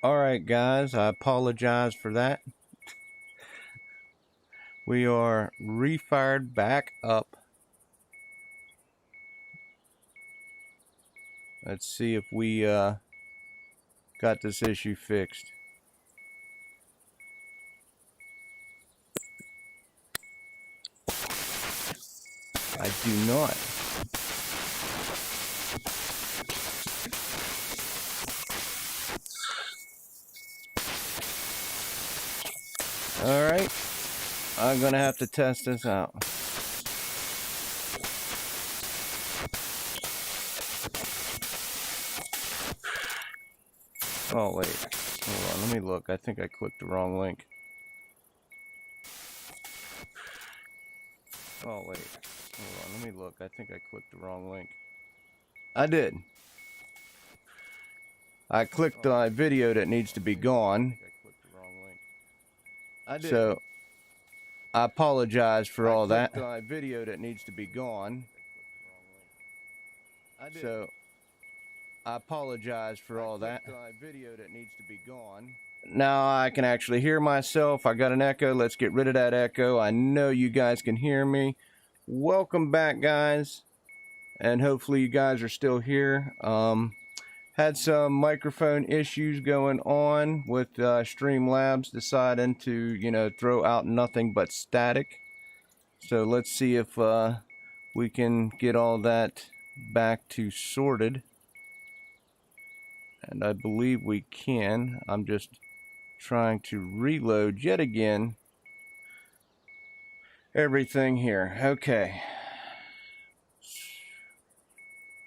Alright guys, I apologize for that. We are refired back up. Let's see if we got this issue fixed. I do not. Alright, I'm gonna have to test this out. Oh wait, hold on, let me look. I think I clicked the wrong link. Oh wait, hold on, let me look. I think I clicked the wrong link. I did. I clicked on a video that needs to be gone. So I apologize for all that. I clicked on a video that needs to be gone. So I apologize for all that. Video that needs to be gone. Now I can actually hear myself. I got an echo. Let's get rid of that echo. I know you guys can hear me. Welcome back, guys. And hopefully you guys are still here. Had some microphone issues going on with Streamlabs deciding to, throw out nothing but static. So let's see if we can get all that back to sorted. And I believe we can. I'm just trying to reload yet again everything here. Okay.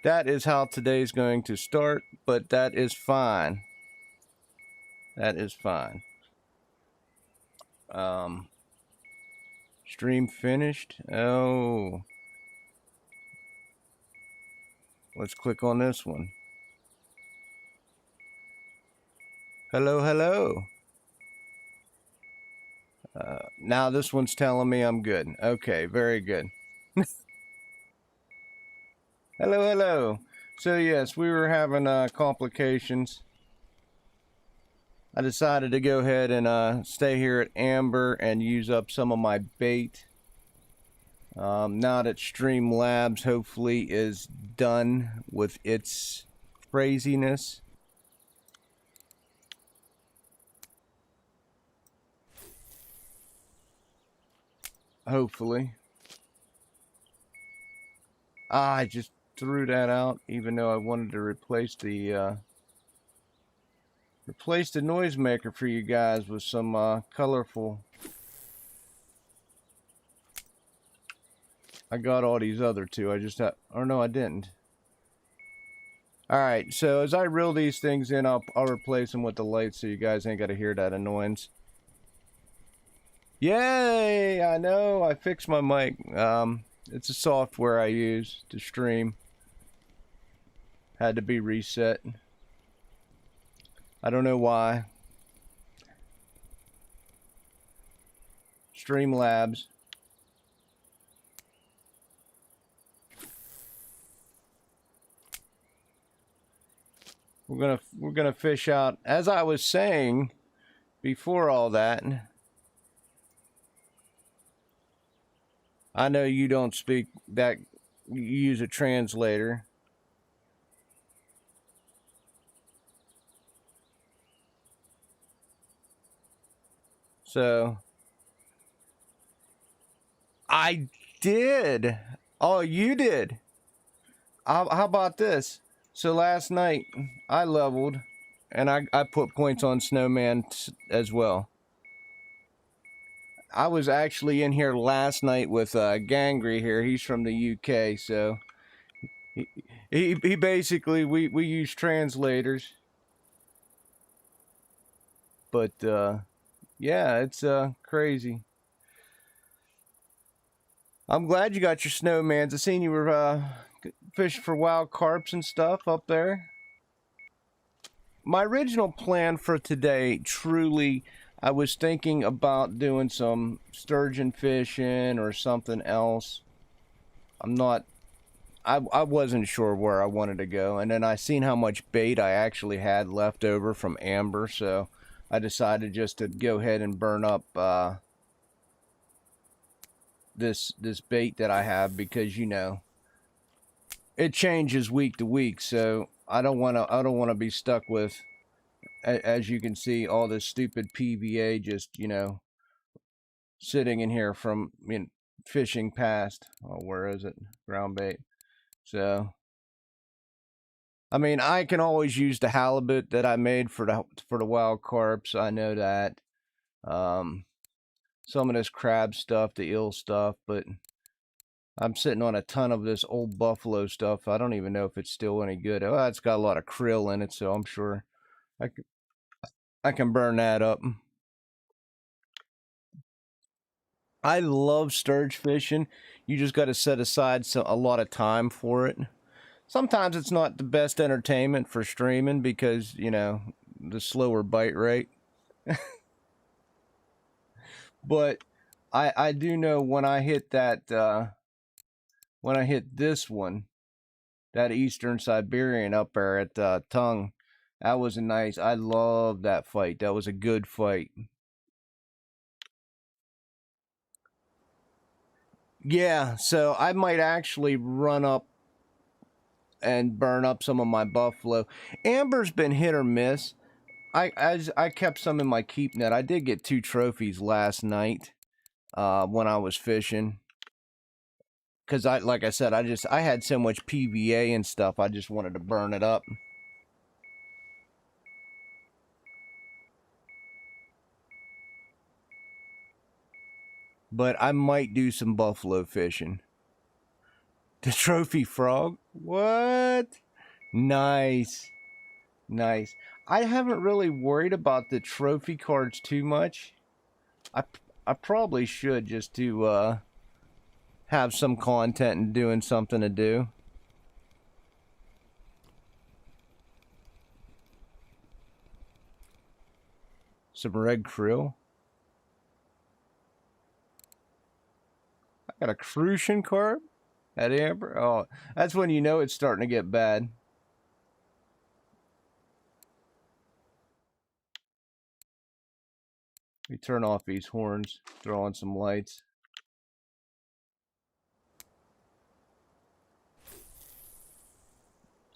That is how today's going to start, but that is fine. That is fine. Stream finished. Oh. Let's click on this one. Hello, hello. Now this one's telling me I'm good. Okay, very good. Hello, hello. So yes, we were having complications. I decided to go ahead and stay here at Amber and use up some of my bait. Now that Streamlabs hopefully is done with its craziness. Hopefully. I just threw that out, even though I wanted to replace the noisemaker for you guys with some colorful. I got all these other two. I just had, or no, I didn't. All right, so as I reel these things in, I'll replace them with the lights so you guys ain't got to hear that annoyance. Yay! I know, I fixed my mic. It's a software I use to stream. Had to be reset. I don't know why. Streamlabs. We're gonna fish out. As I was saying before all that, I know you don't speak that, you use a translator. So I did. Oh, you did. How about this? So last night I leveled and I put points on Snowman as well. I was actually in here last night with Gangry here. He's from the UK, so he basically, we use translators. But yeah, it's crazy. I'm glad you got your snowmans. I seen you were fishing for wild carps and stuff up there. My original plan for today, truly, I was thinking about doing some sturgeon fishing or something else. I'm not I wasn't sure where I wanted to go, and then I seen how much bait I actually had left over from amber, so I decided just to go ahead and burn up this bait that I have, because you know it changes week to week, so I don't want to be stuck with, as you can see, all this stupid PVA just, you know, sitting in here from, you know, fishing past. Oh, where is it? Ground bait. So I mean, I can always use the halibut that I made for the wild carps. I know that. Um, some of this crab stuff, the eel stuff, but I'm sitting on a ton of this old buffalo stuff. I don't even know if it's still any good. Oh, it's got a lot of krill in it, so I'm sure I can burn that up. I love sturge fishing. You just got to set aside a lot of time for it. Sometimes it's not the best entertainment for streaming because, you know, the slower bite rate. But I do know when I hit that when I hit this one, that Eastern Siberian up there at Tongue, that was a nice. I love that fight. That was a good fight. Yeah, so I might actually run up and burn up some of my buffalo. Amber's been hit or miss. I kept some in my keep net. I did get 2 trophies last night when I was fishing. Cause like I said, I had so much PVA and stuff. I just wanted to burn it up. But I might do some buffalo fishing. The trophy frog? What? Nice. Nice. I haven't really worried about the trophy cards too much. I, I probably should, just to have some content and doing something to do. Some red krill. I got a crucian carp at amber. Oh, that's when you know it's starting to get bad. We turn off these horns, throw on some lights.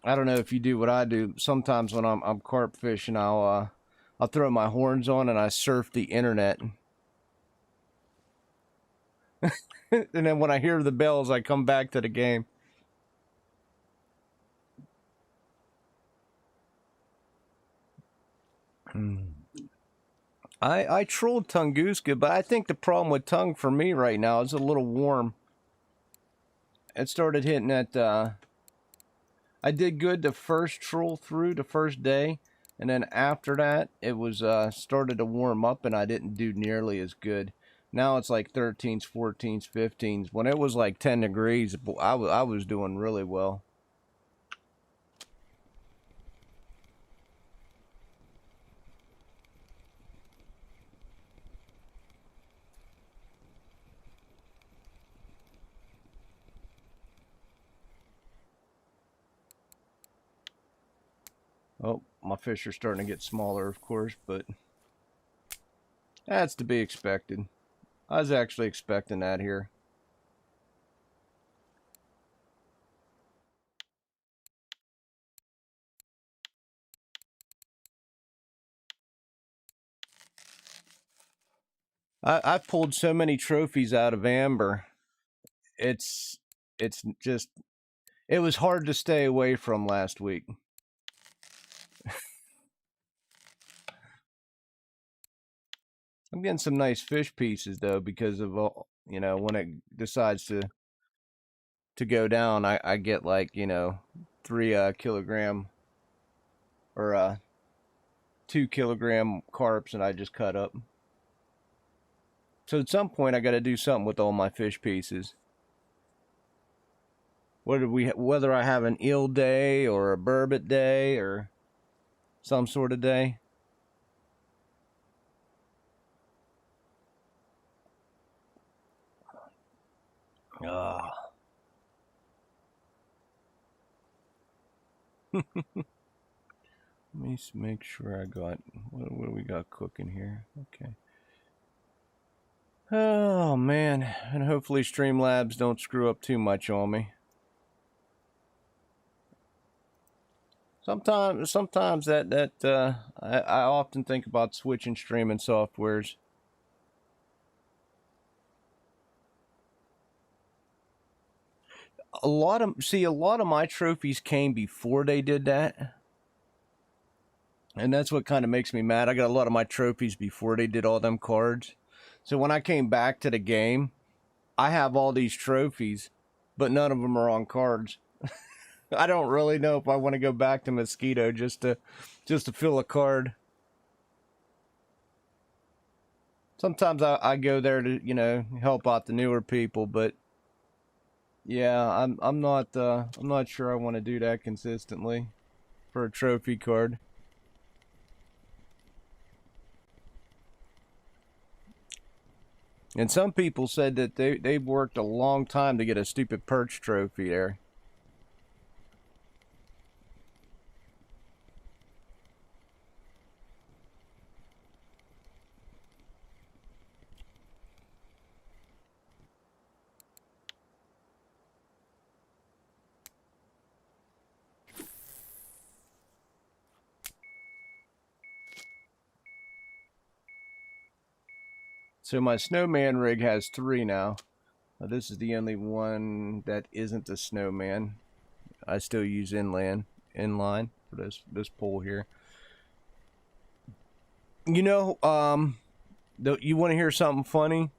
I don't know if you do what I do. Sometimes when I'm carp fishing, I'll throw my horns on and I surf the internet. And then when I hear the bells, I come back to the game. I trolled Tunguska, but I think the problem with Tongue for me right now is a little warm. It started hitting at I did good the first troll through the first day, and then after that it was started to warm up and I didn't do nearly as good. Now it's like 13s, 14s, 15s. When it was like 10 degrees, I was doing really well. Oh, my fish are starting to get smaller, of course, but that's to be expected. I was actually expecting that here. I've pulled so many trophies out of amber. It's just it was hard to stay away from last week. I'm getting some nice fish pieces though because of you know, when it decides to go down, I get like, you know, 3 kilogram or 2 kilogram carps and I just cut up. So at some point I got to do something with all my fish pieces. Whether I have an eel day or a burbot day or some sort of day. Ah. Let me make sure I got, what do we got cooking here? Okay. Oh, man. And hopefully Streamlabs don't screw up too much on me. Sometimes I often think about switching streaming softwares. A lot of my trophies came before they did that. And that's what kind of makes me mad. I got a lot of my trophies before they did all them cards. So when I came back to the game, I have all these trophies, but none of them are on cards. I don't really know if I want to go back to Mosquito just to fill a card. Sometimes I go there to, you know, help out the newer people, but yeah, I'm not sure I want to do that consistently for a trophy card. And some people said that they've worked a long time to get a stupid perch trophy there. So my snowman rig has 3 now. This is the only one that isn't a snowman. I still use inline for this pole here. You know, you want to hear something funny?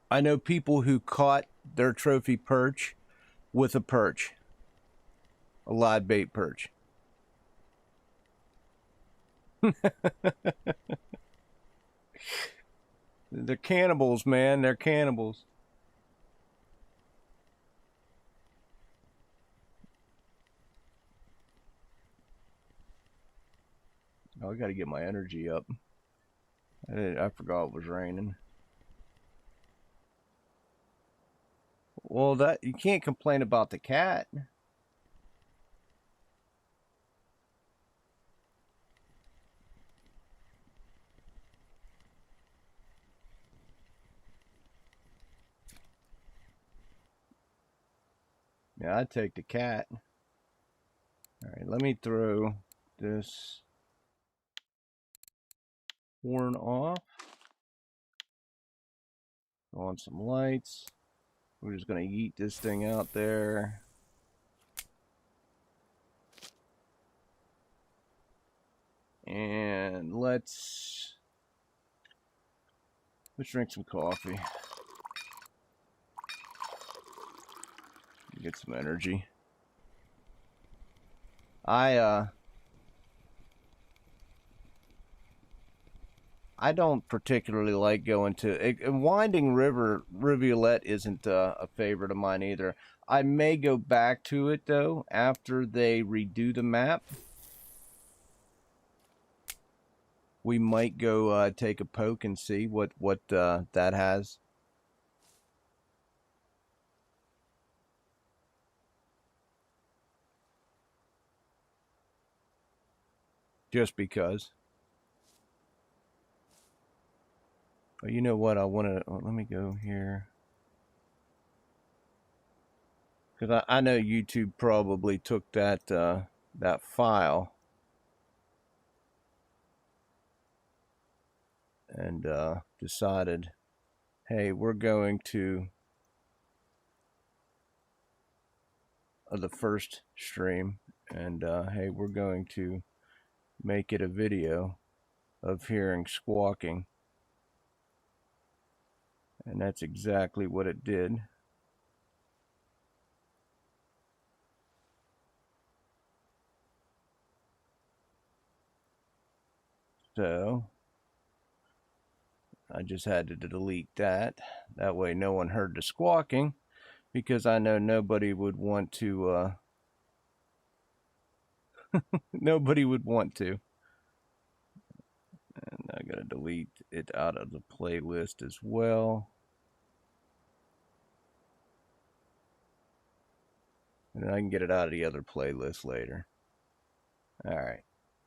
I know people who caught their trophy perch with a perch, a live bait perch. They're cannibals, man. They're cannibals. Oh, I got to get my energy up. I forgot it was raining. Well, that you can't complain about the cat. Yeah, I'd take the cat. All right, let me throw this horn off. Go on some lights. We're just gonna yeet this thing out there. And let's drink some coffee. Get some energy. I don't particularly like going to Winding River. Rivulet isn't a favorite of mine either. I may go back to it though after they redo the map. We might go take a poke and see what that has. Just because. Oh, you know what? I want to. Oh, let me go here. Because I know YouTube probably took that that file and decided, hey, we're going to the first stream, and hey, we're going to make it a video of hearing squawking. And that's exactly what it did. So I just had to delete that. That way no one heard the squawking, because I know nobody would want to nobody would want to. And I gotta delete it out of the playlist as well. And then I can get it out of the other playlist later. All right.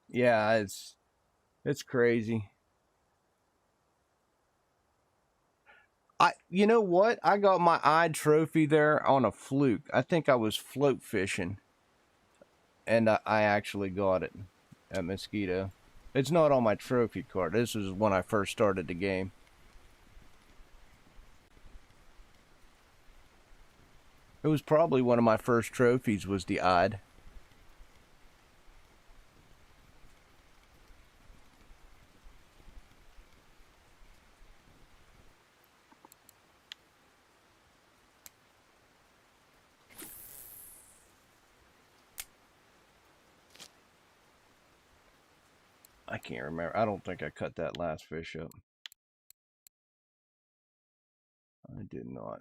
Yeah, it's crazy. You know what? I got my eye trophy there on a fluke. I think I was float fishing, and I actually got it at Mosquito. It's not on my trophy card. This is when I first started the game. It was probably one of my first trophies was the odd. I can't remember. I don't think I cut that last fish up. I did not.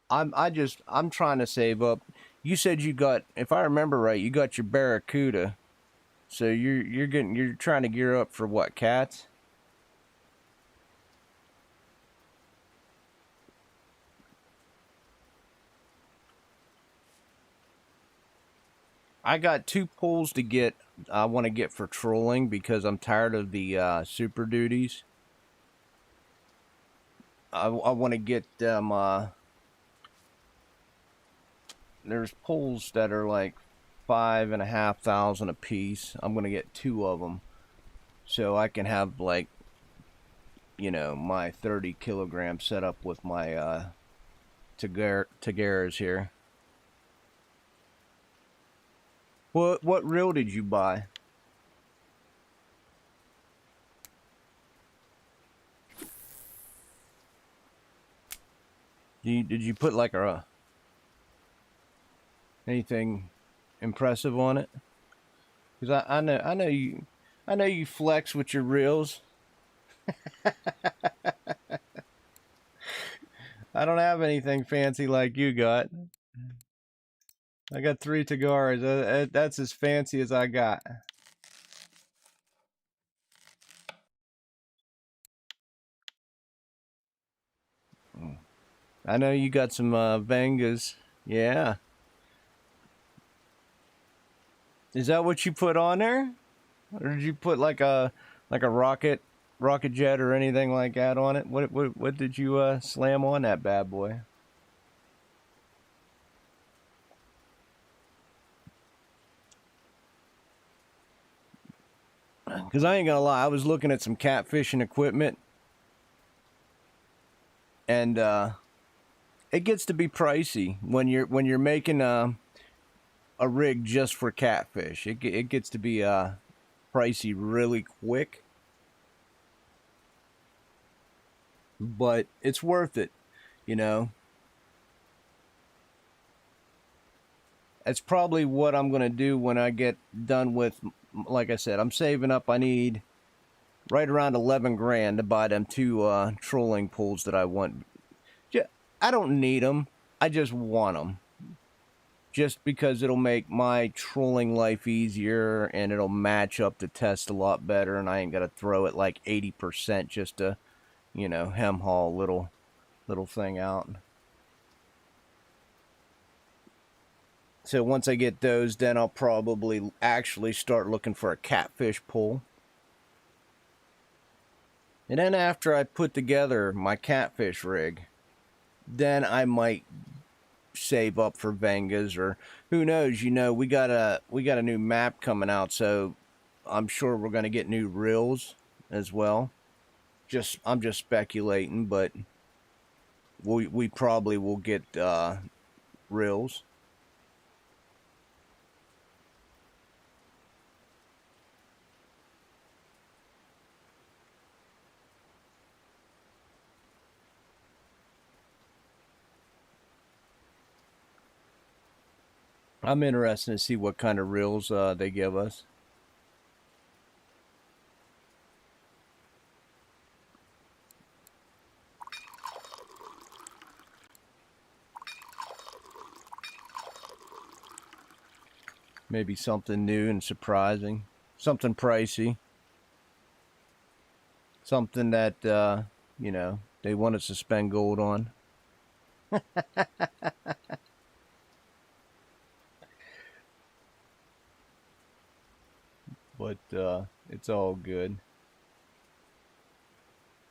I'm trying to save up. You said you got, if I remember right, you got your Barracuda. So you're trying to gear up for what, cats? I got 2 pulls to get. I want to get for trolling because I'm tired of the super duties. I want to get them. There's pulls that are like 5,500 a piece. I'm gonna get 2 of them, so I can have like, you know, my 30 kilogram set up with my Tagaras here. What reel did you buy? Did you put like a anything impressive on it? Because I know you flex with your reels. I don't have anything fancy like you got. I got 3 Tagaras. That's as fancy as I got. I know you got some Vengas. Yeah. Is that what you put on there? Or did you put like a rocket jet or anything like that on it? What did you slam on that bad boy? Because I ain't gonna lie, I was looking at some catfishing equipment, and it gets to be pricey when you're making a rig just for catfish. It gets to be pricey really quick, but it's worth it, you know. That's probably what I'm gonna do when I get done with. Like I said, I'm saving up. I need right around 11 grand to buy them 2 trolling pools that I want. I don't need them. I just want them. Just because it'll make my trolling life easier and it'll match up the test a lot better, and I ain't got to throw it like 80% just to, you know, hem haul little thing out. So once I get those, then I'll probably actually start looking for a catfish pool. And then after I put together my catfish rig, then I might save up for Vengas, or who knows, you know, we got a new map coming out, so I'm sure we're going to get new reels as well. I'm just speculating, but we probably will get reels. I'm interested to see what kind of reels they give us. Maybe something new and surprising, something pricey. something that, you know, they want us to spend gold on. But it's all good.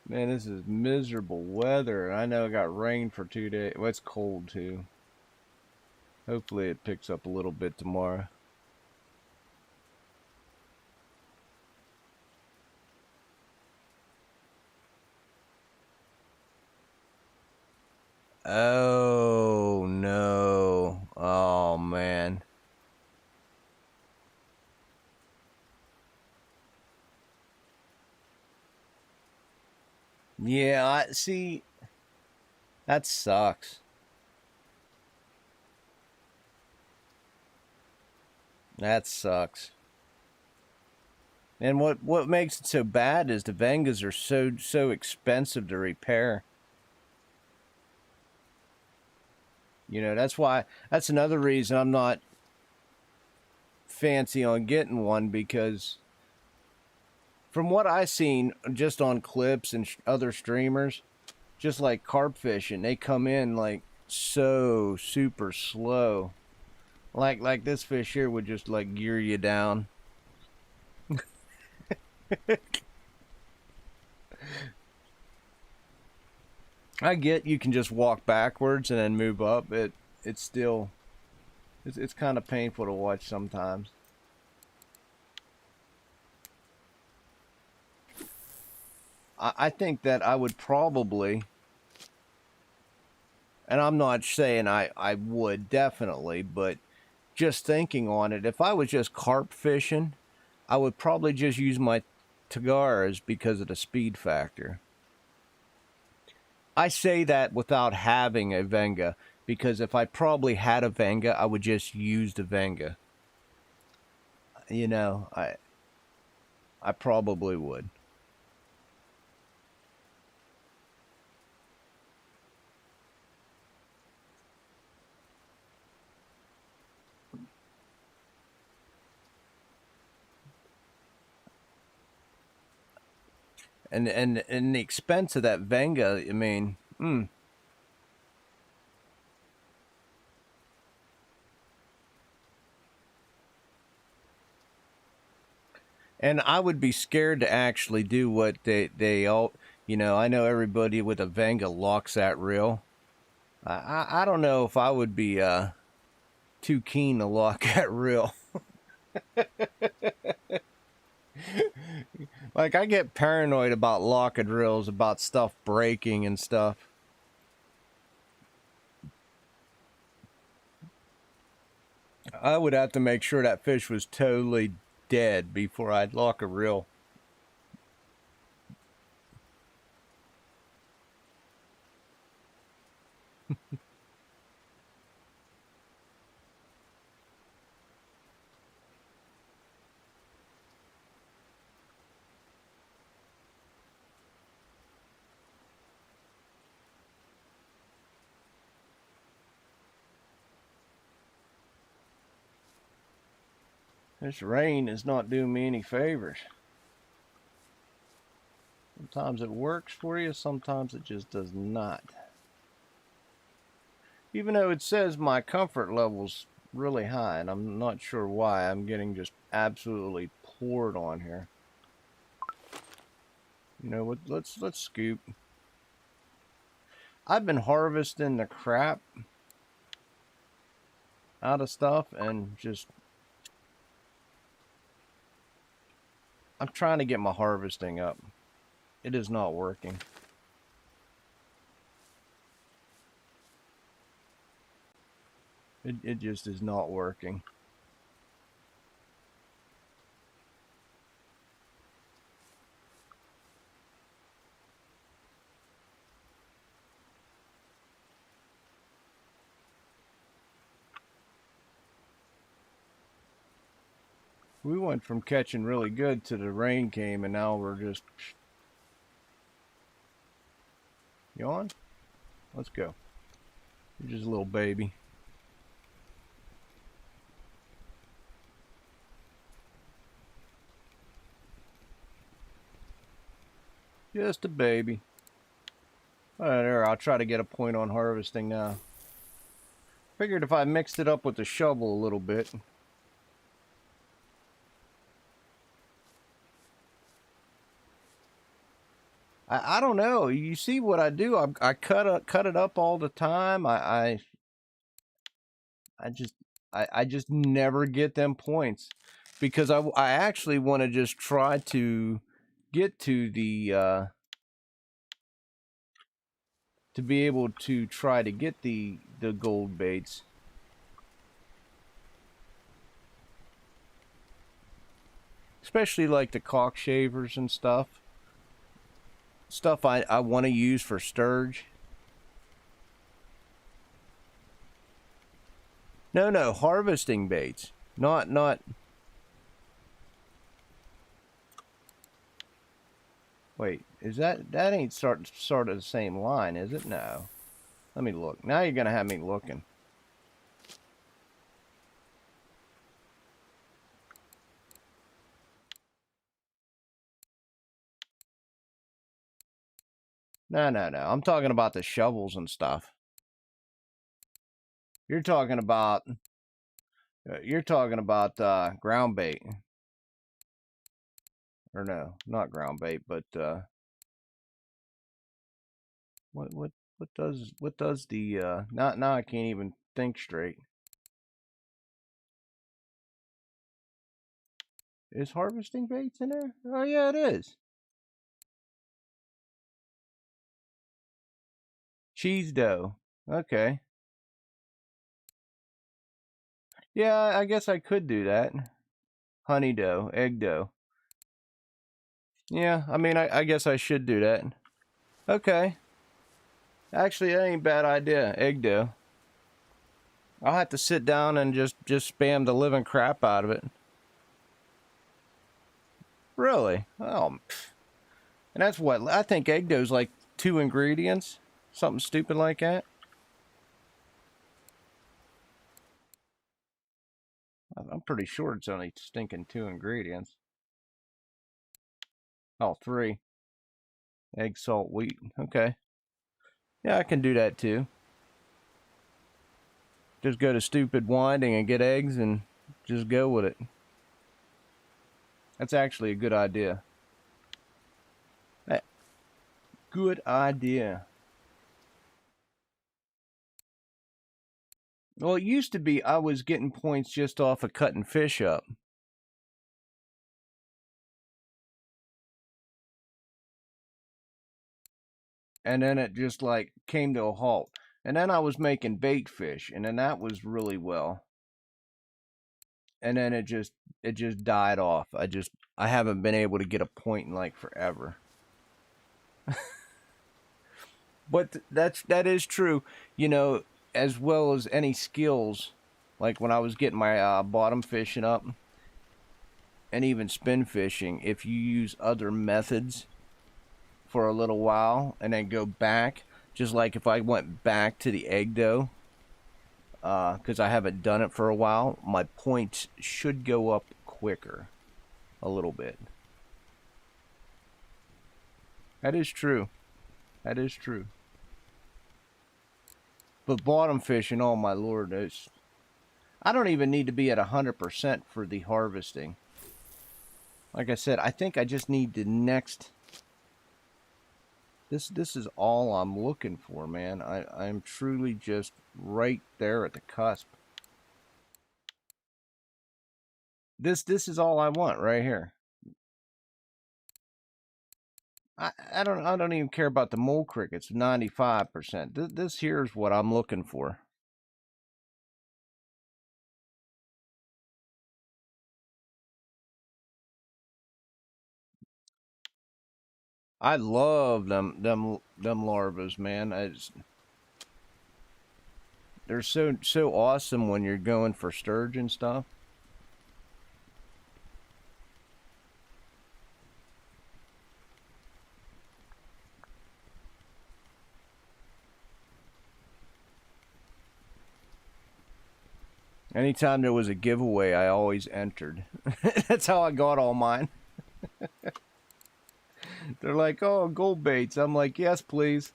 Man, this is miserable weather. I know I got rain for 2 days. Well, it's cold too. Hopefully it picks up a little bit tomorrow. Oh no. Oh man. Yeah, I see. That sucks. That sucks. And what makes it so bad is the Vengas are so expensive to repair. You know, that's another reason I'm not fancy on getting one, because from what I've seen just on clips and other streamers, just like carp fishing, they come in like so super slow. Like this fish here would just like gear you down. I get you can just walk backwards and then move up. It's still it's kind of painful to watch sometimes. I think that I would probably, and I'm not saying I would definitely, but just thinking on it, if I was just carp fishing, I would probably just use my tagaras because of the speed factor. I say that without having a Venga, because if I probably had a Venga, I would just use the Venga. You know, I probably would. And the expense of that Venga, I mean, And I would be scared to actually do what they all, you know, I know everybody with a Venga locks that reel. I don't know if I would be too keen to lock that reel. Like, I get paranoid about locking reels, about stuff breaking and stuff. I would have to make sure that fish was totally dead before I'd lock a reel. This rain is not doing me any favors. Sometimes it works for you, sometimes it just does not. Even though it says my comfort level's really high, and I'm not sure why. I'm getting just absolutely poured on here. You know what? Let's scoop. I've been harvesting the crap out of stuff and just I'm trying to get my harvesting up. It is not working. It just is not working. We went from catching really good to the rain came, and now we're just... You on? Let's go. You're just a little baby. Just a baby. Alright, there, I'll try to get a point on harvesting now. Figured if I mixed it up with the shovel a little bit. I don't know. You see what I do? I cut it up all the time. I just never get them points because I actually want to just try to get to the to be able to try to get the gold baits. Especially like the cockchavers and stuff. Stuff I want to use for sturge. No, harvesting baits. Not Wait, is that ain't sort of the same line, is it? No. Let me look. Now you're gonna have me looking. No. I'm talking about the shovels and stuff. You're talking about ground bait. Or no, not ground bait, but what does the now I can't even think straight. Is harvesting baits in there? Oh yeah, it is. Cheese dough. Okay. Yeah, I guess I could do that. Honey dough, egg dough. Yeah, I mean, I guess I should do that. Okay. Actually, that ain't a bad idea. Egg dough. I'll have to sit down and just spam the living crap out of it. Really? Oh, and that's what I think. Egg dough's like 2 ingredients, something stupid like that. I'm pretty sure it's only stinking 2 ingredients. Oh, 3. Egg, salt, wheat. Okay. Yeah, I can do that too. Just go to stupid winding and get eggs and just go with it. That's actually a good idea. Good idea. Well, it used to be I was getting points just off of cutting fish up. And then it just like came to a halt. And then I was making bait fish, and then that was really well. And then it just died off. I haven't been able to get a point in like forever. But that is true, you know, as well as any skills. Like when I was getting my bottom fishing up, and even spin fishing, if you use other methods for a little while and then go back, just like if I went back to the egg dough, because I haven't done it for a while, my points should go up quicker a little bit. That is true. That is true. But bottom fishing, oh my lord, I don't even need to be at 100% for the harvesting. Like I said, I think I just need the next. This is all I'm looking for, man. I'm truly just right there at the cusp. This is all I want right here. I don't even care about the mole crickets. 95%. This here is what I'm looking for. I love them larvas, man. They're so awesome when you're going for sturgeon and stuff. Anytime there was a giveaway, I always entered. That's how I got all mine. They're like, oh, gold baits. I'm like, yes, please.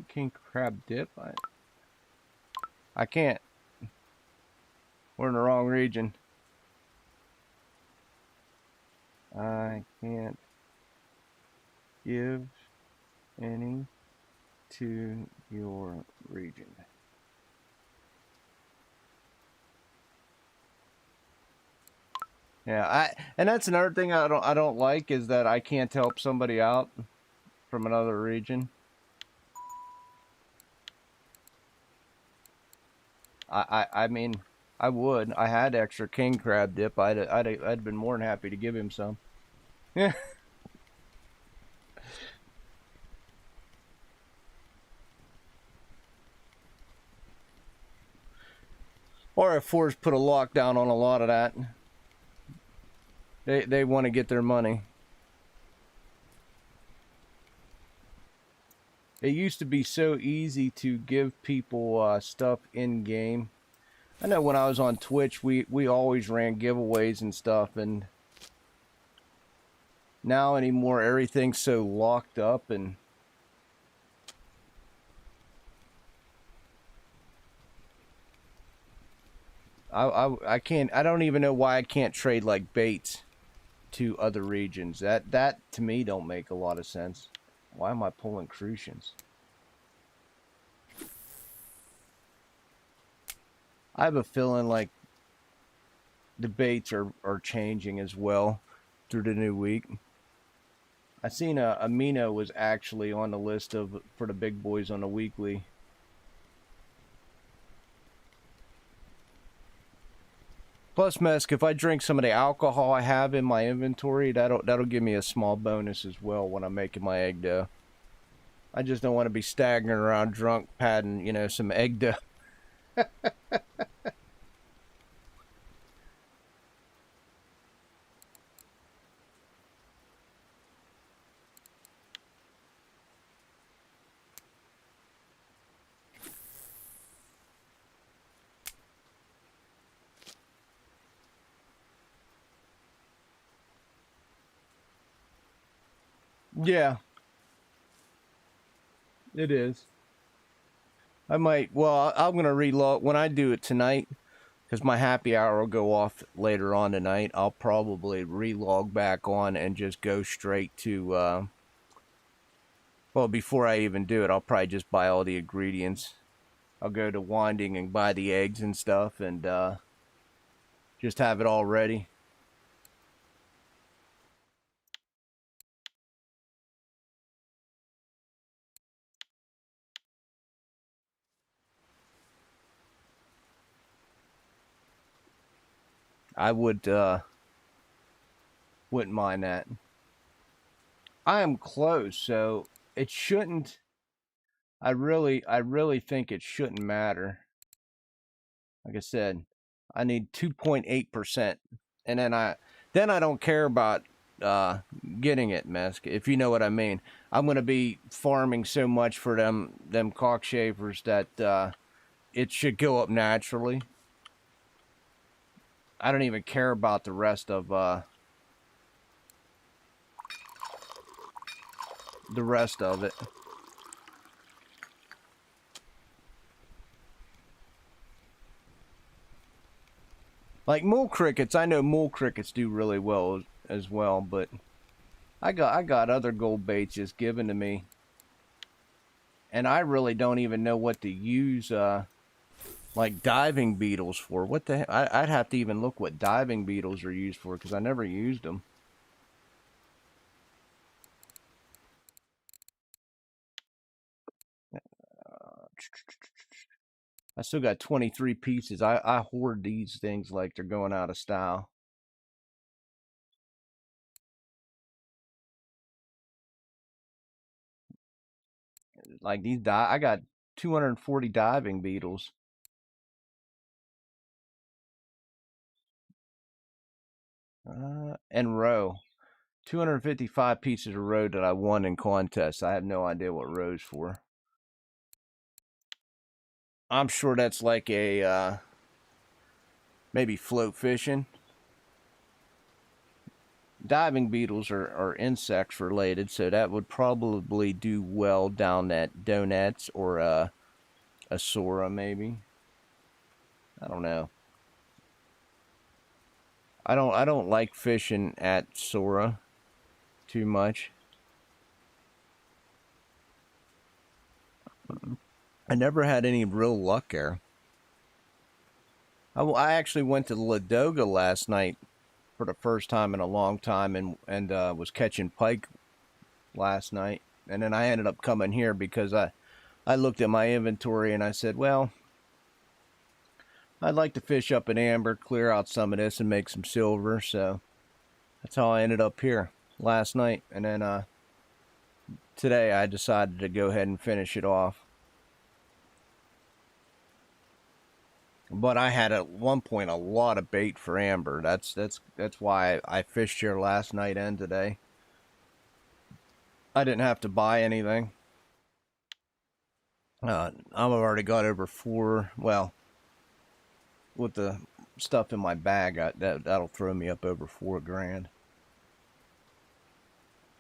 King crab dip. I can't. We're in the wrong region. I can't give any to your region. Yeah, and that's another thing I don't like is that I can't help somebody out from another region. I mean, I would. I had extra king crab dip. I'd been more than happy to give him some. Yeah. Or if Force put a lockdown on a lot of that. They want to get their money. It used to be so easy to give people stuff in game. I know when I was on Twitch, we always ran giveaways and stuff, and now anymore everything's so locked up, and I can't. I don't even know why I can't trade like baits to other regions. That to me don't make a lot of sense. Why am I pulling crucians? I have a feeling like the baits are changing as well through the new week. I seen a Amino was actually on the list of for the big boys on the weekly. Plus, Mesk, if I drink some of the alcohol I have in my inventory, that'll give me a small bonus as well when I'm making my egg dough. I just don't want to be staggering around drunk, padding, some egg dough. Yeah, it is. I might. Well, I'm gonna relog when I do it tonight because my happy hour will go off later on tonight. I'll probably relog back on and just go straight to. Well, before I even do it, I'll probably just buy all the ingredients. I'll go to Winding and buy the eggs and stuff, and just have it all ready. I wouldn't mind that. I am close, so it shouldn't. I really think it shouldn't matter. Like I said, I need 2.8%, and then I don't care about getting it, Mesk. If you know what I mean. I'm gonna be farming so much for them cockchafers that it should go up naturally. I don't even care about the rest of it. Like mule crickets, I know mule crickets do really well as well, but I got other gold baits just given to me, and I really don't even know what to use like diving beetles for. What the heck? I'd have to even look what diving beetles are used for because I never used them. I still got 23 pieces. I hoard these things like they're going out of style. Like I got 240 diving beetles. And roe. 255 pieces of roe that I won in contests. I have no idea what roe's for. I'm sure that's like a, maybe float fishing. Diving beetles are insects related, so that would probably do well down at Donuts or a Sora maybe. I don't know. I don't like fishing at Sora too much. I never had any real luck there. I actually went to Ladoga last night for the first time in a long time, and was catching pike last night, and then I ended up coming here because I looked at my inventory and I said, well, I'd like to fish up an amber, clear out some of this, and make some silver. So that's how I ended up here last night, and then today I decided to go ahead and finish it off. But I had at one point a lot of bait for amber. That's why I fished here last night and today. I didn't have to buy anything. I've already got over 4. Well, with the stuff in my bag, that'll throw me up over 4 grand.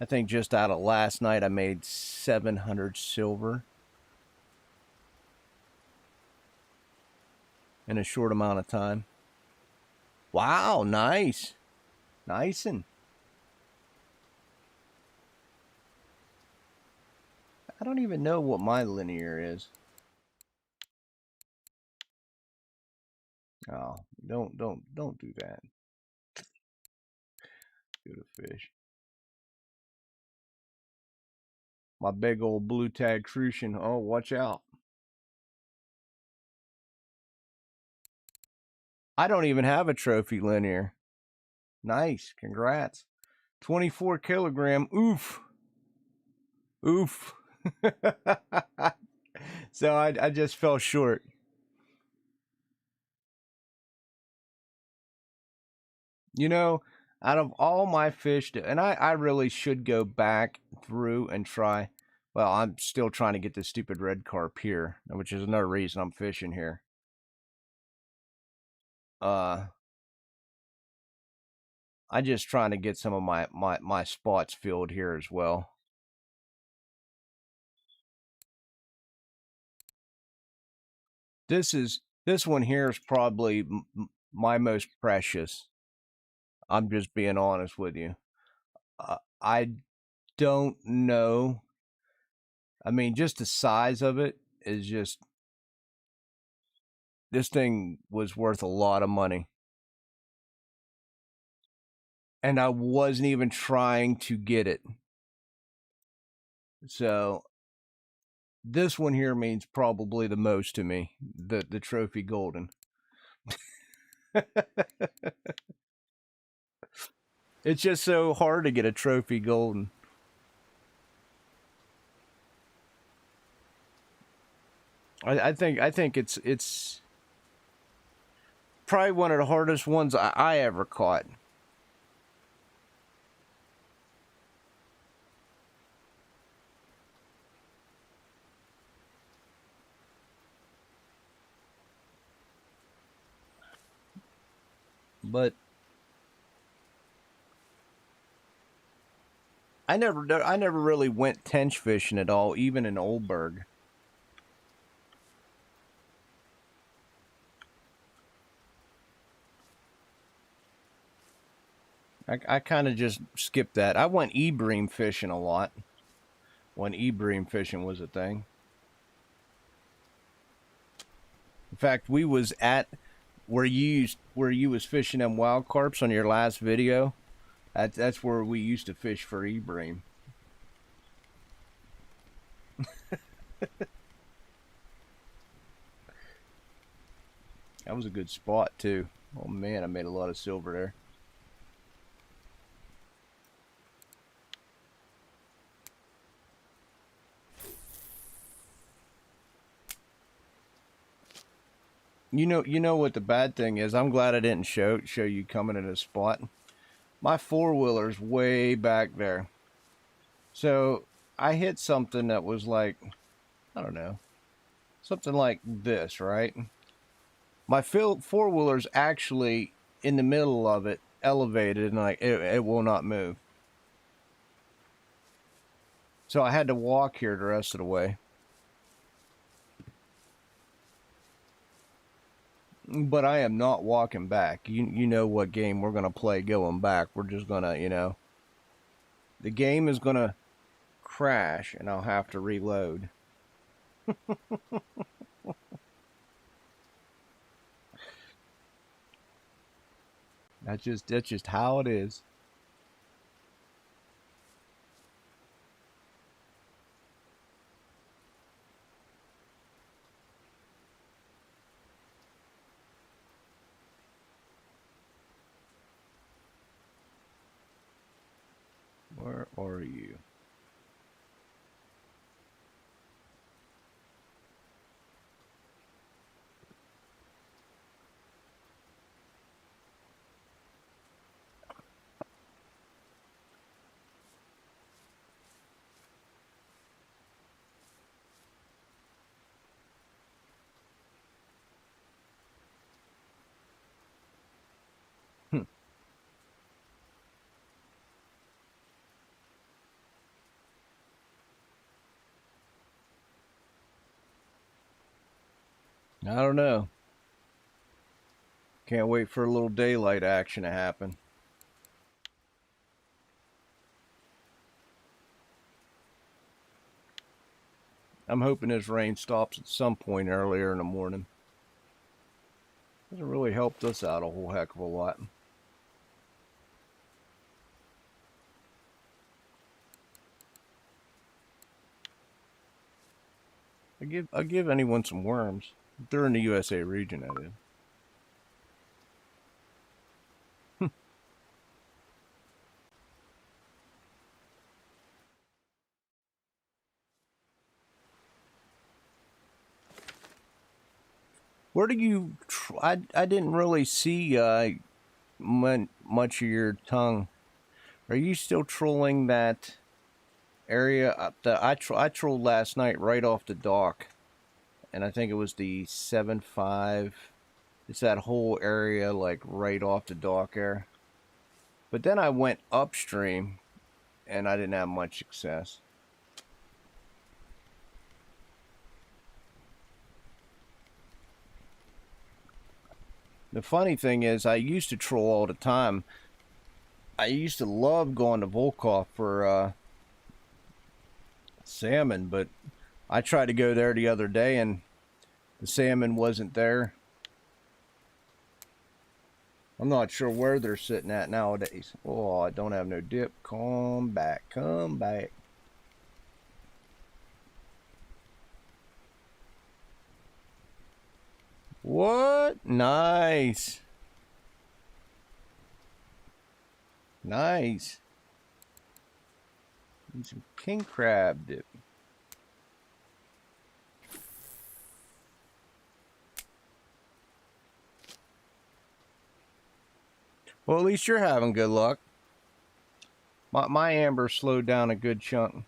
I think just out of last night I made 700 silver in a short amount of time. Wow, nice. Nicin'. I don't even know what my linear is. Oh, don't do that. Good fish. My big old blue tag crucian. Oh, watch out. I don't even have a trophy linear. Nice, congrats. 24 kilogram. Oof. Oof. So I just fell short. You know, out of all my fish, and I really should go back through and try. Well, I'm still trying to get this stupid red carp here, which is another reason I'm fishing here. I just trying to get some of my spots filled here as well. This one here is probably my most precious. I'm just being honest with you. I don't know. I mean, just the size of it is just. This thing was worth a lot of money. And I wasn't even trying to get it. So this one here means probably the most to me, the trophy golden. It's just so hard to get a trophy golden. I think it's probably one of the hardest ones I ever caught. But I never really went tench fishing at all, even in Oldberg. I kind of just skipped that. I went e-bream fishing a lot when e-bream fishing was a thing. In fact, we was at where you was fishing them wild carps on your last video. That's where we used to fish for e-bream. That was a good spot too. Oh man, I made a lot of silver there. You know what the bad thing is? I'm glad I didn't show you coming in a spot. My four-wheeler's way back there. So I hit something that was like, I don't know, something like this, right? My four-wheeler's actually in the middle of it, elevated, and like it will not move. So I had to walk here the rest of the way. But I am not walking back. You know what game we're going to play going back. We're just going to, the game is going to crash and I'll have to reload. That's just how it is. Where are you? I don't know. Can't wait for a little daylight action to happen. I'm hoping this rain stops at some point earlier in the morning. Hasn't really helped us out a whole heck of a lot. I give anyone some worms. If they're in the USA region, that is. Where do you? I didn't really see much of your tongue. Are you still trolling that area? I trolled last night right off the dock, and I think it was the 7.5. It's that whole area like right off the dock there. But then I went upstream, and I didn't have much success. The funny thing is, I used to troll all the time. I used to love going to Volkov for salmon, but I tried to go there the other day and the salmon wasn't there. I'm not sure where they're sitting at nowadays. Oh, I don't have no dip. Come back, come back. What? Nice. Nice. And some king crab dip. Well, at least you're having good luck. My amber slowed down a good chunk.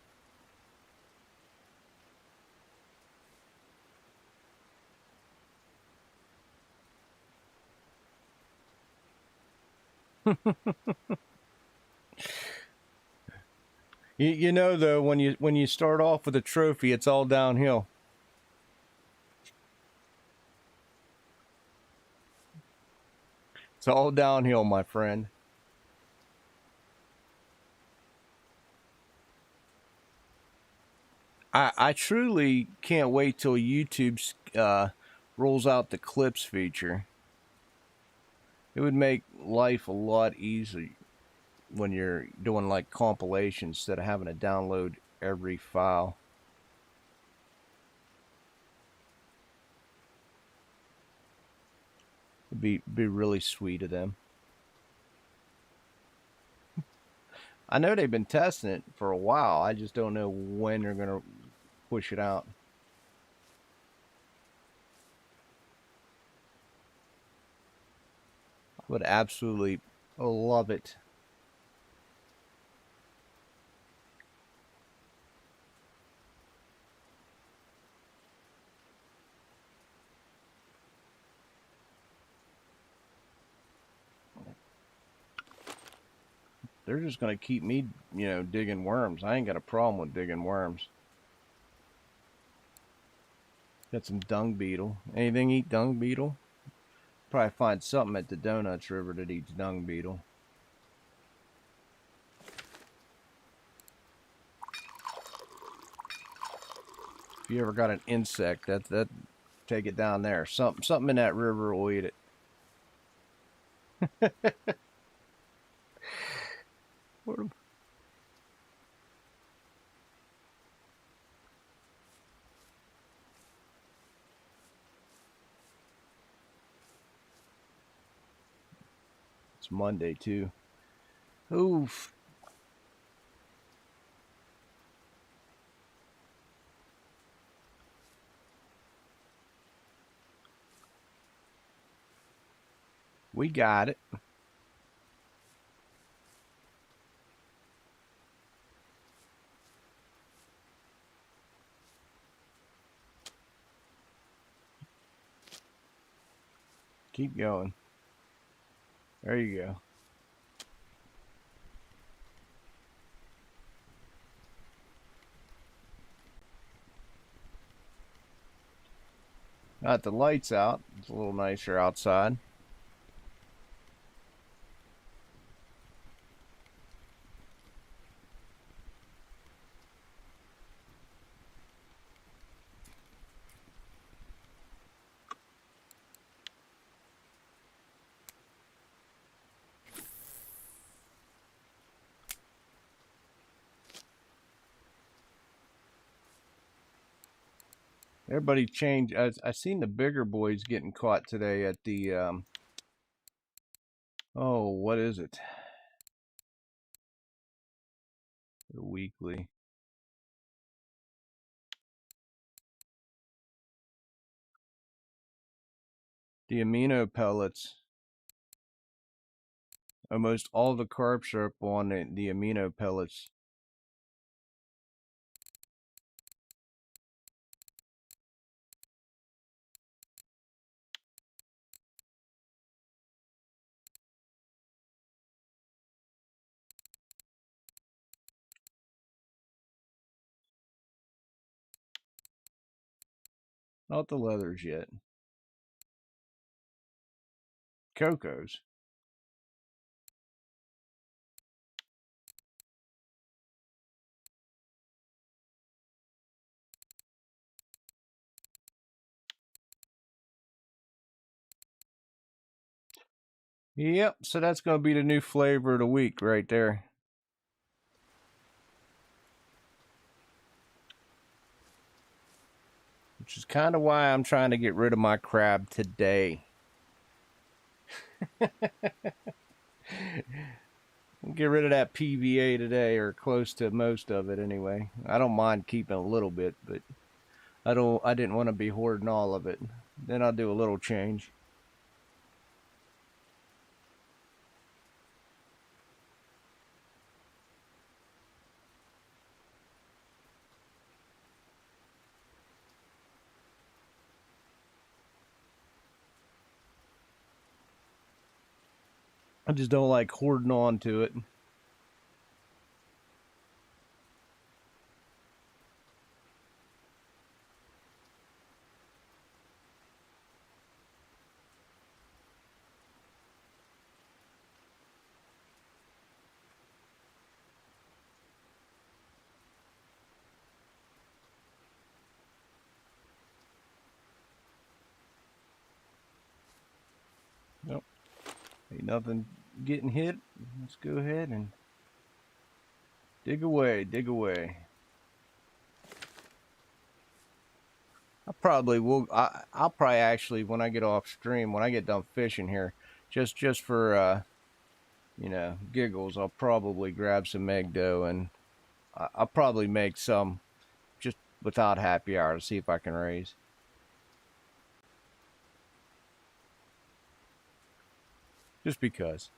You know though, when you start off with a trophy, it's all downhill. It's all downhill, my friend. I truly can't wait till YouTube rolls out the clips feature. It would make life a lot easier when you're doing like compilations instead of having to download every file. It'd be really sweet of them. I know they've been testing it for a while. I just don't know when they're gonna push it out. I would absolutely love it they're just gonna keep me, you know, digging worms. I ain't got a problem with digging worms. Got some dung beetle. Anything eat dung beetle? Probably find something at the Donuts River that eats dung beetle. If you ever got an insect, that take it down there. Something in that river will eat it. It's Monday too. Oof. We got it. Keep going. There you go. Got the lights out. It's a little nicer outside. Everybody changed. I seen the bigger boys getting caught today at the oh, what is it? The weekly. The amino pellets. Almost all the carps are up on the amino pellets. Not the leathers yet. Cocos. Yep, so that's going to be the new flavor of the week right there. Which is kind of why I'm trying to get rid of my crab today. Get rid of that PVA today, or close to most of it anyway. I don't mind keeping a little bit, but I didn't want to be hoarding all of it. Then I'll do a little change. I just don't like hoarding on to it. Nope. Ain't nothing getting hit. Let's go ahead and dig away, dig away. I probably will. I'll probably actually, when I get off stream, when I get done fishing here, just for you know, giggles, I'll probably grab some egg dough, and I'll probably make some just without happy hour to see if I can raise. Just because.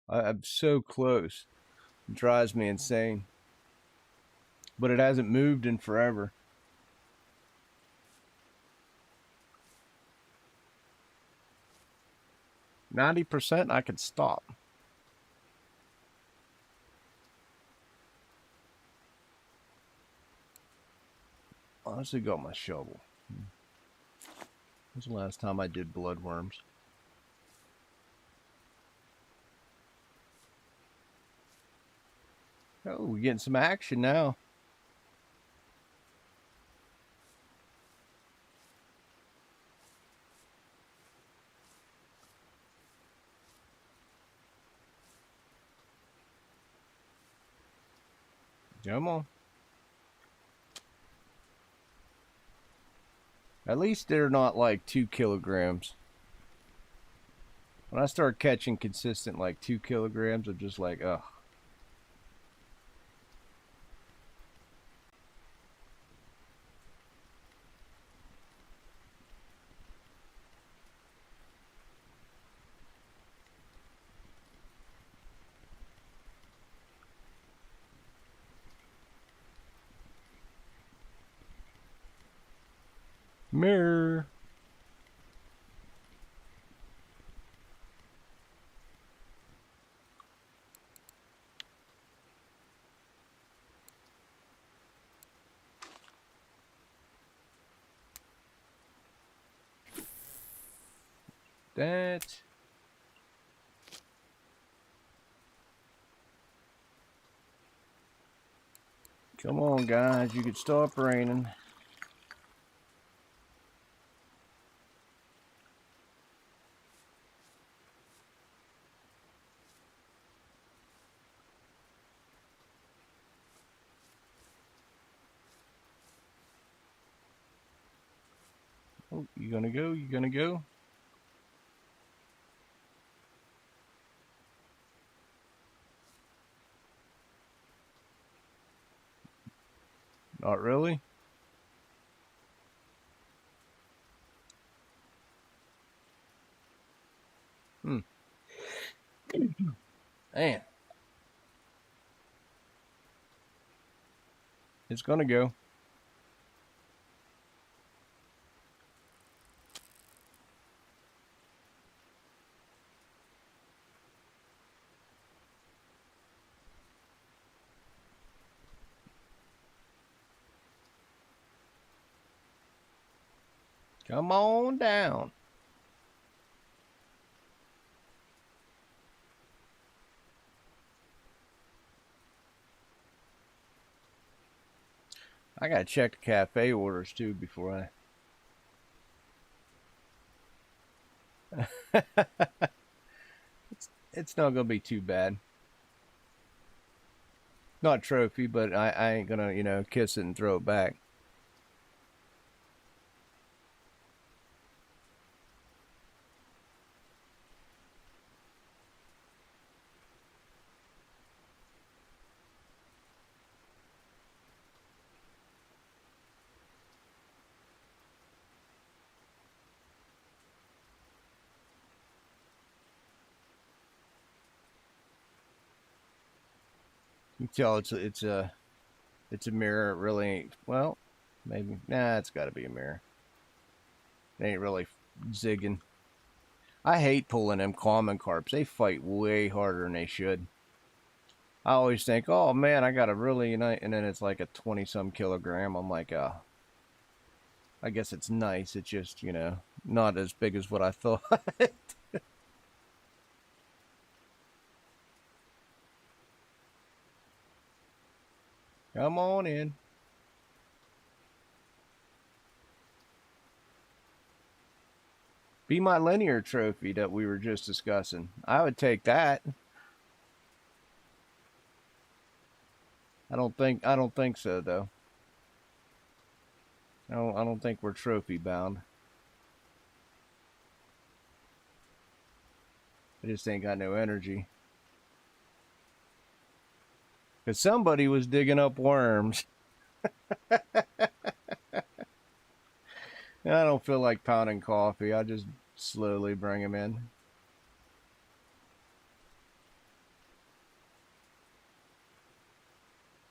I'm so close. It drives me insane. But it hasn't moved in forever. 90%, I could stop. Honestly, got my shovel. When's the last time I did bloodworms? Oh, we're getting some action now. Come on. At least they're not like 2 kilograms. When I start catching consistent like 2 kilograms, I'm just like, ugh. Mirror. That. Come on, guys. You could stop raining. Oh, you gonna go? You gonna go? Not really? Man. It's gonna go. Come on down. I gotta check the cafe orders too before I... it's not gonna be too bad. Not trophy, but I ain't gonna, you know, kiss it and throw it back. You can tell it's a mirror. It really ain't. Well, maybe. Nah, it's got to be a mirror. It ain't really zigging. I hate pulling them common carps. They fight way harder than they should. I always think, oh man, I got a really, you know, and then it's like a 20-some kilogram. I'm like, I guess it's nice. It's just, you know, not as big as what I thought. Come on in. Be my linear trophy that we were just discussing. I would take that. I don't think so though. I don't think we're trophy bound. I just ain't got no energy. Cause somebody was digging up worms. And I don't feel like pounding coffee. I just slowly bring them in.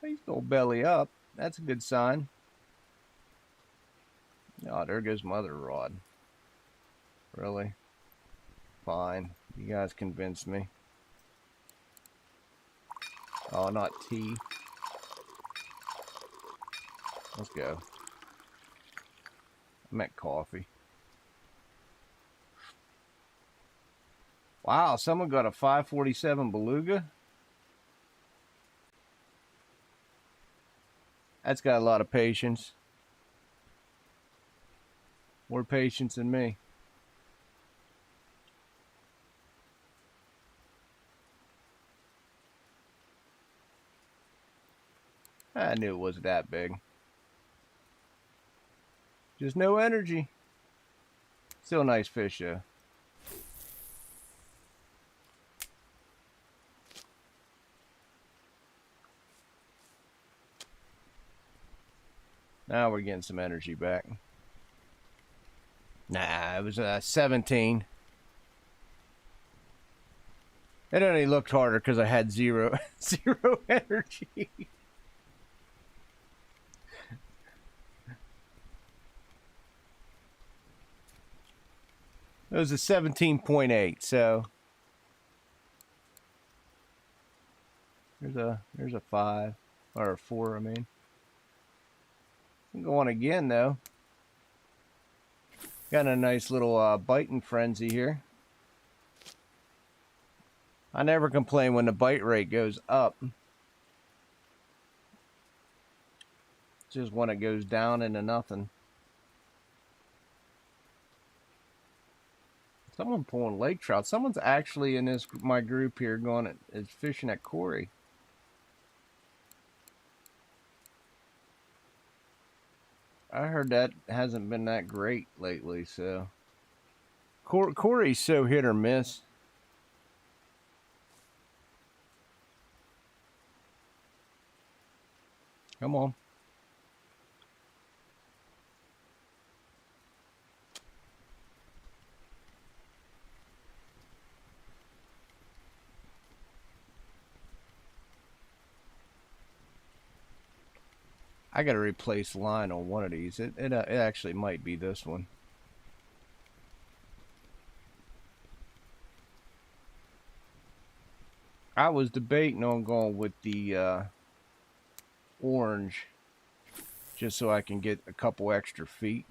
He's still belly up. That's a good sign. Oh, there goes mother rod. Really? Fine. You guys convinced me. Oh, not tea. Let's go. I meant coffee. Wow, someone got a 547 Beluga. That's got a lot of patience. More patience than me. I knew it wasn't that big. Just no energy. Still a nice fish, though. Now we're getting some energy back. Nah, it was 17. It only looked harder because I had zero energy. It was a 17.8, so there's a 5 or a 4. I mean, I'm going again though. Got a nice little biting frenzy here. I never complain when the bite rate goes up. It's just when it goes down into nothing. Someone pulling lake trout. Someone's actually in my group here going is fishing at Corey. I heard that hasn't been that great lately, so Corey's so hit or miss. Come on. I got to replace line on one of these. It actually might be this one. I was debating on going with the orange just so I can get a couple extra feet.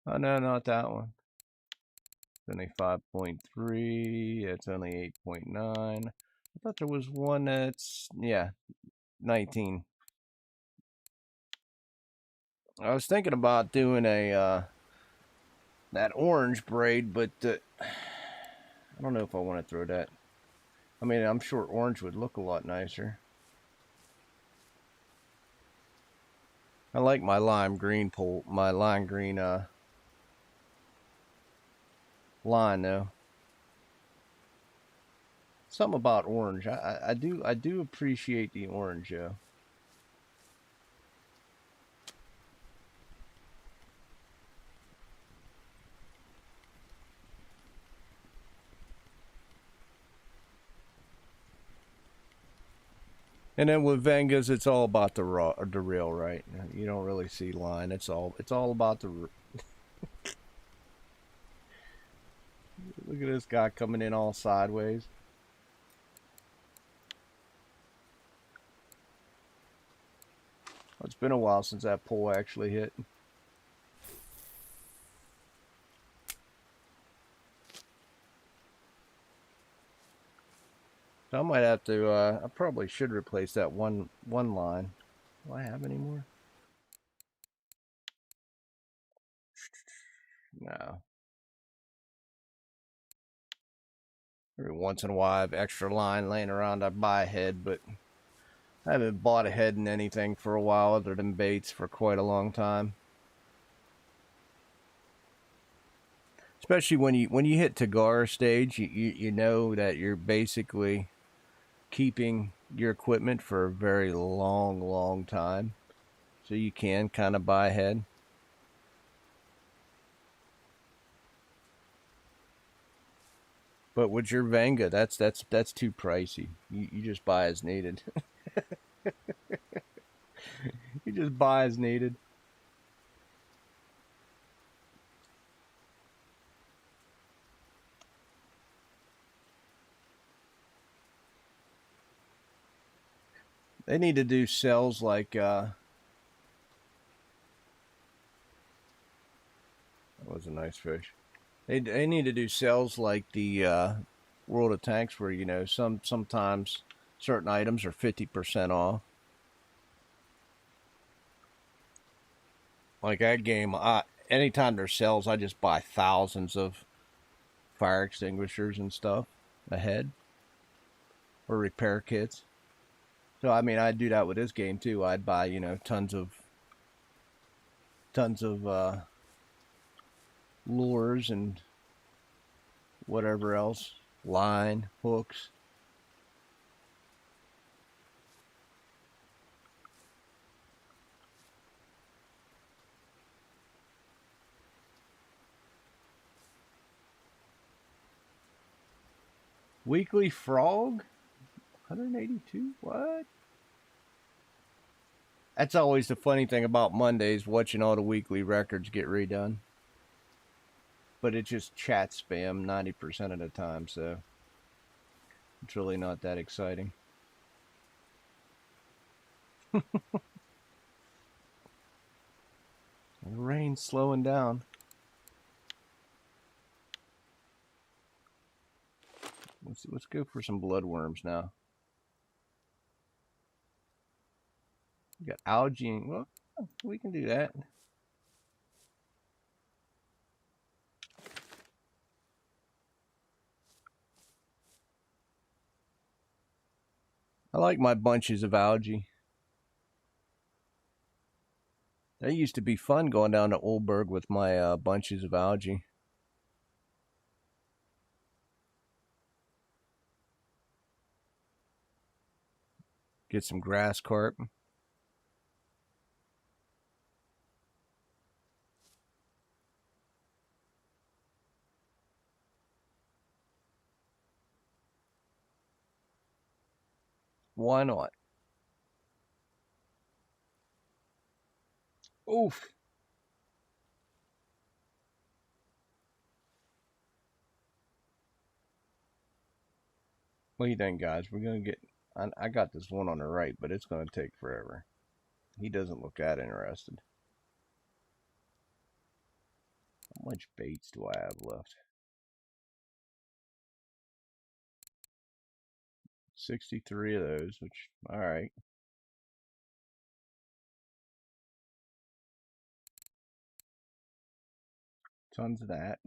Oh, no, not that one. It's only 5.3. It's only 8.9. I thought there was one that's, yeah, 19. I was thinking about doing a that orange braid, but I don't know if I want to throw that. I mean, I'm sure orange would look a lot nicer. I like my lime green line though. Something about orange. I do appreciate the orange, though. And then with Vengas, it's all about the reel, right? You don't really see line. It's all about the. Look at this guy coming in all sideways. It's been a while since that pole actually hit. So I might have to. I probably should replace that one line. Do I have any more? No. Every once in a while, I have extra line laying around. I buy a head, but I haven't bought a head in anything for a while other than baits for quite a long time. Especially when you hit Tagar stage, you know that you're basically keeping your equipment for a very long time, so you can kind of buy ahead. But with your Venga, that's too pricey. You just buy as needed. You just buy as needed. They need to do sales like that was a nice fish. They need to do sales like the World of Tanks, where you know sometimes certain items are 50% off. Like that game, anytime there's sales, I just buy thousands of fire extinguishers and stuff ahead, or repair kits. So I mean, I'd do that with this game too. I'd buy tons of lures and whatever else, line, hooks. Weekly frog, 182. What? That's always the funny thing about Mondays, watching all the weekly records get redone. But it's just chat spam 90% of the time, so it's really not that exciting. The rain's slowing down. Let's go for some bloodworms now. We got algae. Well, we can do that. I like my bunches of algae. That used to be fun going down to Oldberg with my bunches of algae. Get some grass carp. Why not? Oof. What do you think, guys? We're going to get... I got this one on the right, but it's going to take forever. He doesn't look that interested. How much baits do I have left? 63 of those, which, alright. Tons of that.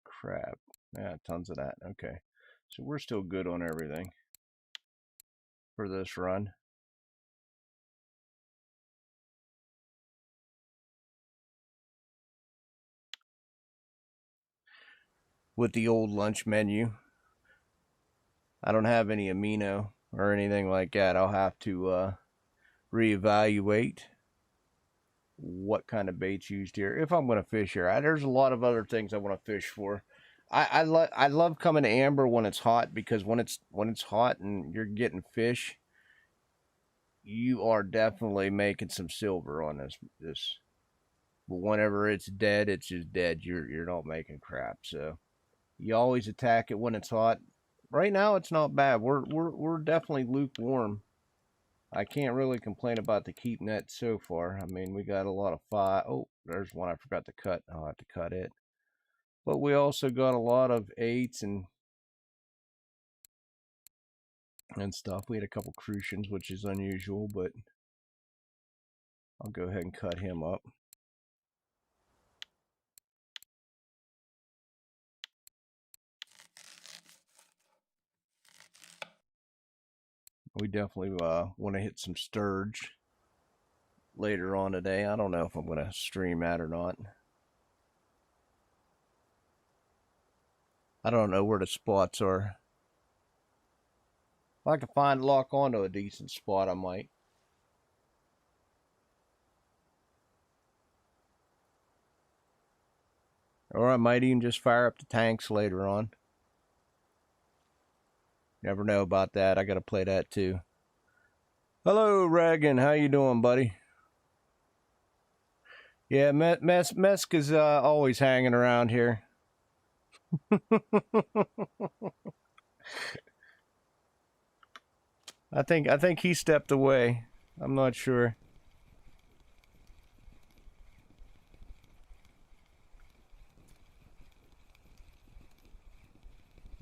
Crap. Yeah, tons of that. Okay. So we're still good on everything for this run. With the old lunch menu, I don't have any amino or anything like that. I'll have to reevaluate what kind of bait's used here if I'm going to fish here. There's a lot of other things I want to fish for. I love coming to Amber when it's hot, because when it's hot and you're getting fish, you are definitely making some silver on this. But whenever it's dead, it's just dead. You're not making crap. So you always attack it when it's hot. Right now, it's not bad. We're definitely lukewarm. I can't really complain about the keep net so far. I mean, we got a lot of five. Oh, there's one I forgot to cut. I'll have to cut it. But we also got a lot of 8s and stuff. We had a couple crucians, which is unusual, but I'll go ahead and cut him up. We definitely want to hit some sturge later on today. I don't know if I'm going to stream that or not. I don't know where the spots are. If I can lock onto a decent spot, I might. Or I might even just fire up the tanks later on. Never know about that. I got to play that too. Hello, Reagan. How you doing, buddy? Yeah, Mesk is always hanging around here. I think he stepped away. I'm not sure.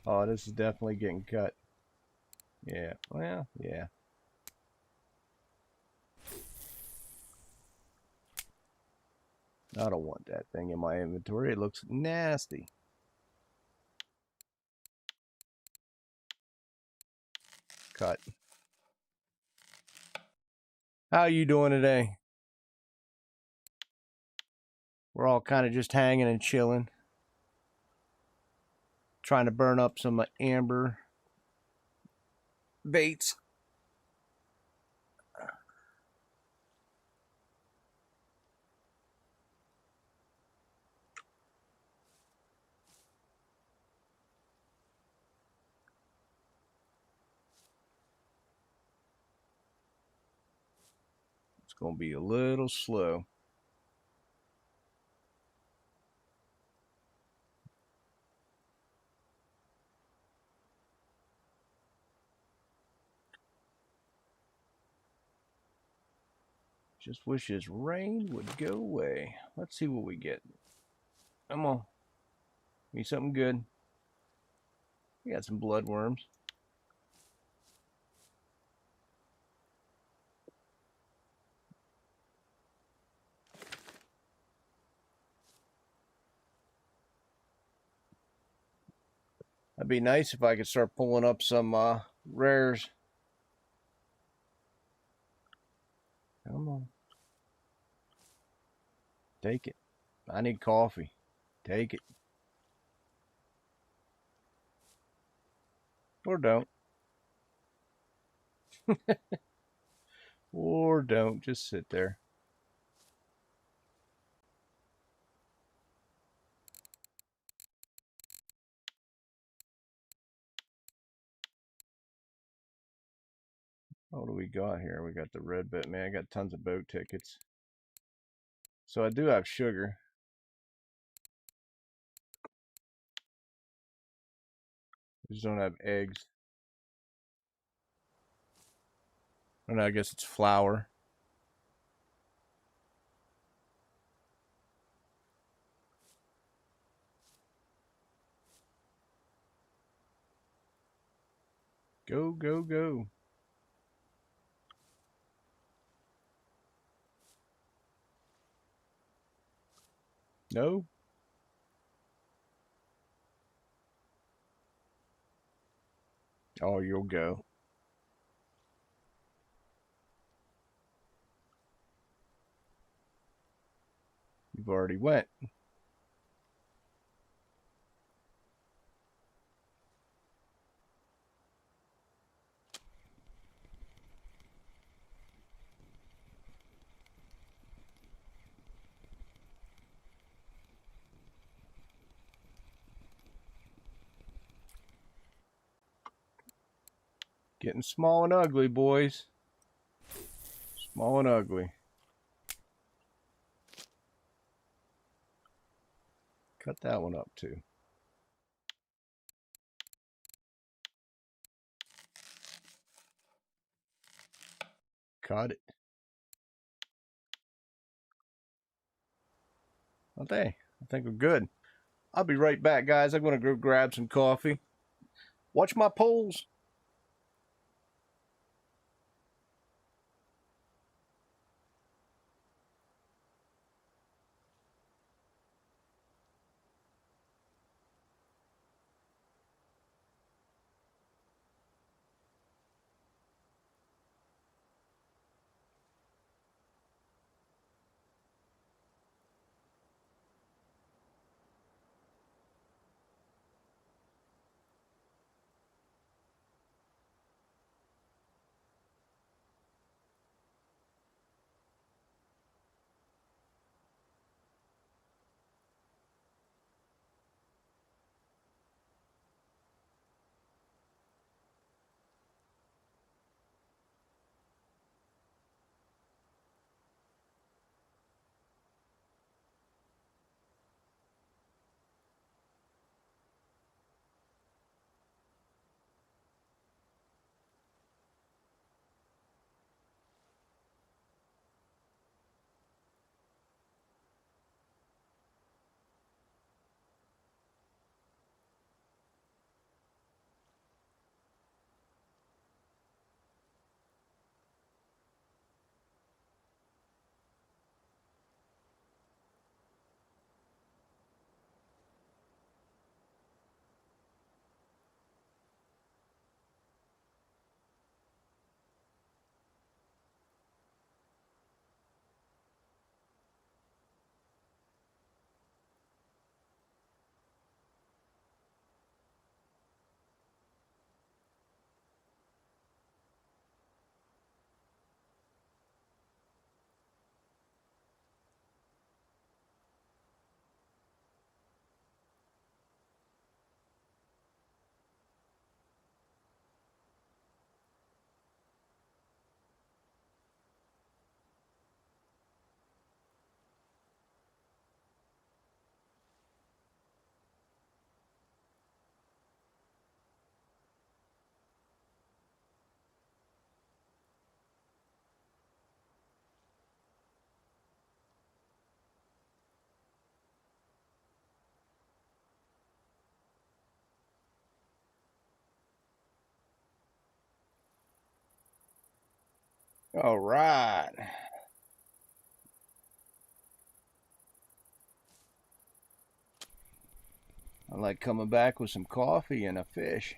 Oh, this is definitely getting cut. Yeah. Well, yeah. I don't want that thing in my inventory. It looks nasty. Cut. How you doing today? We're all kind of just hanging and chilling. Trying to burn up some amber baits. It's going to be a little slow. Just wish this rain would go away. Let's see what we get. Come on. Give me something good. We got some bloodworms. That'd be nice if I could start pulling up some rares. Come on. Take it. I need coffee. Take it. Or don't. Or don't. Just sit there. What do we got here? We got the red bit. Man, I got tons of boat tickets. So I do have sugar. I just don't have eggs. I don't know, I guess it's flour. Go, go, go. No? Oh, you'll go. You've already went. Getting small and ugly, boys. Small and ugly. Cut that one up too. Cut it. Okay, I think we're good. I'll be right back, guys. I'm going to go grab some coffee. Watch my poles. All right. I like coming back with some coffee and a fish.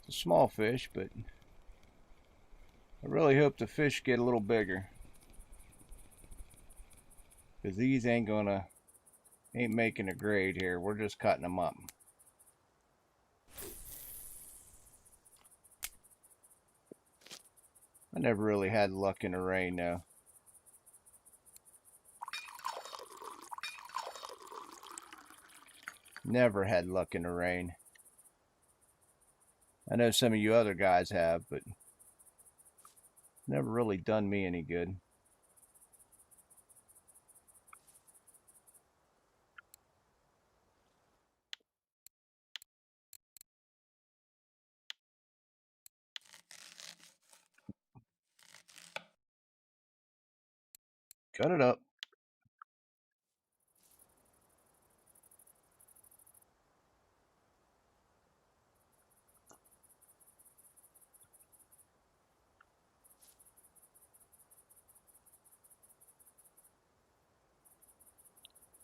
It's a small fish, but I really hope the fish get a little bigger, because these ain't making a grade here. We're just cutting them up. I never really had luck in the rain though. Never had luck in the rain. I know some of you other guys have, but never really done me any good. Cut it up.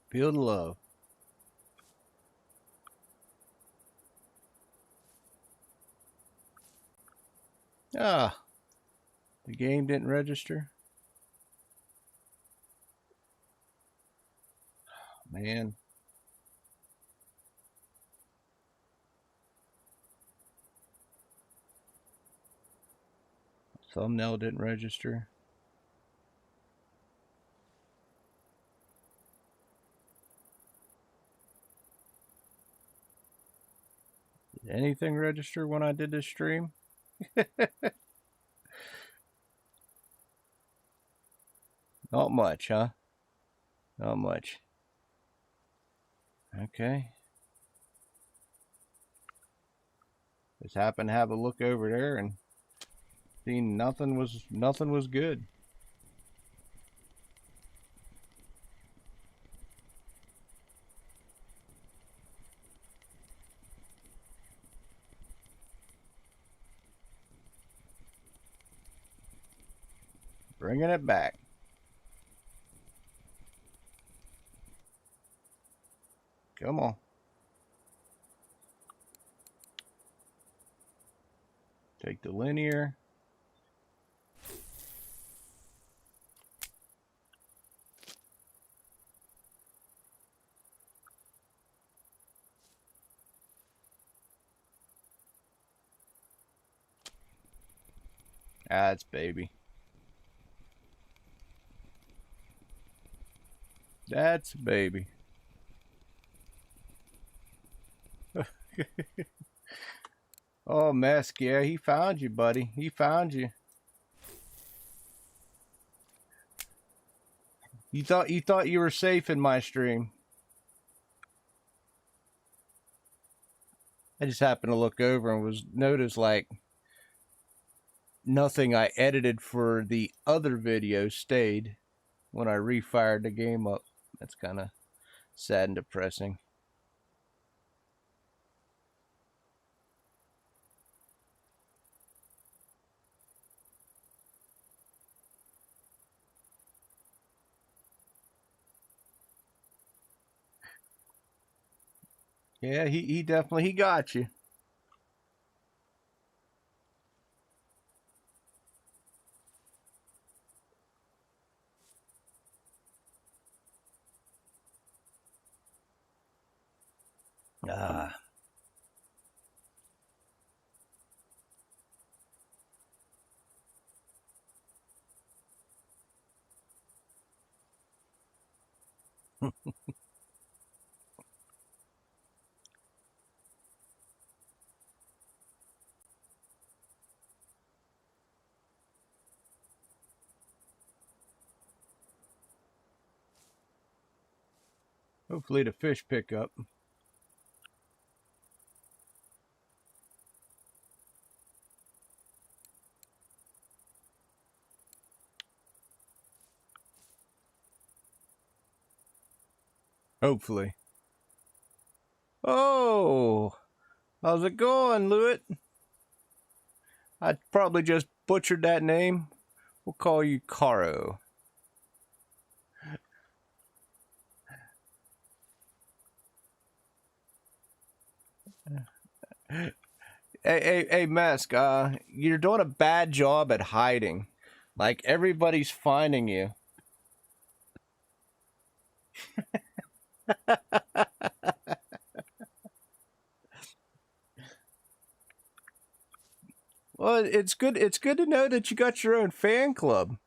Feel the love. Ah, the game didn't register. Man. Thumbnail didn't register. Did anything register when I did this stream? Not much, huh? Not much. Okay. Just happened to have a look over there and seen nothing was good. Bringing it back. Come on. Take the linear. That's baby. That's baby. Oh, Mesk, yeah, he found you, buddy. He found you. You thought you were safe in my stream. I just happened to look over and noticed like nothing I edited for the other video stayed when I refired the game up. That's kind of sad and depressing. Yeah, he definitely got you. Ah. Hopefully the fish pick up. Hopefully. Oh, how's it going, Lewitt? I probably just butchered that name. We'll call you Caro. Hey, Mask, you're doing a bad job at hiding. Like, everybody's finding you. Well, it's good. It's good to know that you got your own fan club.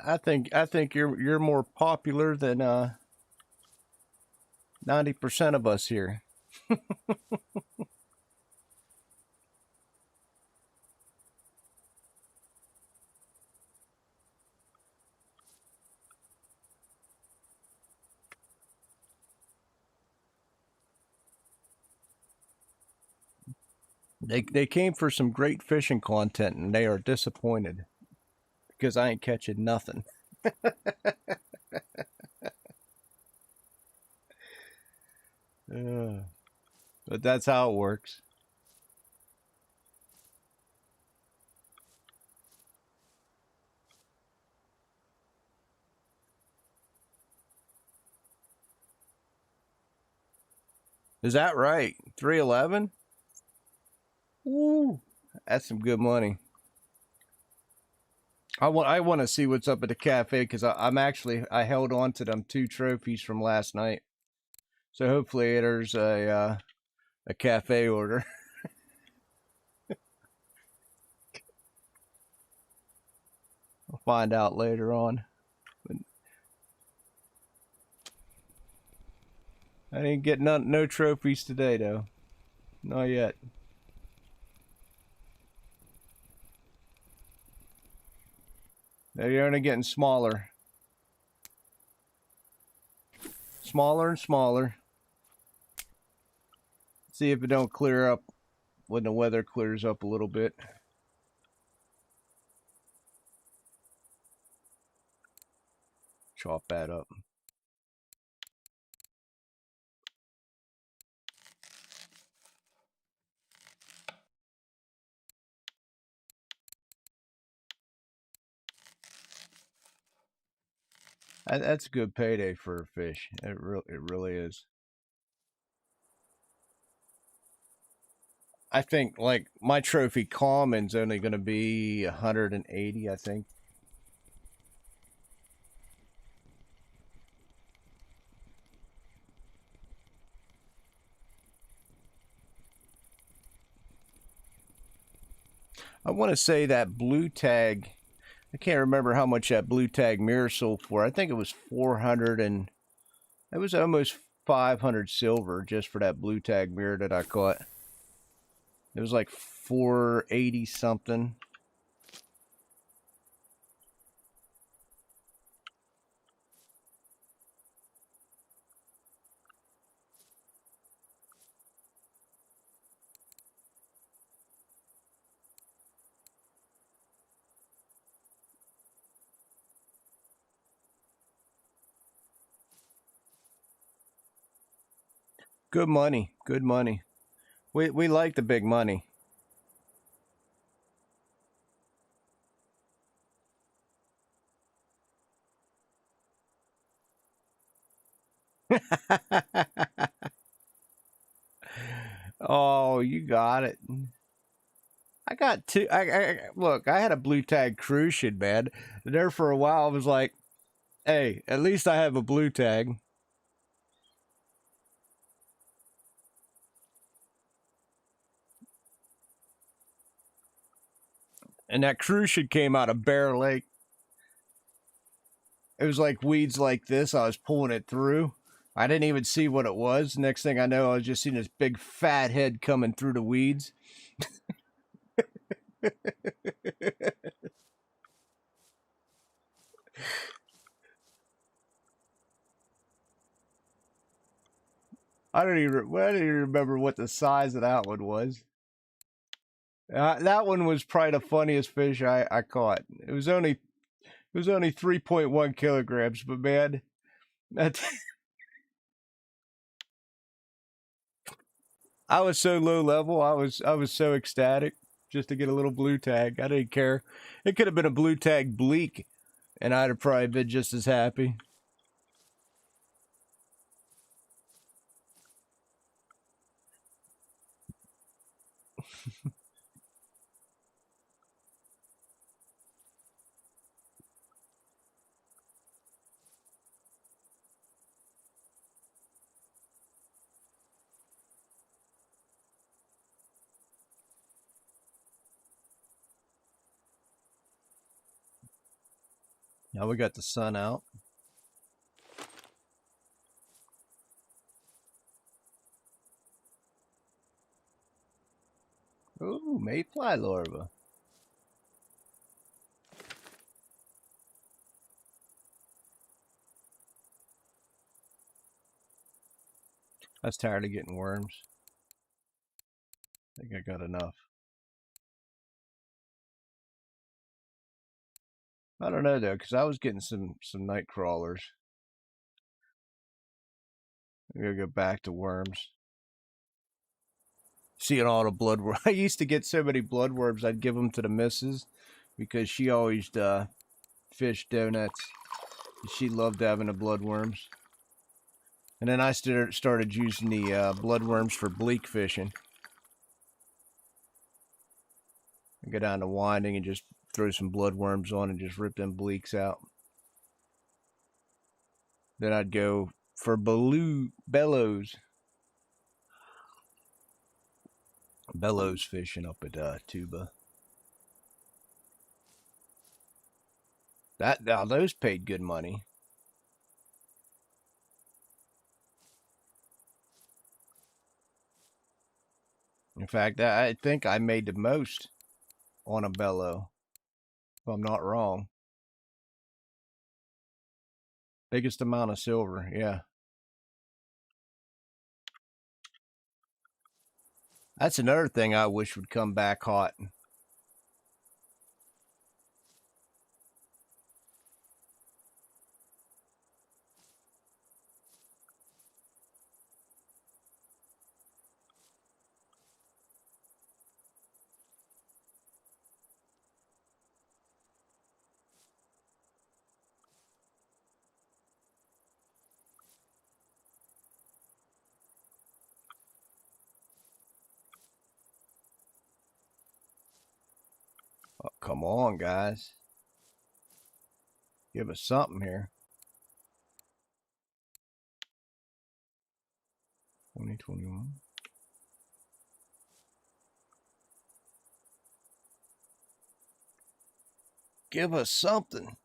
I think you're more popular than 90% of us here. They came for some great fishing content and they are disappointed because I ain't catching nothing. But that's how it works. Is that right? 311? Woo! That's some good money. I want to see what's up at the cafe because I held on to them 2 trophies from last night. So hopefully there's a cafe order. I'll find out later on. But I didn't get no trophies today though. Not yet. They're only getting smaller. Smaller and smaller. See if it don't clear up when the weather clears up a little bit. Chop that up. That's a good payday for a fish. It really is. I think like my trophy common's only going to be 180, I think. I want to say that blue tag, I can't remember how much that blue tag mirror sold for. I think it was 400 and it was almost 500 silver just for that blue tag mirror that I caught. It was like 480 something. Good money. Good money. We like the big money. Oh, you got it. I got two. Look. I had a blue tag crucian, man. There for a while, I was like, "Hey, at least I have a blue tag." And that crucian came out of Bear Lake. It was like weeds like this. I was pulling it through. I didn't even see what it was. Next thing I know, I was just seeing this big fat head coming through the weeds. I don't even remember what the size of that one was. That one was probably the funniest fish I caught. It was only 3.1 kilograms, but man, that I was so low level. I was so ecstatic just to get a little blue tag. I didn't care. It could have been a blue tag bleak, and I'd have probably been just as happy. Now we got the sun out. Ooh, mayfly larva. I was tired of getting worms. I think I got enough. I don't know though, because I was getting some night crawlers. I'm gonna go back to worms. Seeing all the bloodworms. I used to get so many bloodworms, I'd give them to the missus because she always fished donuts. She loved having the bloodworms. And then I started using the bloodworms for bleak fishing. I go down to winding and just throw some bloodworms on and just rip them bleaks out. Then I'd go for bellows fishing up at Tuba. Now those paid good money. In fact, I think I made the most on a bellow, if I'm not wrong. Biggest amount of silver, yeah. That's another thing I wish would come back hot. Oh, come on, guys. Give us something here. 2021. Give us something.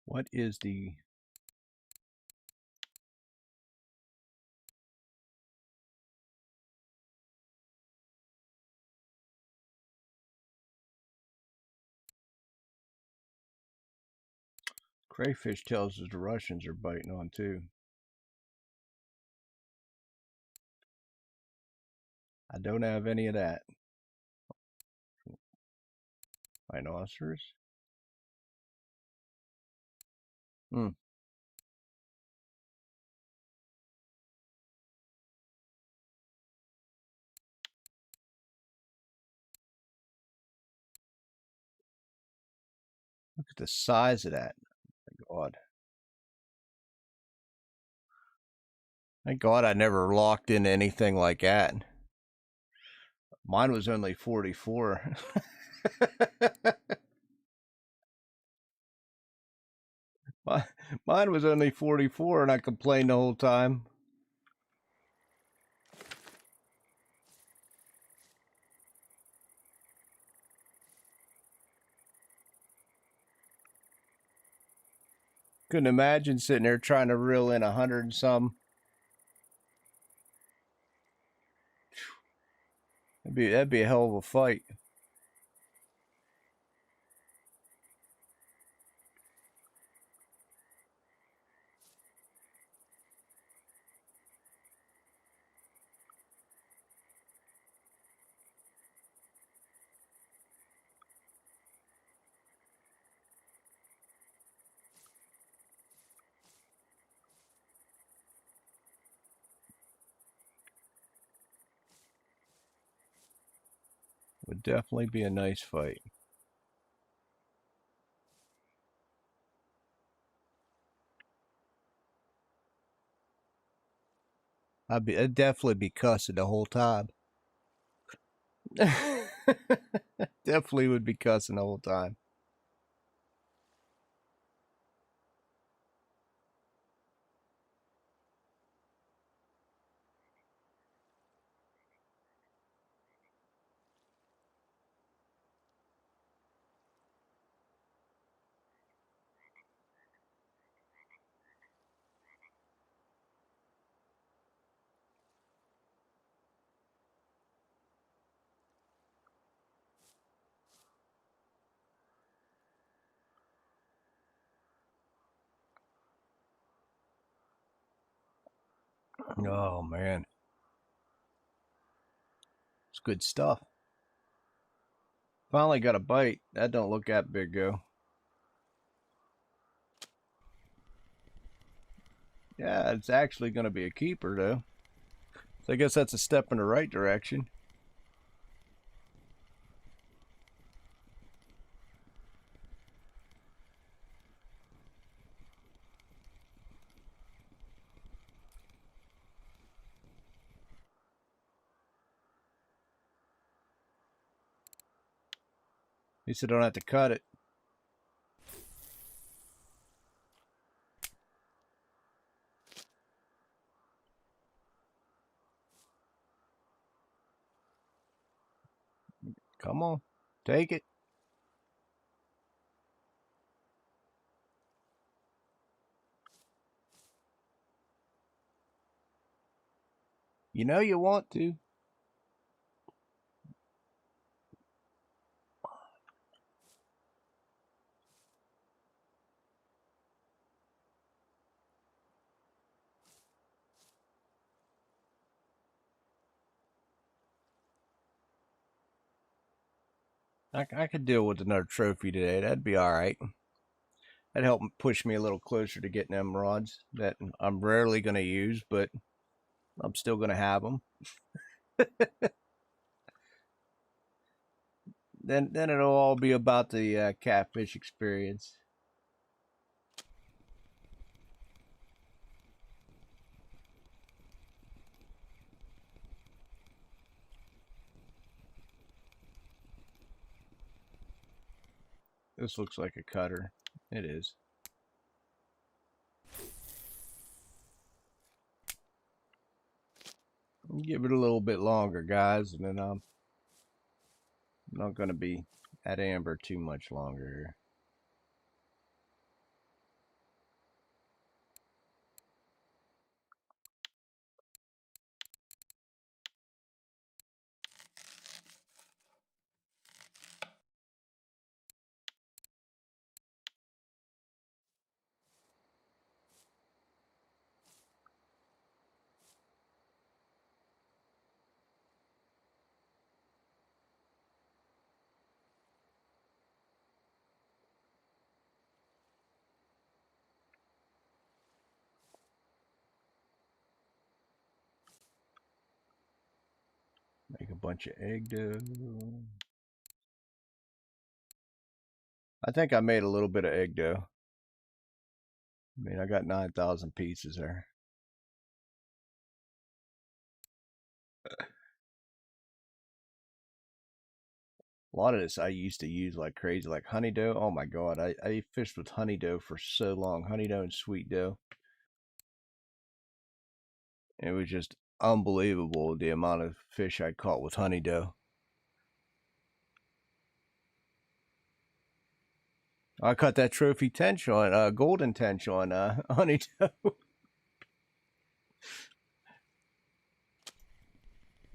What is the... Crayfish tells us the Russians are biting on too. I don't have any of that. Rhinoceros? Hmm. Look at the size of that. My God. Thank God I never locked into anything like that. Mine was only 44. Mine was only 44 and I complained the whole time. Couldn't imagine sitting there trying to reel in 100 and some. That'd be a hell of a fight. Would definitely be a nice fight. I'd definitely be cussing the whole time. Definitely would be cussing the whole time. Oh man, it's good stuff. Finally got a bite. That don't look that big, though. Yeah, it's actually going to be a keeper, though. So I guess that's a step in the right direction. At least I don't have to cut it. Come on, take it. You know you want to. I could deal with another trophy today. That'd be all right. That'd help push me a little closer to getting them rods that I'm rarely going to use, but I'm still going to have them. Then it'll all be about the catfish experience. This looks like a cutter. It is. Give it a little bit longer, guys, and then I'm not going to be at amber too much longer here. Make a bunch of egg dough. I think I made a little bit of egg dough. I mean, I got 9,000 pieces there. A lot of this I used to use like crazy, like honey dough. Oh my god, I fished with honey dough for so long. Honey dough and sweet dough. It was just unbelievable the amount of fish I caught with honey dough. I caught that trophy tench on golden tench on honeydew. That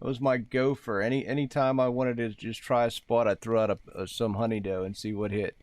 was my gopher. Anytime I wanted to just try a spot, I'd throw out some honeydew and see what hit.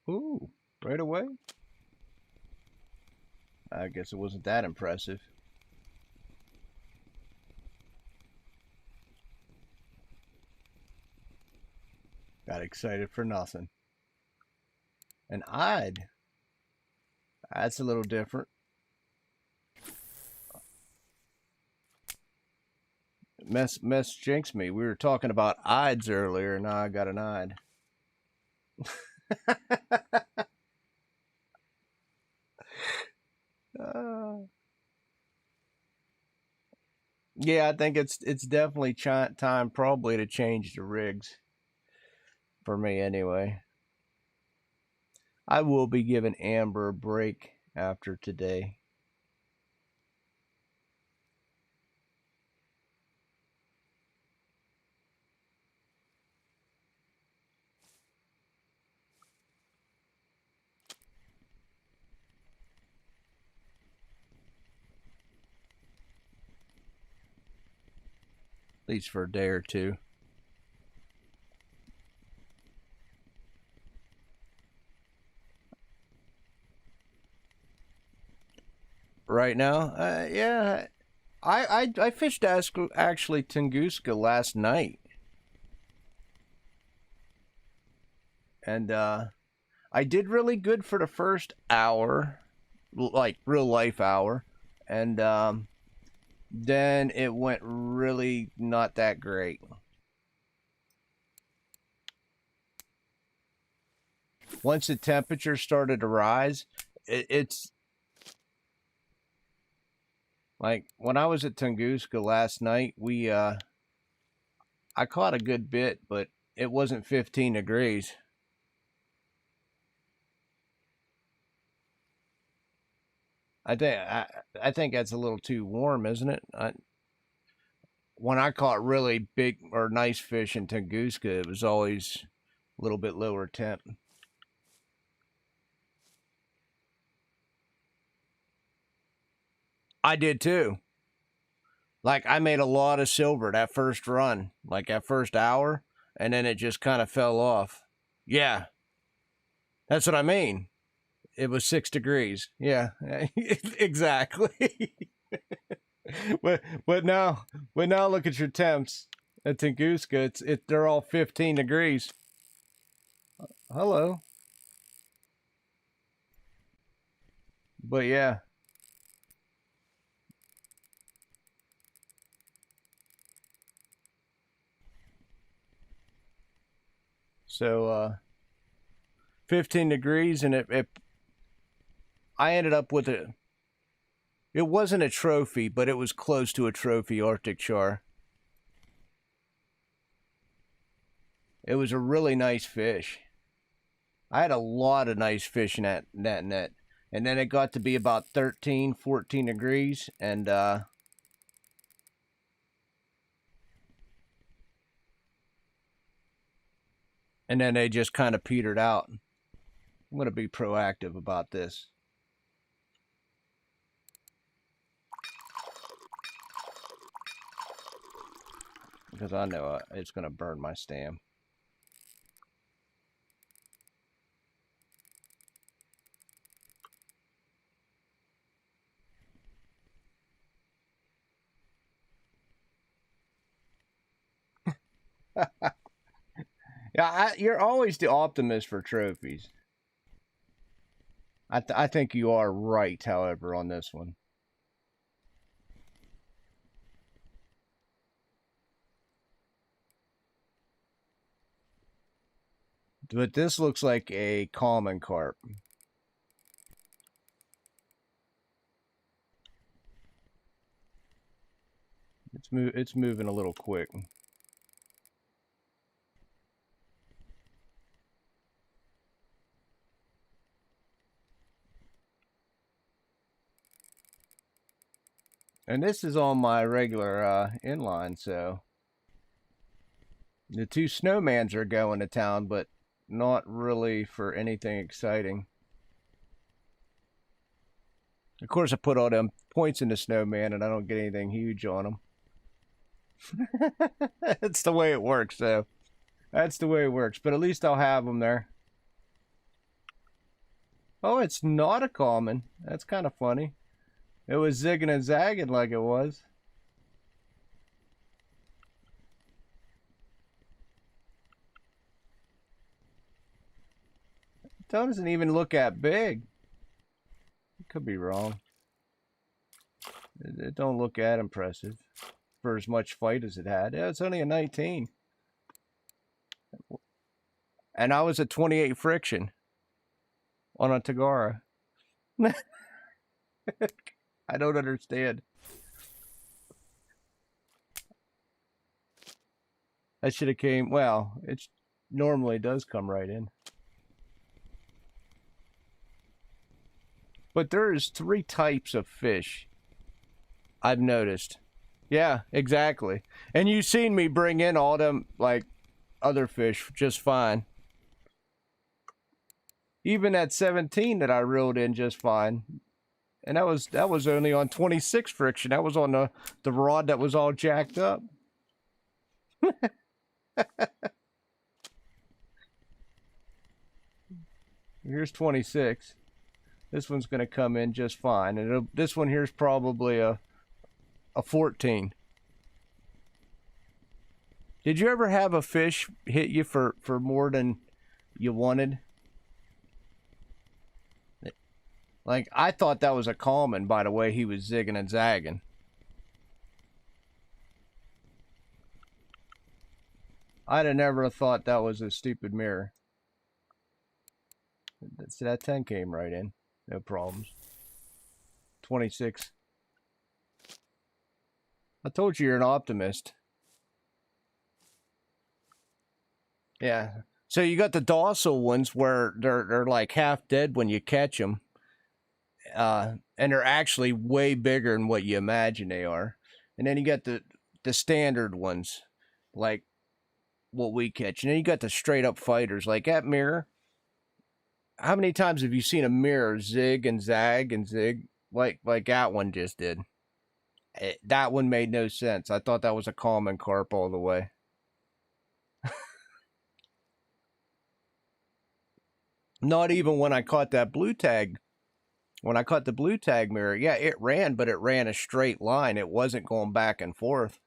Ooh, right away? I guess it wasn't that impressive. Got excited for nothing. And that's a little different. Mess jinxed me. We were talking about ides earlier, and now I got an ide. Yeah, I think it's definitely time probably to change the rigs. For me, anyway. I will be giving Amber a break after today. At least for a day or two. Right now, yeah, I fished actually Tunguska last night, and I did really good for the first hour, like real life hour, and then it went really not that great. Once the temperature started to rise, it's like when I was at Tunguska last night, I caught a good bit, but it wasn't 15 degrees. I think that's a little too warm, isn't it? When I caught really big or nice fish in Tunguska, it was always a little bit lower temp. I did too. Like I made a lot of silver that first run, like that first hour, and then it just kind of fell off. Yeah, that's what I mean. It was 6 degrees. Yeah, exactly. but now look at your temps at Tunguska. They're all 15 degrees. Hello. But yeah. So 15 degrees, and I ended up with it wasn't a trophy, but it was close to a trophy Arctic char. It was a really nice fish. I had a lot of nice fish in that net. And then it got to be about 13, 14 degrees, and then they just kind of petered out. I'm going to be proactive about this. Because I know it's going to burn my stem. Yeah, you're always the optimist for trophies. I think you are right, however, on this one. But this looks like a common carp. It's moving a little quick. And this is on my regular inline, so the two snowmans are going to town, but not really for anything exciting. Of course, I put all them points in the snowman, and I don't get anything huge on them. That's the way it works, though. That's the way it works, but at least I'll have them there. Oh, it's not a common. That's kind of funny. It was zigging and zagging like it was. It doesn't even look that big. It could be wrong. It don't look that impressive for as much fight as it had. Yeah, it's only a 19. And I was at 28 friction on a Tagara. I don't understand. I should have came, well, it normally does come right in. But there's 3 types of fish I've noticed. Yeah, exactly. And you've seen me bring in all them, like, other fish just fine. Even at 17 that I reeled in just fine. And that was only on 26 friction. That was on the rod that was all jacked up. Here's 26. This one's going to come in just fine. And this one here's probably a 14. Did you ever have a fish hit you for more than you wanted? Like, I thought that was a common by the way he was zigging and zagging. I'd have never thought that was a stupid mirror. See, that 10 came right in. No problems. 26. I told you you're an optimist. Yeah. So you got the docile ones where they're like half dead when you catch them. And they're actually way bigger than what you imagine they are. And then you got the standard ones, like what we catch. And then you got the straight up fighters, like that mirror. How many times have you seen a mirror zig and zag and zig like that one just did? That one made no sense. I thought that was a common carp all the way. Not even when I caught that blue tag. When I caught the blue tag mirror, yeah, it ran, but it ran a straight line. It wasn't going back and forth.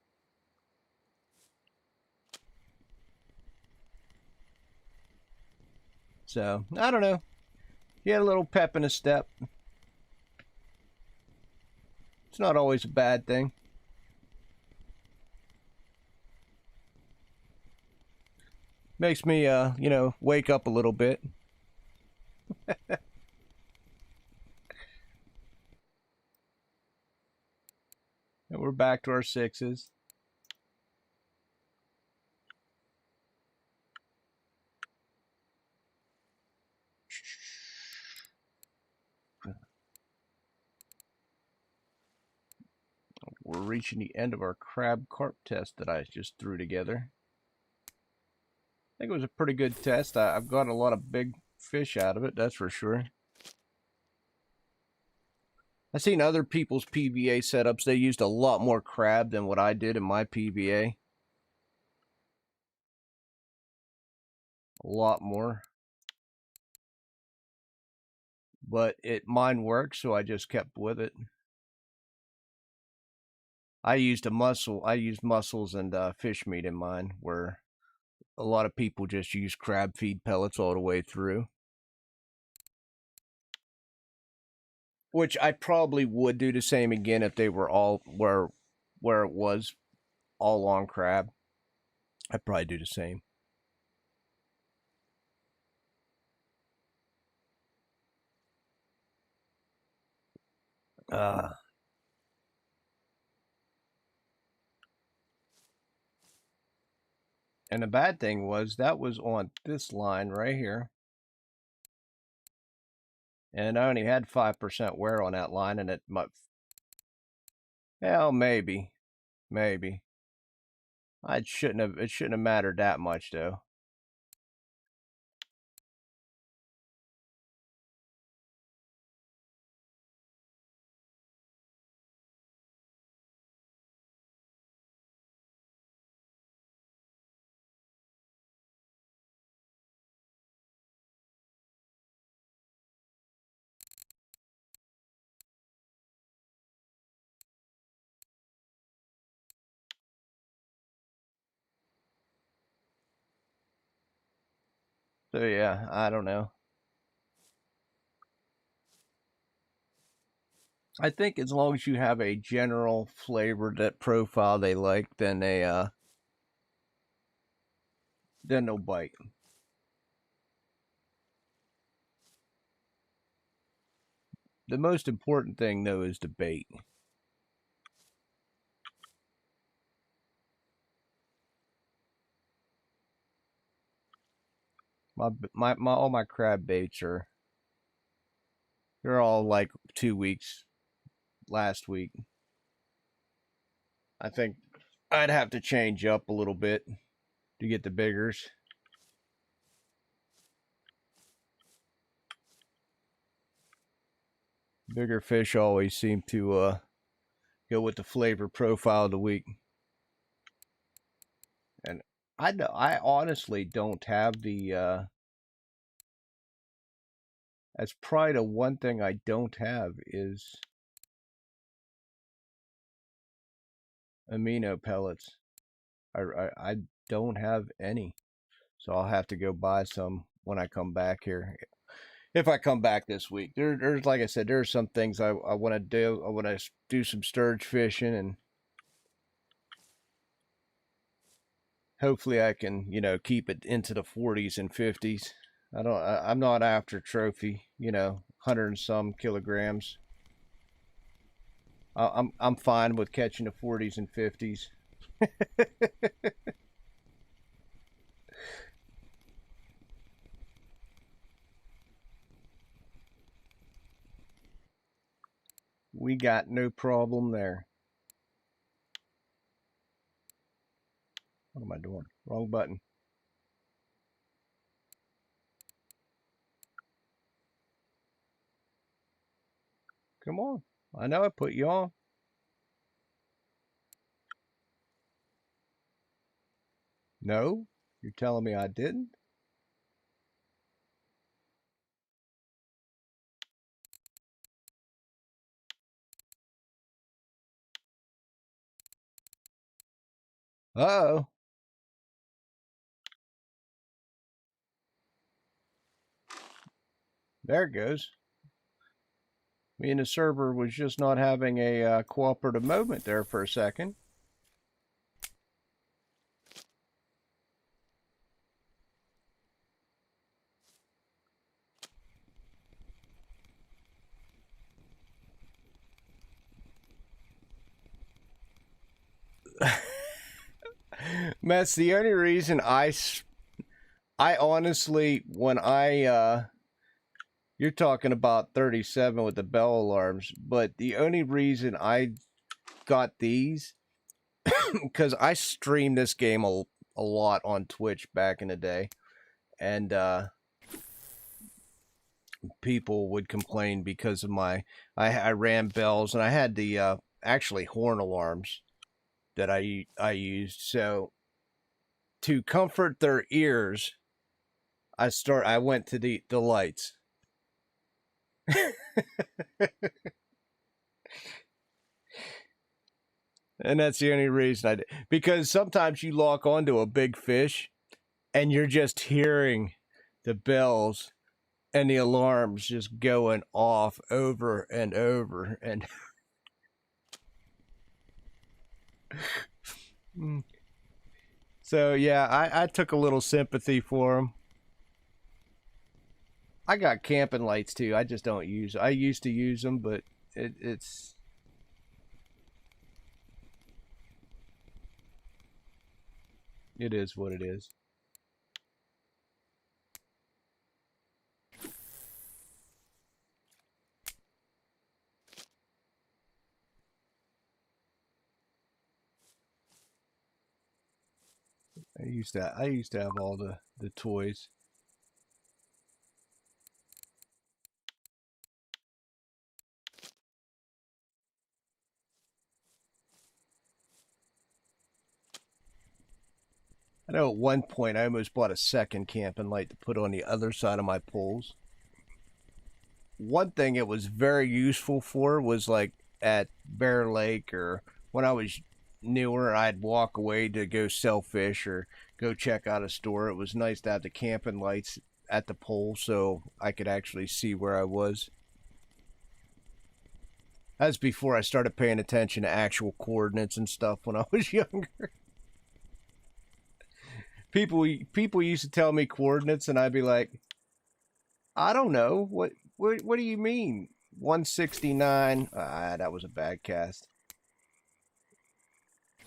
So, I don't know. He had a little pep in his step. It's not always a bad thing. Makes me, you know, wake up a little bit. And we're back to our 6s. We're reaching the end of our crab carp test that I just threw together. I think it was a pretty good test. I've got a lot of big fish out of it, that's for sure. I've seen other people's PBA setups. They used a lot more crab than what I did in my PBA. A lot more. But mine worked, so I just kept with it. I used mussels and fish meat in mine, where a lot of people just use crab feed pellets all the way through. Which I probably would do the same again if they were all where it was all on crab. I'd probably do the same. And the bad thing was that was on this line right here. And I only had 5% wear on that line, and it might, well, maybe. It shouldn't have mattered that much though. So yeah, I don't know. I think as long as you have a general flavor that profile they like, then they'll bite. The most important thing though is the bait. My all my crab baits they're all like 2 weeks. Last week, I think I'd have to change up a little bit to get the biggers. Bigger fish always seem to go with the flavor profile of the week. And I honestly don't have the that's probably the one thing I don't have is amino pellets. I don't have any, so I'll have to go buy some when I come back here. If I come back this week, there's like I said, there's some things I want to do. I want to do some sturge fishing, and hopefully I can keep it into the 40s and 50s. I'm not after trophy, 100 and some kilograms. I'm fine with catching the 40s and 50s. We got no problem there. What am I doing? Wrong button. Come on. I know I put you on. No, you're telling me I didn't? Uh-oh. There it goes. Me and the server was just not having a cooperative moment there for a second. That's the only reason I honestly, when you're talking about 37 with the bell alarms, but the only reason I got these, because I streamed this game a lot on Twitch back in the day, and people would complain because of I ran bells, and I had the actually horn alarms that I used. So to comfort their ears, I went to the lights. And that's the only reason I did. Because sometimes you lock onto a big fish and you're just hearing the bells and the alarms just going off over and over. And so, yeah, I took a little sympathy for them. I got camping lights too. I just don't use. I used to use them, but It's it is what it is. I used to have all the toys. I know at one point I almost bought a second camping light to put on the other side of my poles. One thing it was very useful for was like at Bear Lake or when I was newer, I'd walk away to go sell fish or go check out a store. It was nice to have the camping lights at the pole so I could actually see where I was. That's before I started paying attention to actual coordinates and stuff when I was younger. People used to tell me coordinates and I'd be like, I don't know. What do you mean? 169. That was a bad cast.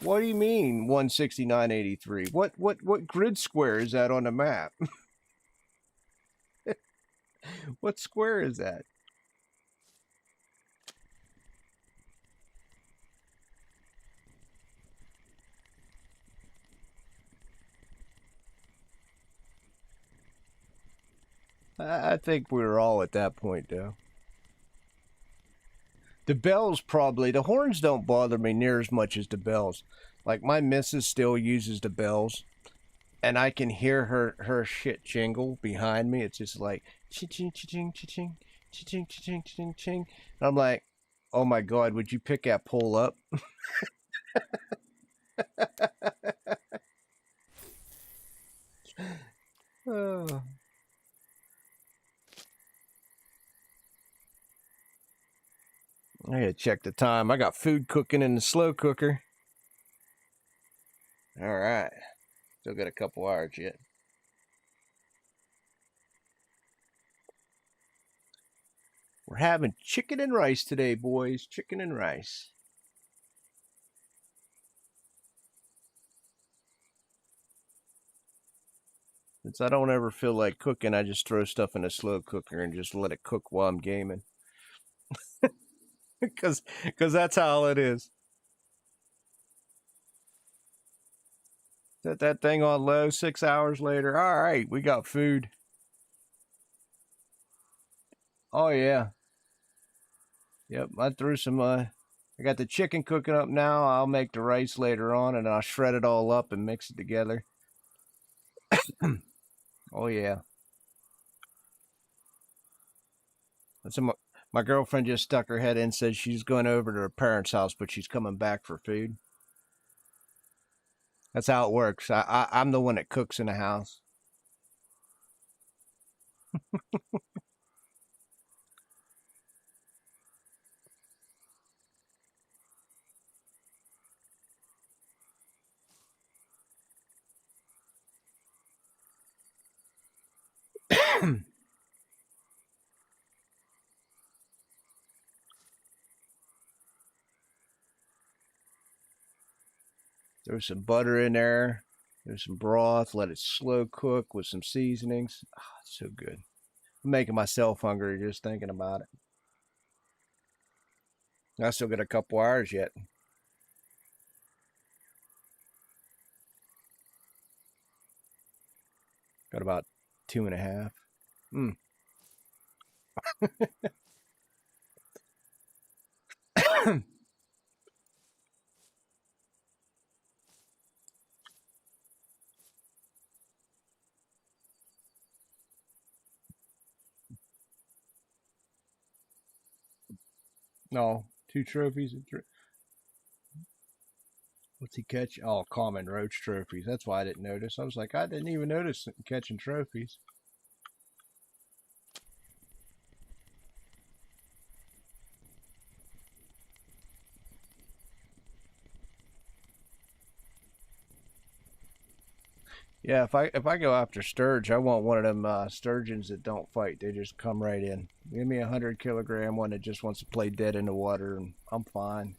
What do you mean 169.83? What grid square is that on the map? What square is that? I think we were all at that point though. The bells probably, the horns don't bother me near as much as the bells. Like my missus still uses the bells and I can hear her shit jingle behind me. It's just like ching ching ching ching ching ching ching ching. And I'm like, oh my god, would you pick that pole up? Oh. I gotta check the time. I got food cooking in the slow cooker. All right, still got a couple hours yet. We're having chicken and rice today, boys. Chicken and rice. Since I don't ever feel like cooking, I just throw stuff in a slow cooker and just let it cook while I'm gaming. Cause that's how it is. Set that thing on low. 6 hours later, all right, we got food. Oh yeah, yep. I threw some. I got the chicken cooking up now. I'll make the rice later on, and I'll shred it all up and mix it together. Oh yeah. So my girlfriend just stuck her head in and said she's going over to her parents' house, but she's coming back for food. That's how it works. I'm the one that cooks in the house. There's some butter in there. There's some broth. Let it slow cook with some seasonings. Oh, it's so good. I'm making myself hungry just thinking about it. I still got a couple hours yet. Got about 2.5. Mm. No, 2 trophies. What's he catch? Oh, common roach trophies. That's why I didn't notice. I was like, I didn't even notice catching trophies. Yeah, if I go after sturge, I want one of them sturgeons that don't fight. They just come right in. Give me 100 kilogram one that just wants to play dead in the water, and I'm fine.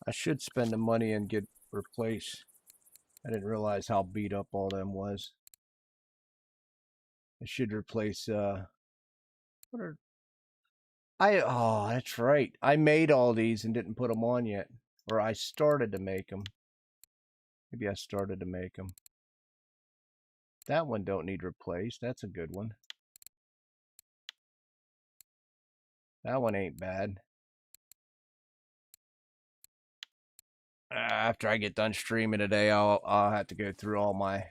I should spend the money and get replaced. I didn't realize how beat up all them was. I should replace what are oh, that's right. I made all these and didn't put them on yet. Or I started to make them. Maybe I started to make them. That one don't need replaced. That's a good one. That one ain't bad. After I get done streaming today, I'll have to go through all my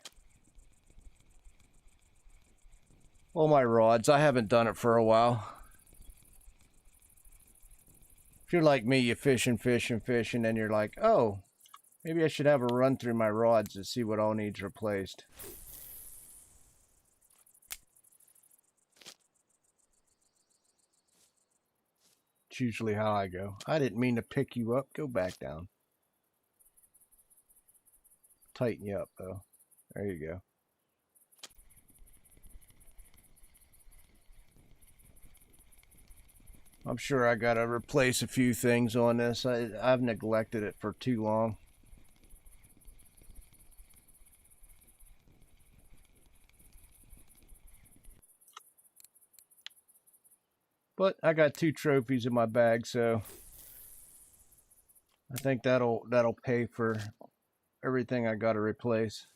rods. I haven't done it for a while. If you're like me, you fish and fish and fish, and then you're like, oh, maybe I should have a run through my rods to see what all needs replaced. It's usually how I go. I didn't mean to pick you up. Go back down. Tighten you up, though. There you go. I'm sure I gotta replace a few things on this. I've neglected it for too long. But I got 2 trophies in my bag, so I think that'll pay for everything I gotta replace.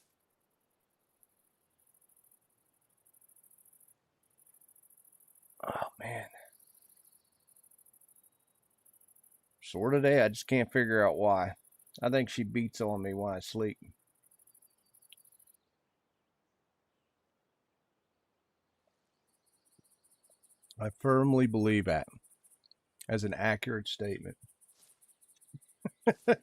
Oh man. Sore today, I just can't figure out why. I think she beats on me when I sleep. I firmly believe that as an accurate statement. I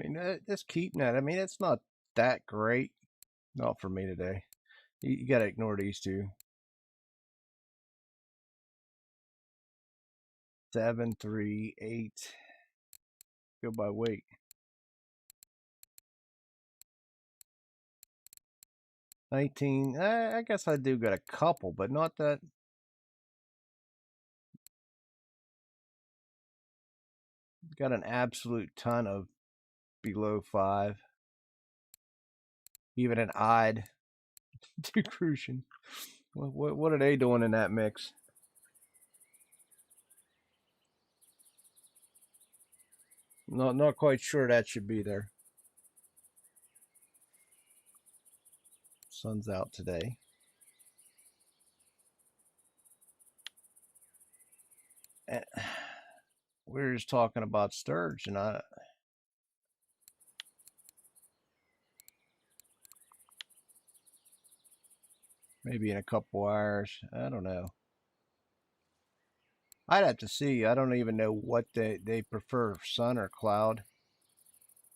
mean, just keeping that. I mean, it's not that great. Not for me today. You got to ignore these two. 7, 3, 8. Go by weight. 19. I guess I do got a couple, but not that. Got an absolute ton of below 5. Even an odd decrucian. What are they doing in that mix? Not quite sure that should be there. Sun's out today. And we were just talking about sturgeon. Maybe in a couple hours. I don't know. I'd have to see. I don't even know what they prefer, sun or cloud.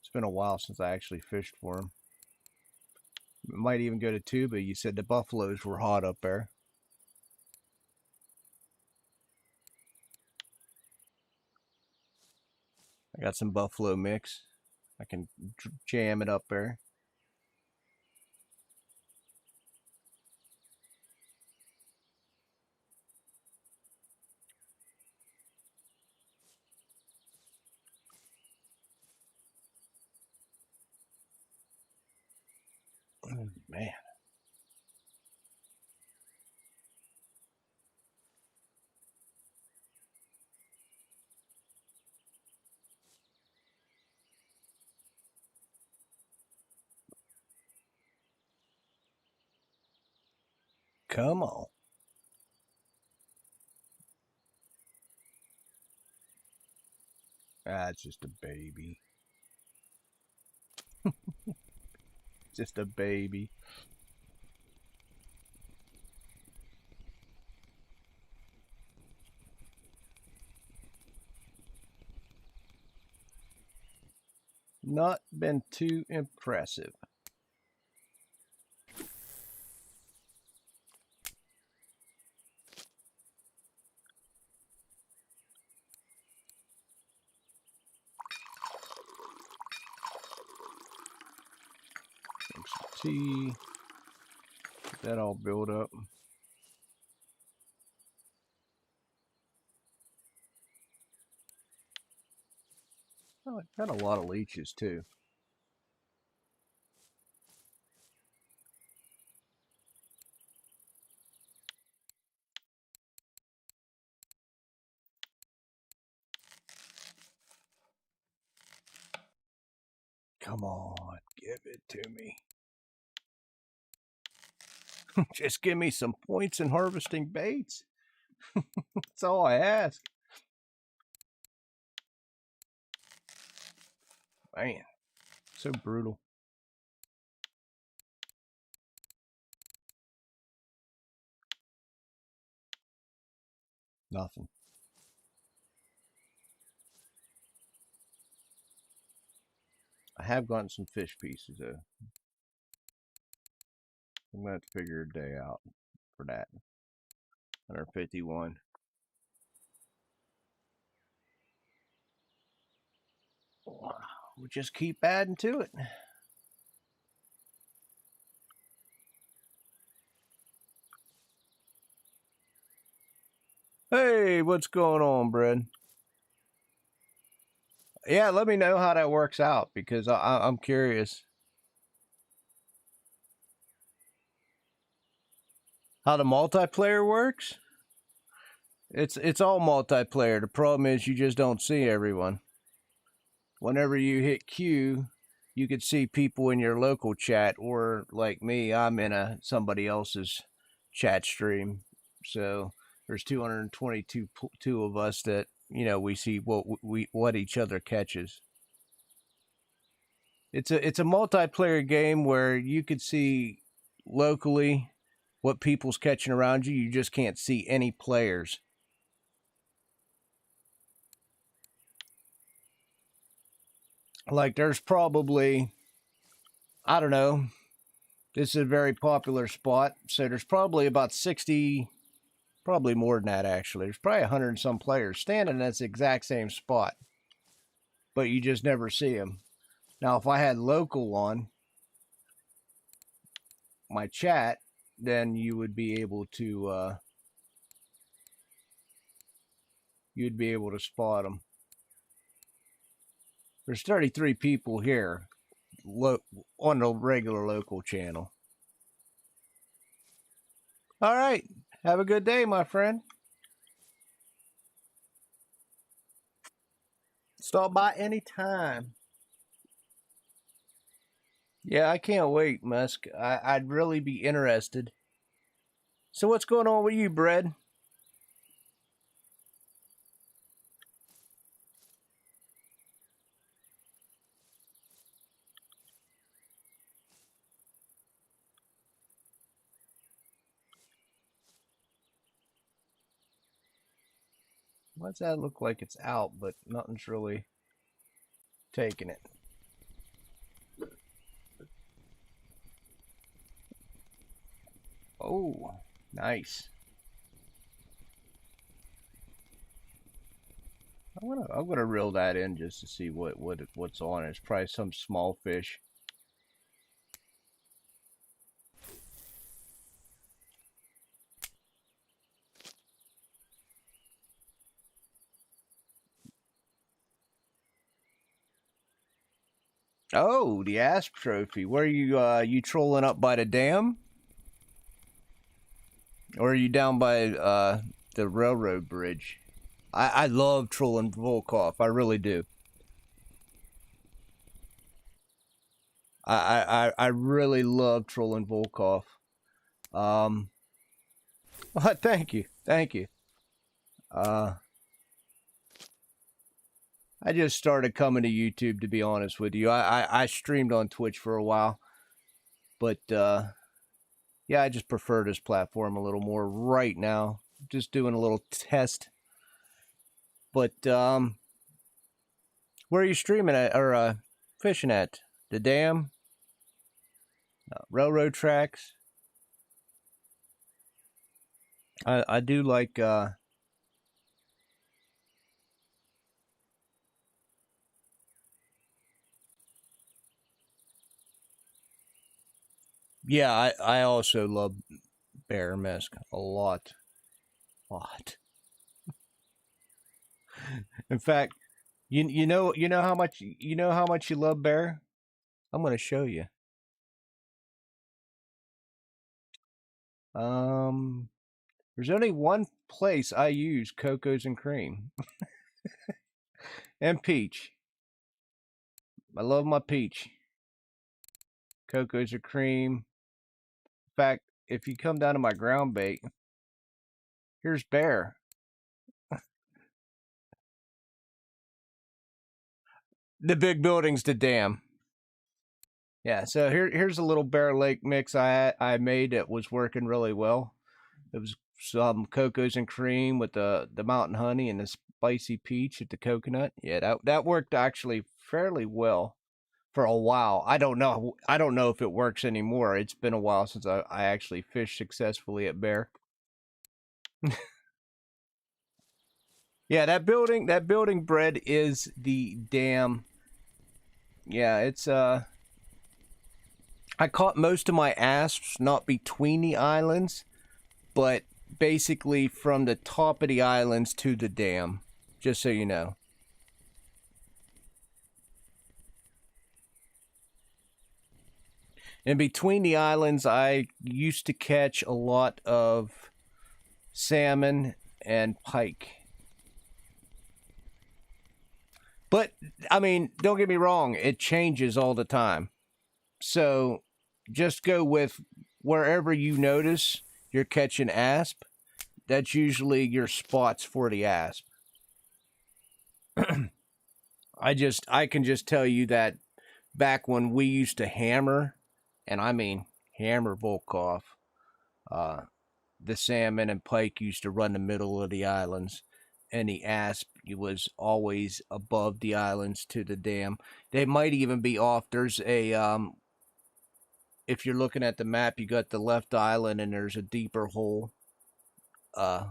It's been a while since I actually fished for them. Might even go to Tuba. You said the buffaloes were hot up there. I got some buffalo mix. I can jam it up there. Man. Come on. It's just a baby. Just a baby. not been too impressive. Drink some tea. Get that all built up. Oh, I've got a lot of leeches too. Come on, give it to me. Just give me some points in harvesting baits. That's all I ask. Man, so brutal. Nothing. I have gotten some fish pieces though. I'm gonna have to figure a day out for that. 151. We'll just keep adding to it. Hey, what's going on, Brad? Yeah, let me know how that works out because I'm curious. How the multiplayer works? It's all multiplayer. The problem is you just don't see everyone. Whenever you hit Q, you could see people in your local chat, or like me, I'm in somebody else's chat stream. So there's 222 of us that, you know, we see what each other catches. It's a multiplayer game where you could see locally what people's catching around you. You just can't see any players. Like there's probably, I don't know, this is a very popular spot, so there's probably about 60, probably more than that actually. There's probably 100 and some players standing in this exact same spot, but you just never see them. Now, if I had local on my chat, then you would be able to you'd be able to spot them. There's 33 people here on the regular local channel. All right. Have a good day, my friend. Stop by anytime. Yeah, I can't wait, Musk. I'd really be interested. So what's going on with you, Brad? Why does that look like it's out, but nothing's really taking it? Oh, nice. I'm gonna reel that in just to see what's on it. It's probably some small fish. Oh, the Asp Trophy. Where are you trolling up by the dam? Or are you down by the railroad bridge? I love trolling Volkov. I really do. I really love trolling Volkov. Well, thank you. Thank you. I just started coming to YouTube, to be honest with you. I streamed on Twitch for a while, but yeah, I just prefer this platform a little more right now. Just doing a little test. But where are you streaming at or fishing at? The dam? Railroad tracks? I do like, yeah, I also love bear mesc a lot. In fact, you know how much you love bear? I'm gonna show you. There's only one place I use cocos and cream. And peach. I love my peach. Cocos or cream. In fact, if you come down to my ground bait, here's bear. The big building's the dam. Yeah, so here's a little Bear Lake mix I made that was working really well. It was some cocos and cream with the mountain honey and the spicy peach with the coconut. Yeah, that worked actually fairly well for a while. I don't know if it works anymore. It's been a while since I actually fished successfully at Bear. Yeah, that building bread is the dam. Yeah, it's I caught most of my asps not between the islands, but basically from the top of the islands to the dam, just so you know. In between the islands, I used to catch a lot of salmon and pike. But, I mean, don't get me wrong, it changes all the time. So just go with wherever you notice you're catching asp. That's usually your spots for the asp. I can just tell you that back when we used to hammer, and I mean hammer Volkov, uh, the salmon and pike used to run the middle of the islands, and the asp was always above the islands to the dam. They might even be off. There's a if you're looking at the map, you got the left island, and there's a deeper hole uh,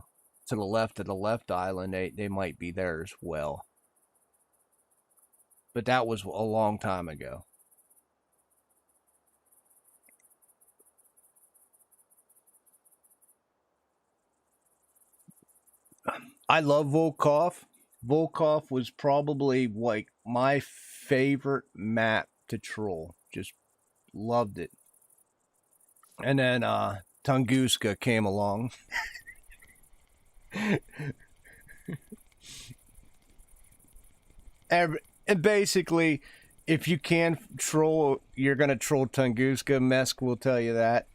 to the left of the left island. They might be there as well, but that was a long time ago. I love Volkov. Volkov was probably like my favorite map to troll. Just loved it. And then Tunguska came along. and basically, if you can troll, you're going to troll Tunguska. Mesk will tell you that.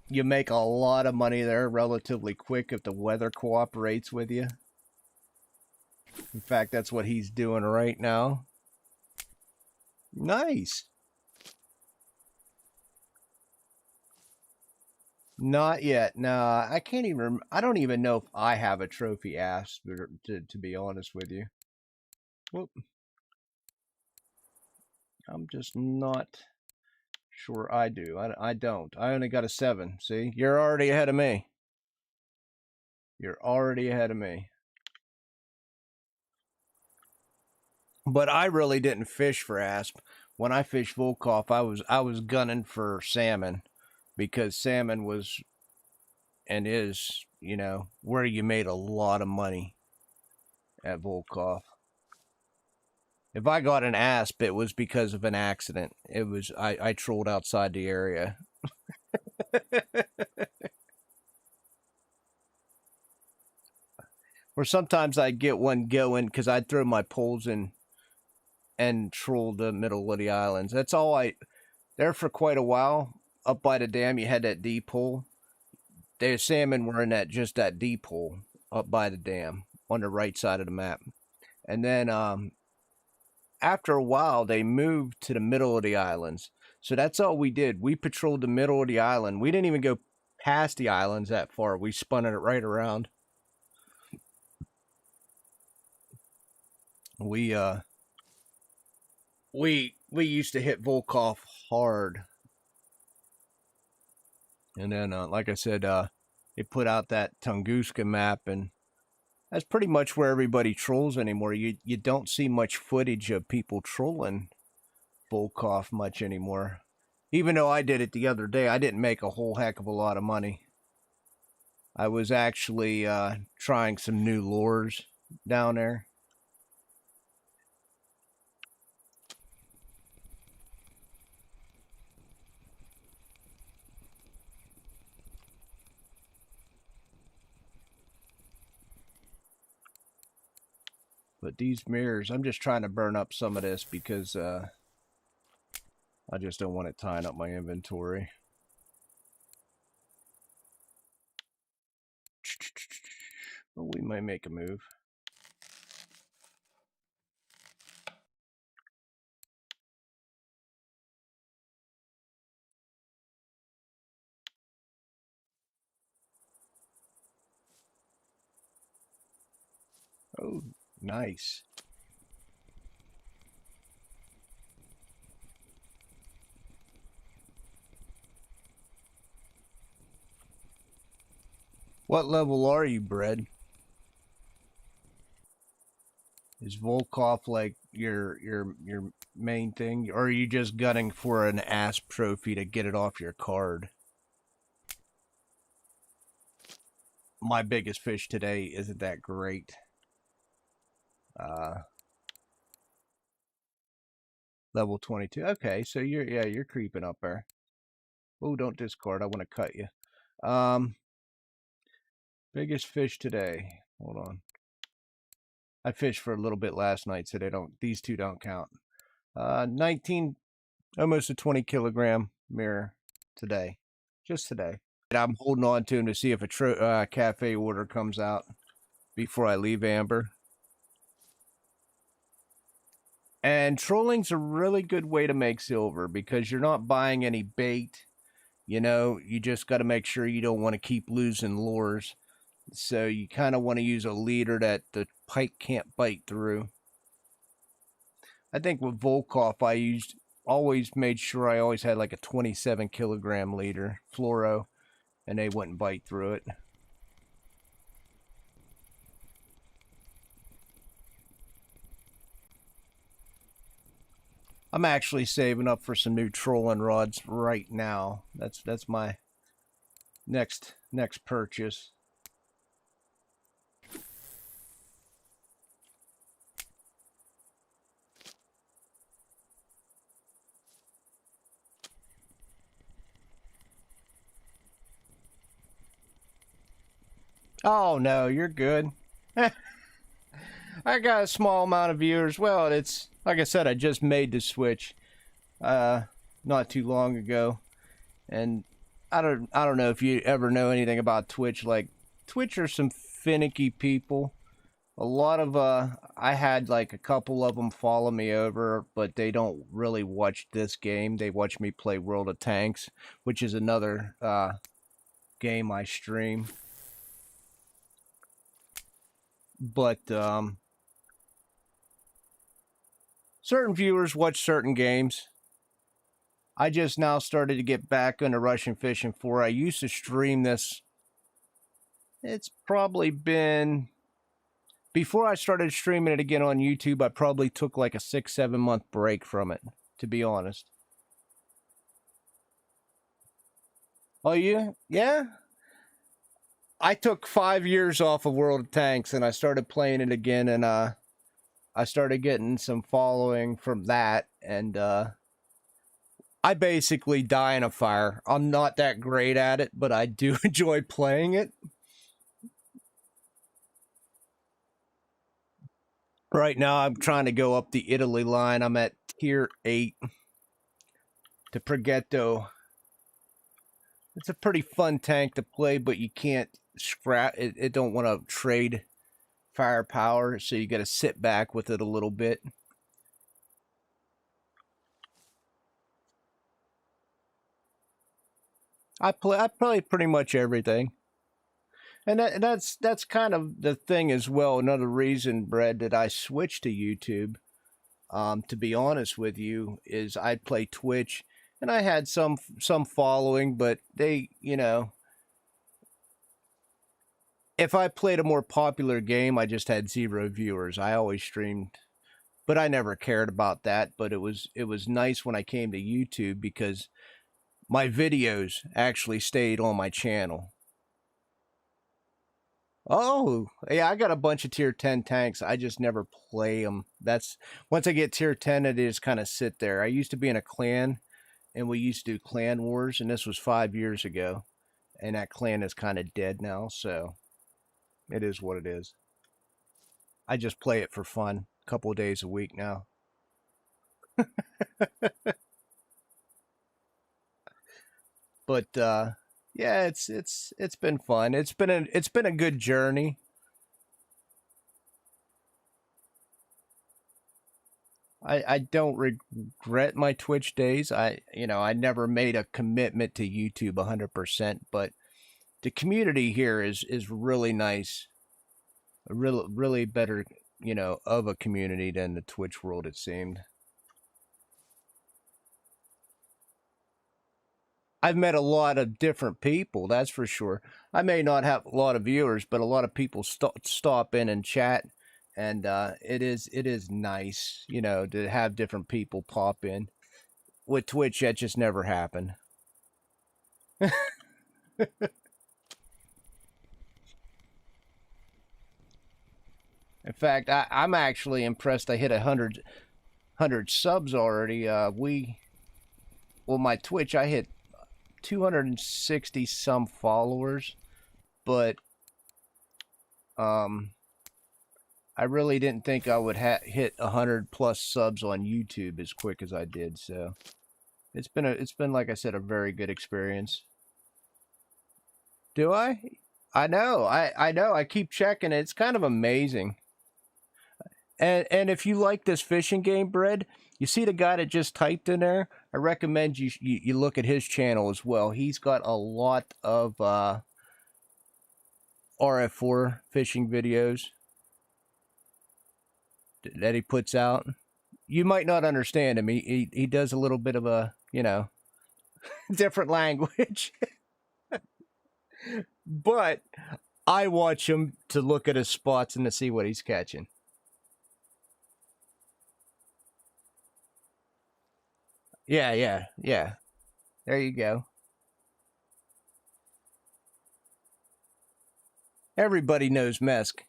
You make a lot of money there relatively quick if the weather cooperates with you. In fact, that's what he's doing right now. Nice. Not yet. No, I can't even. I don't even know if I have a trophy asp. To be honest with you, well, I'm just not sure. I do. I don't. I only got a 7. See, you're already ahead of me. You're already ahead of me. But I really didn't fish for asp. When I fished Volkov, I was gunning for salmon, because salmon was and is, where you made a lot of money at Volkov. If I got an asp, it was because of an accident. It was I trolled outside the area. Or sometimes I'd get one going because I'd throw my poles in and troll the middle of the islands. That's all there for quite a while. Up by the dam, you had that deep hole. The salmon were in that deep hole up by the dam on the right side of the map. And then after a while, they moved to the middle of the islands. So that's all we did. We patrolled the middle of the island. We didn't even go past the islands that far. We spun it right around. We we used to hit Volkov hard. And then, like I said, they put out that Tunguska map, and that's pretty much where everybody trolls anymore. You don't see much footage of people trolling Volkov much anymore. Even though I did it the other day, I didn't make a whole heck of a lot of money. I was actually trying some new lures down there. But these mirrors, I'm just trying to burn up some of this because I just don't want it tying up my inventory. Well, we might make a move. Oh, nice. What level are you, Bread? Is Volkov like your main thing, or are you just gunning for an ass trophy to get it off your card? My biggest fish today isn't that great. Level 22. Okay, so you're creeping up there. Oh, don't discard. I want to cut you. Biggest fish today. Hold on. I fished for a little bit last night, so these two don't count. 19, almost a 20 kilogram mirror today. Just today. And I'm holding on to him to see if a cafe order comes out before I leave Amber. And trolling's a really good way to make silver because you're not buying any bait. You know, you just got to make sure you don't want to keep losing lures. So you kind of want to use a leader that the pike can't bite through. I think with Volkov, always made sure I always had like a 27 kilogram leader, fluoro, and they wouldn't bite through it. I'm actually saving up for some new trolling rods right now. That's my next purchase. Oh no, you're good. I got a small amount of viewers. Well, it's like I said, I just made the switch not too long ago, and I don't know if you ever know anything about Twitch. Like, Twitch are some finicky people. A lot of I had like a couple of them follow me over, but they don't really watch this game. They watch me play World of Tanks, which is another game I stream. But certain viewers watch certain games. I just now started to get back into Russian Fishing 4. I used to stream this. It's probably been... Before I started streaming it again on YouTube, I probably took like a 6-7 month break from it, to be honest. Oh, yeah? I took 5 years off of World of Tanks, and I started playing it again, and I started getting some following from that, and I basically die in a fire. I'm not that great at it, but I do enjoy playing it. Right now, I'm trying to go up the Italy line. I'm at tier 8 to Preghetto. It's a pretty fun tank to play, but you can't scrap it. It don't want to trade firepower, so you got to sit back with it a little bit. I play pretty much everything. And that's kind of the thing as well. Another reason, Brad, that I switched to YouTube to be honest with you, is I'd play Twitch, and I had some following, but they, if I played a more popular game, I just had zero viewers. I always streamed, but I never cared about that. But it was nice when I came to YouTube because my videos actually stayed on my channel. Oh, yeah, I got a bunch of tier 10 tanks. I just never play them. That's once I get tier 10, it just kind of sit there. I used to be in a clan, and we used to do clan wars, and this was 5 years ago. And that clan is kind of dead now, so it is what it is. I just play it for fun, a couple of days a week now. But yeah, it's been fun. It's been a good journey. I don't regret my Twitch days. I never made a commitment to YouTube 100%, but the community here is really nice. Really better, of a community than the Twitch world, it seemed. I've met a lot of different people, that's for sure. I may not have a lot of viewers, but a lot of people stop in and chat, and it is nice, to have different people pop in. With Twitch, that just never happened. In fact, I'm actually impressed. I hit 100 subs already. My Twitch, I hit 260 some followers, but I really didn't think I would hit 100 plus subs on YouTube as quick as I did. So it's been like I said, a very good experience. Do I? I know. I know. I keep checking it. It's kind of amazing. And if you like this fishing game, Bread, you see the guy that just typed in there? I recommend you look at his channel as well. He's got a lot of RF4 fishing videos that he puts out. You might not understand him. He does a little bit of a, different language. But I watch him to look at his spots and to see what he's catching. Yeah, yeah, yeah. There you go. Everybody knows Mesk.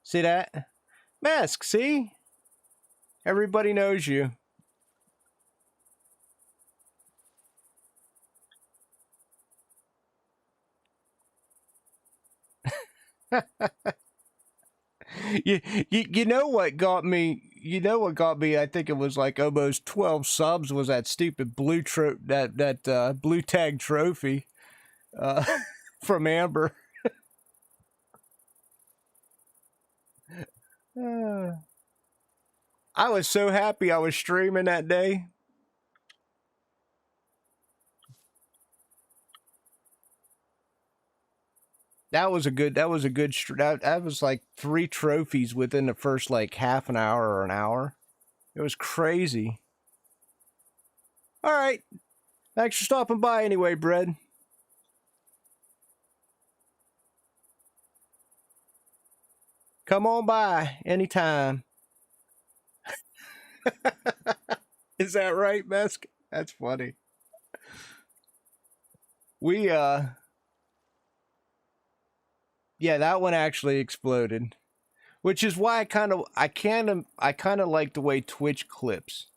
See that? Mesk, see? Everybody knows you. you know what got me? You know what got me? I think it was like almost 12 subs. Was that stupid that blue tag trophy uh, from Amber? I was so happy I was streaming that day. That was like 3 trophies within the first like half an hour or an hour. It was crazy. All right. Thanks for stopping by anyway, Bread. Come on by anytime. Is that right, Mesk? That's funny. We yeah, that one actually exploded. Which is why I kind of like the way Twitch clips.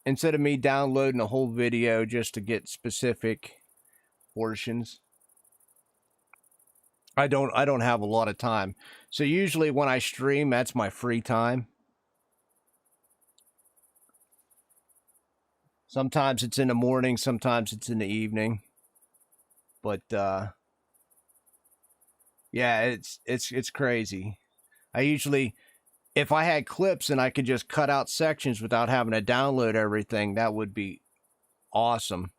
Instead of me downloading a whole video just to get specific portions. I don't have a lot of time. So usually when I stream, that's my free time. Sometimes it's in the morning, sometimes it's in the evening. But yeah, it's crazy. I usually, if I had clips and I could just cut out sections without having to download everything, that would be awesome.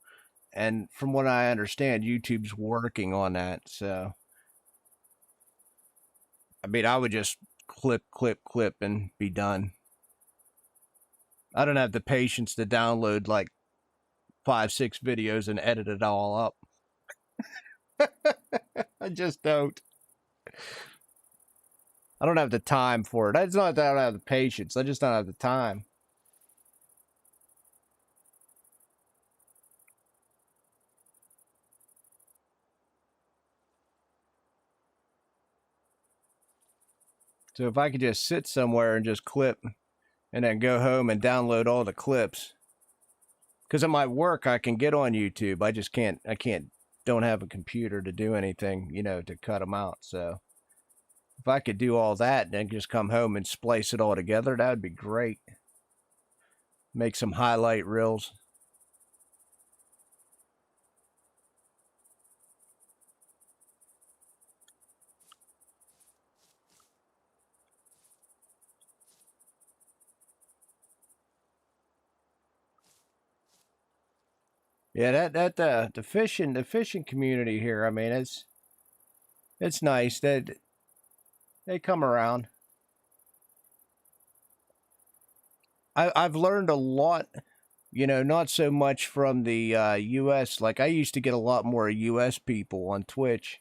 And from what I understand, YouTube's working on that. So I mean, I would just clip, and be done. I don't have the patience to download like 5, 6 videos and edit it all up. I just don't. I don't have the time for it. It's not that I don't have the patience. I just don't have the time. So if I could just sit somewhere and just clip and then go home and download all the clips. Because at my work, I can get on YouTube. I just can't, don't have a computer to do anything, to cut them out. So if I could do all that and then just come home and splice it all together, that would be great. Make some highlight reels. Yeah, the fishing community here. I mean, it's nice that they come around. I've learned a lot, not so much from the U.S. Like I used to get a lot more U.S. people on Twitch,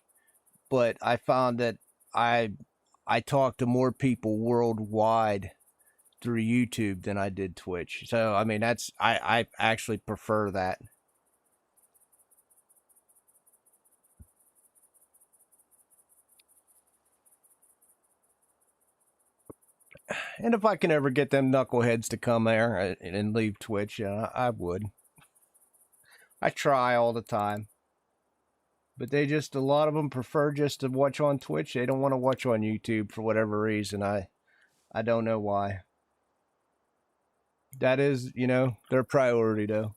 but I found that I I talk to more people worldwide through YouTube than I did Twitch. So I mean, I actually prefer that. And if I can ever get them knuckleheads to come there and leave Twitch, I would. I try all the time. But they just, a lot of them prefer just to watch on Twitch. They don't want to watch on YouTube for whatever reason. I don't know why. That is, their priority though.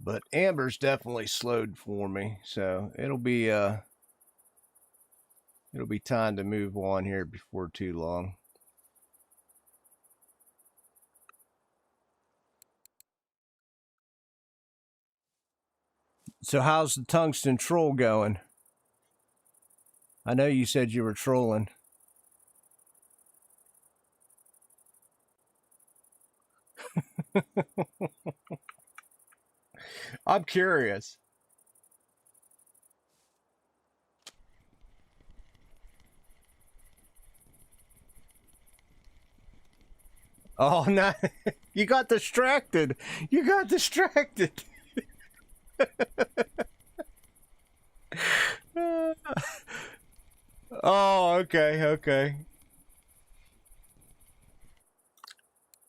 But Amber's definitely slowed for me, so it'll be time to move on here before too long. So how's the tungsten troll going? I know you said you were trolling. I'm curious. Oh no, you got distracted. You got distracted. Oh, okay, okay.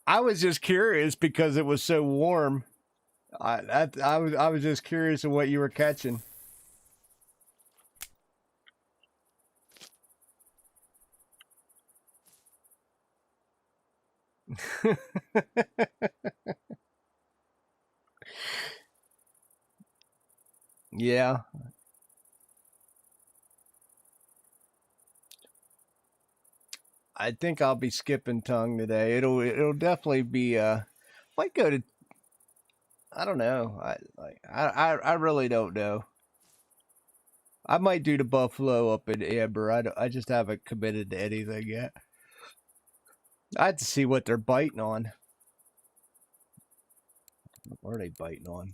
I was just curious because it was so warm. I was just curious of what you were catching. Yeah, I think I'll be skipping tongue today. It'll definitely be might go to, I don't know. I really don't know. I might do the buffalo up in Amber. I just haven't committed to anything yet. I have to see what they're biting on. What are they biting on?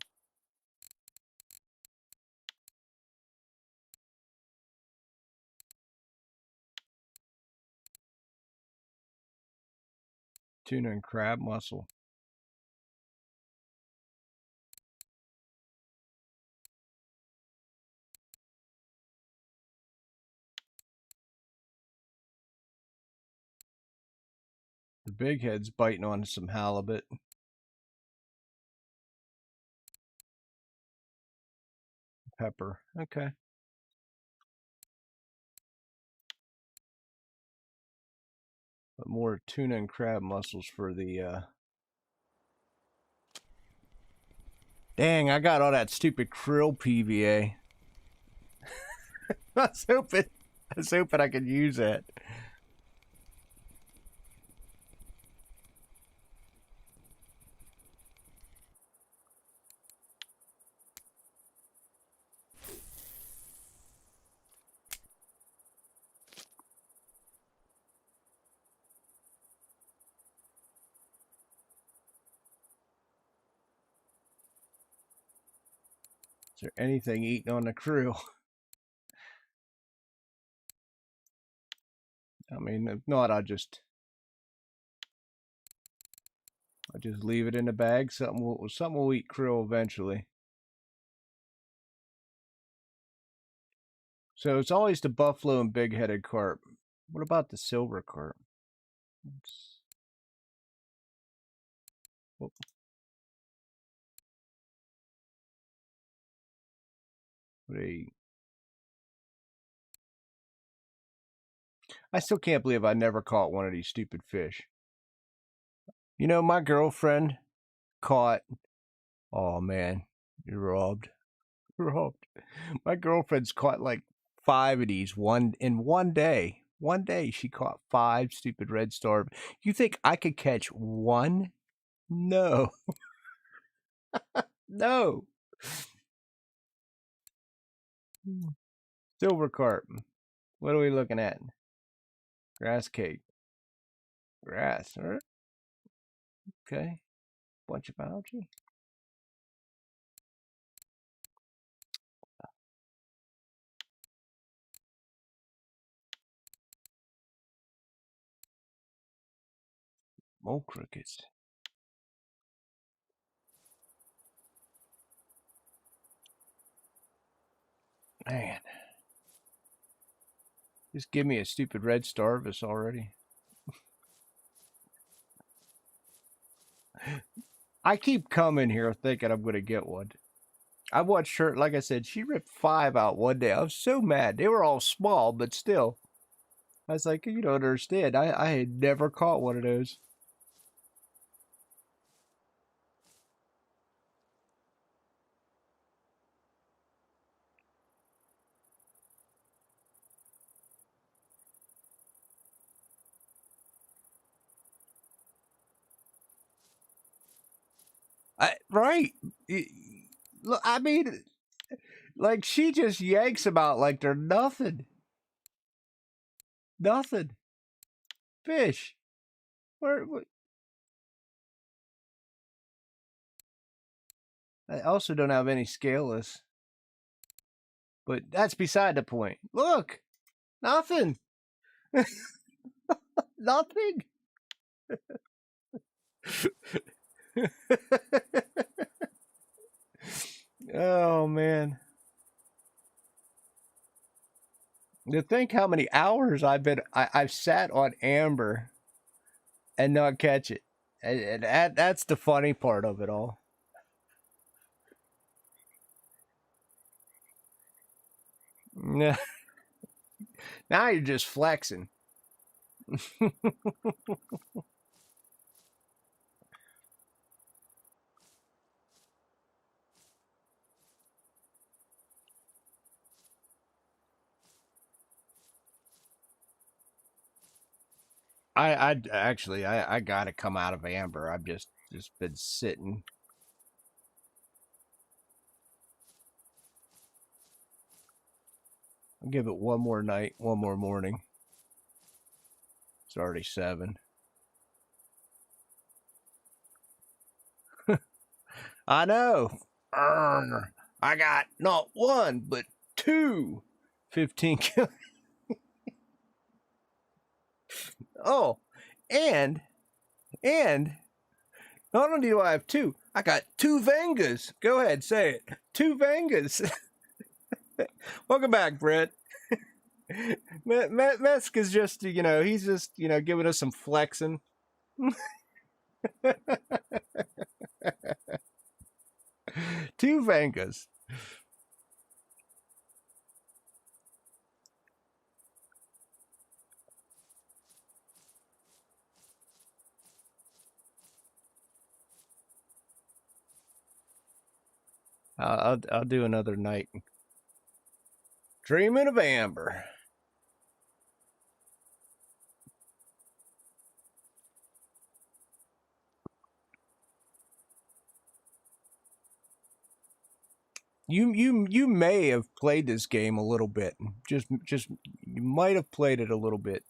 Tuna and crab mussel. The big head's biting on some halibut. Pepper. Okay. But more tuna and crab mussels for the, Dang, I got all that stupid krill PVA. I was hoping I could use that. Is there anything eating on the krill? I mean, if not, I'll just leave it in the bag. Something will eat krill eventually. So it's always the buffalo and big-headed carp. What about the silver carp? Oops. Whoop. I still can't believe I never caught one of these stupid fish. You know, my girlfriend caught. Oh man, you're robbed. Robbed. My girlfriend's caught like 5 of these in one day. One day she caught 5 stupid red star. You think I could catch one? No. No. Silver carp. What are we looking at? Grass cake. Grass. All right. Okay. Bunch of algae. Mole crickets. Man. Just give me a stupid red starvis already. I keep coming here thinking I'm going to get one. I watched her, like I said, she ripped 5 out one day. I was so mad. They were all small, but still. I was like, you don't understand. I had never caught one of those. Right. Look, I mean, like she just yanks them out like they're nothing. Nothing. Fish. What? I also don't have any scaleless. But that's beside the point. Look. Nothing. Nothing. Oh man. To think how many hours I've sat on amber and not catch it. And that's the funny part of it all. Yeah. Now you're just flexing. I actually I gotta come out of amber. I've just been sitting. I'll give it one more night, one more morning. It's already 7. I know. I got not 1 but 2 15 kills. Oh, and not only do I have 2, I got 2 Vengas. Go ahead, say it. 2 Vengas. Welcome back, Brett. Mesk is just, he's just, giving us some flexing. 2 Vengas. I'll do another night. Dreaming of Amber. You may have played this game a little bit. Just you might have played it a little bit.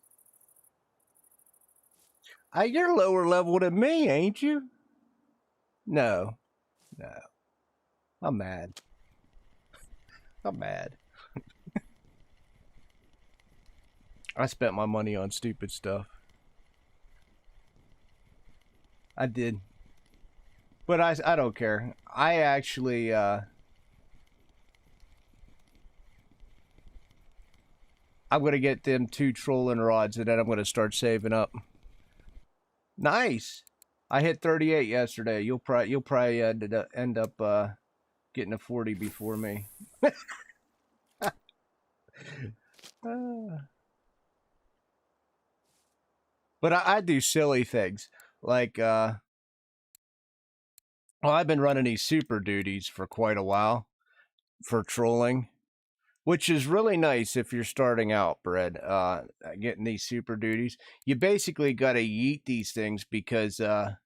You're lower level than me, ain't you? No. I'm mad. I spent my money on stupid stuff. I did. But I don't care. I actually I'm gonna get them 2 trolling rods and then I'm gonna start saving up. Nice. I hit 38 yesterday. You'll probably end up getting a 40 before me. But I do silly things like well, I've been running these super duties for quite a while for trolling, which is really nice if you're starting out, Brad. Getting these super duties, you basically got to yeet these things because the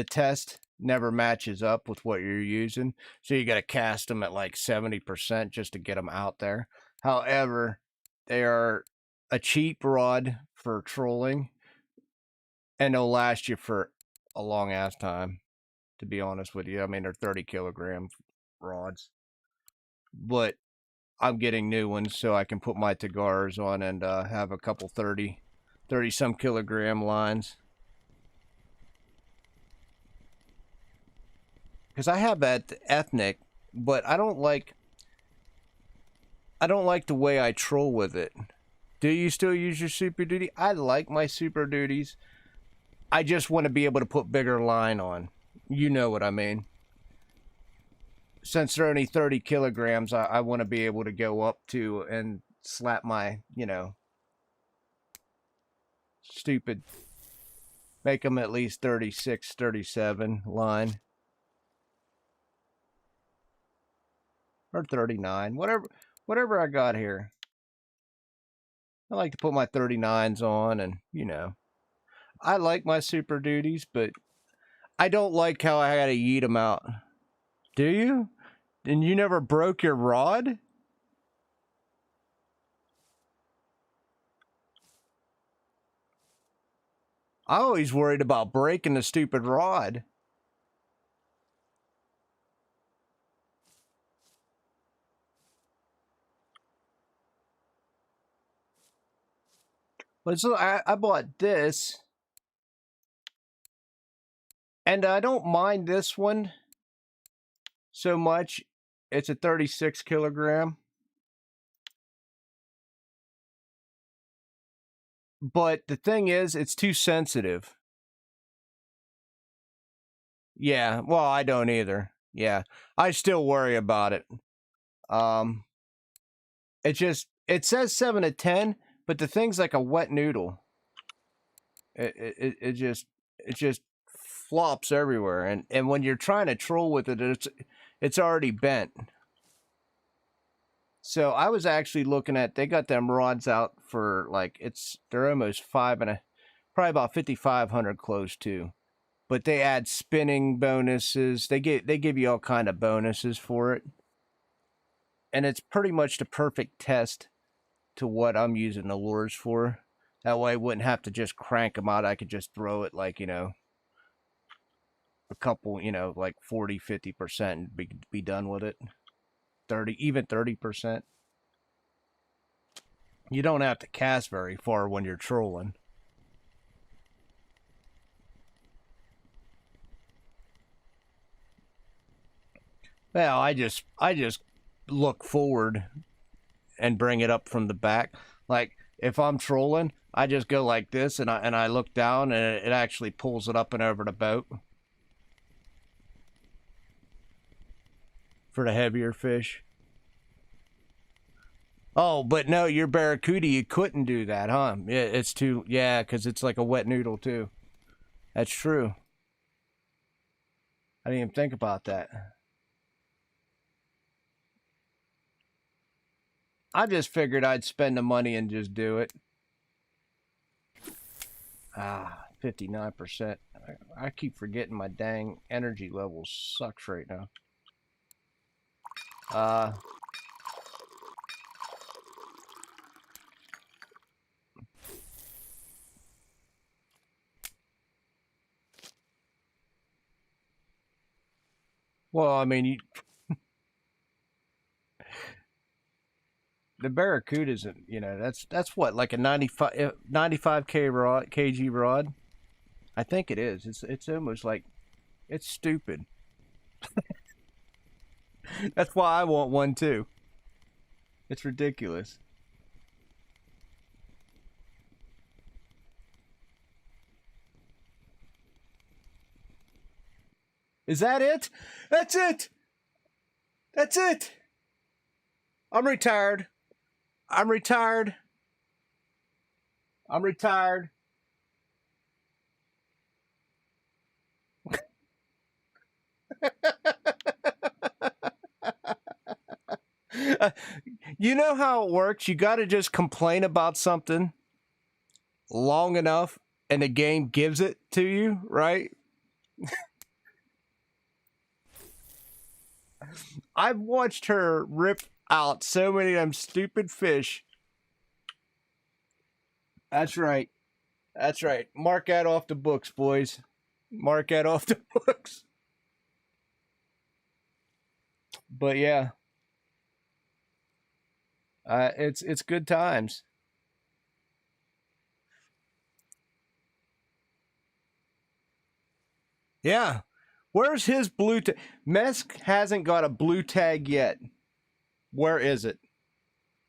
test never matches up with what you're using, so you got to cast them at like 70% just to get them out there. However, they are a cheap rod for trolling, and they'll last you for a long ass time. To be honest with you, I mean they're 30-kilogram rods, but I'm getting new ones so I can put my Tagars on and have a couple 30 some kilogram lines. Because I have that ethnic, but I don't like the way I troll with it. Do you still use your super duty? I like my super duties. I just want to be able to put bigger line on. You know what I mean. Since they're only 30 kilograms, I want to be able to go up to and slap my, stupid, make them at least 36, 37 line. Or 39, whatever I got here. I like to put my 39s on and, I like my super duties, but I don't like how I gotta yeet them out. Do you? And you never broke your rod? I always worried about breaking the stupid rod. But so I bought this, and I don't mind this one so much. It's a 36 kilogram. But the thing is, it's too sensitive. Yeah, well, I don't either. Yeah, I still worry about it. It says 7 to 10, but the thing's like a wet noodle. It just flops everywhere, and when you're trying to troll with it, it's already bent. So I was actually looking at, they got them rods out for like they're almost probably about 5,500 close to, but they add spinning bonuses. They give you all kind of bonuses for it, and it's pretty much the perfect test to what I'm using the lures for. That way I wouldn't have to just crank them out. I could just throw it like, a couple, like 40, 50% and be done with it. 30%. You don't have to cast very far when you're trolling. Well, I just look forward and bring it up from the back. Like if I'm trolling, I just go like this and I look down and it actually pulls it up and over the boat for the heavier fish. Oh, but no, your barracuda, you couldn't do that, huh? Yeah, it's too, yeah, because it's like a wet noodle too. That's true. I didn't even think about that. I just figured I'd spend the money and just do it. 59%. I keep forgetting my dang energy level sucks right now. Well, I mean, the Barracuda isn't, you know, that's what, like a 95 kg rod. I think it is. It's almost like, it's stupid. That's why I want one too. It's ridiculous. Is that it? That's it. That's it. I'm retired. I'm retired. I'm retired. You know how it works? You got to just complain about something long enough and the game gives it to you, right? I've watched her rip out so many of them stupid fish. That's right. That's right. Mark that off the books, boys. Mark that off the books. But yeah, it's good times. Yeah. Where's his blue tag? Mesk hasn't got a blue tag yet. Where is it?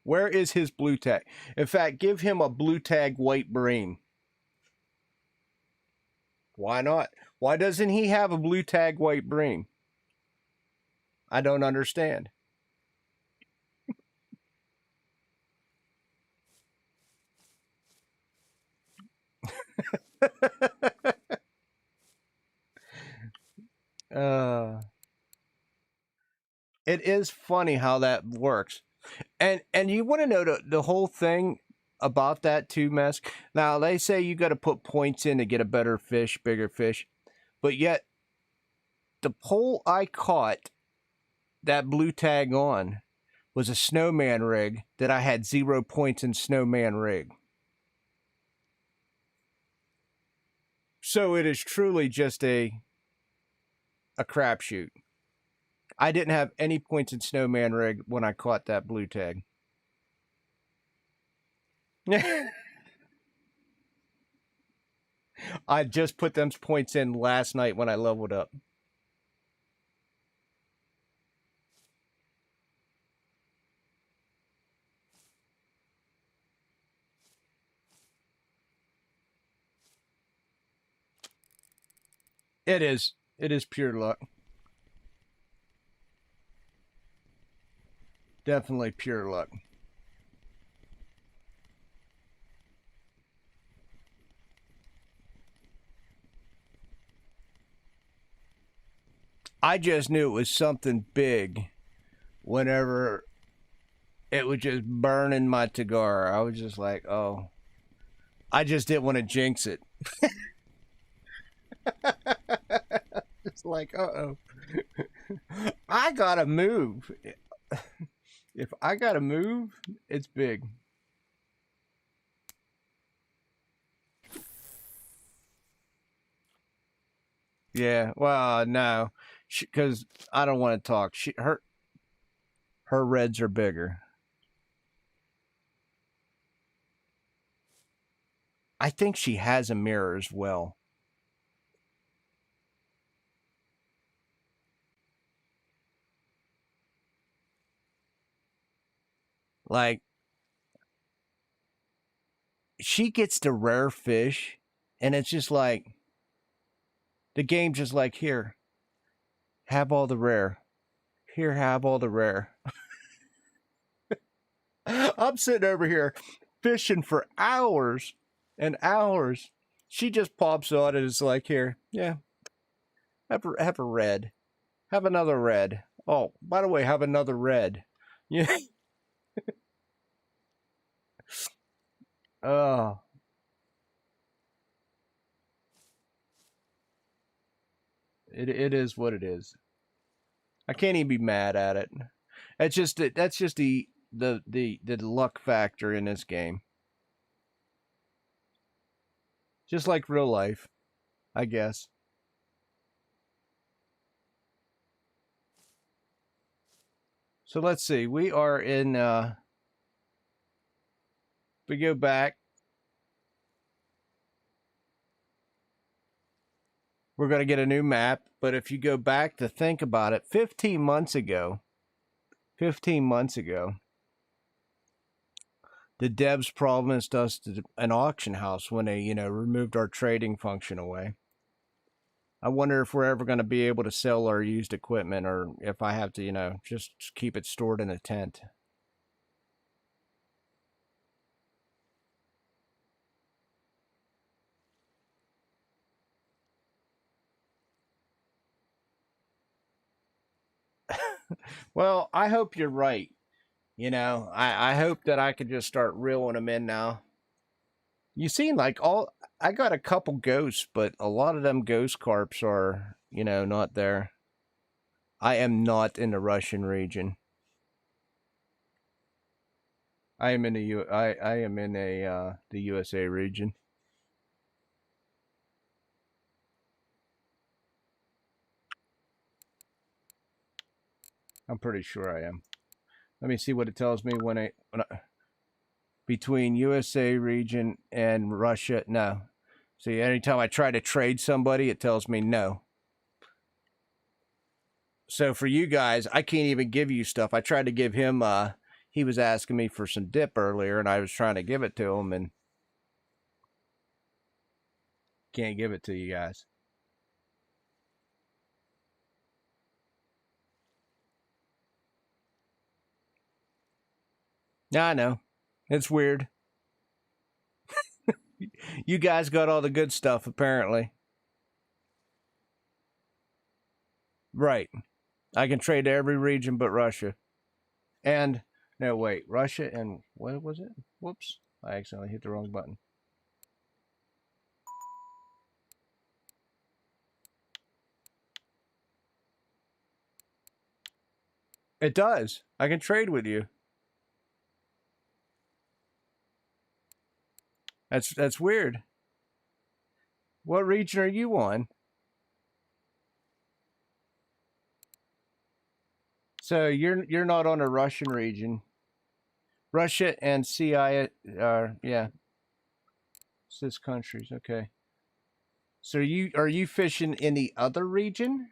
Where is his blue tag? In fact, give him a blue tag white bream. Why not? Why doesn't he have a blue tag white bream? I don't understand. uh, it is funny how that works. And you want to know the whole thing about that too, Mesk. Now they say you got to put points in to get a better fish, bigger fish, but yet the pole I caught that blue tag on was a snowman rig that I had 0 points in snowman rig. So it is truly just a crapshoot. I didn't have any points in snowman rig when I caught that blue tag. I just put them points in last night when I leveled up. It is. It is pure luck. Definitely pure luck. I just knew it was something big whenever it was just burning my Tagara. I was just like, oh. I just didn't want to jinx it. It's like, uh-oh. I gotta move. If I gotta move, it's big. Yeah, well, no, because I don't want to talk. Her reds are bigger. I think she has a mirror as well. Like, she gets the rare fish, and it's just like, the game just like, here, have all the rare. Here, have all the rare. I'm sitting over here fishing for hours and hours. She just pops on and it's like, here, yeah, have a red. Have another red. Oh, by the way, have another red. Yeah. Oh, it is what it is. I can't even be mad at it. That's just the luck factor in this game. Just like real life, I guess. So let's see. We are in we go back. We're going to get a new map, but if you go back to think about it, 15 months ago, the devs promised us an auction house when they, removed our trading function away. I wonder if we're ever going to be able to sell our used equipment, or if I have to, just keep it stored in a tent. Well, I hope you're right. I hope that I could just start reeling them in now. You seem like I got a couple ghosts, but a lot of them ghost carps are, not there. I am not in the Russian region. I am in I am in a the USA region. I'm pretty sure I am. Let me see what it tells me when I between USA region and Russia. No. See, anytime I try to trade somebody, it tells me no. So for you guys, I can't even give you stuff. I tried to give him he was asking me for some dip earlier and I was trying to give it to him and can't give it to you guys. Yeah, I know. It's weird. You guys got all the good stuff apparently. Right. I can trade to every region but Russia. And no, wait, Russia and what was it? Whoops. I accidentally hit the wrong button. It does. I can trade with you. That's weird. What region are you on? So you're not on a Russian region. Russia and CI are yeah, CIS countries. Okay. So are you fishing in the other region?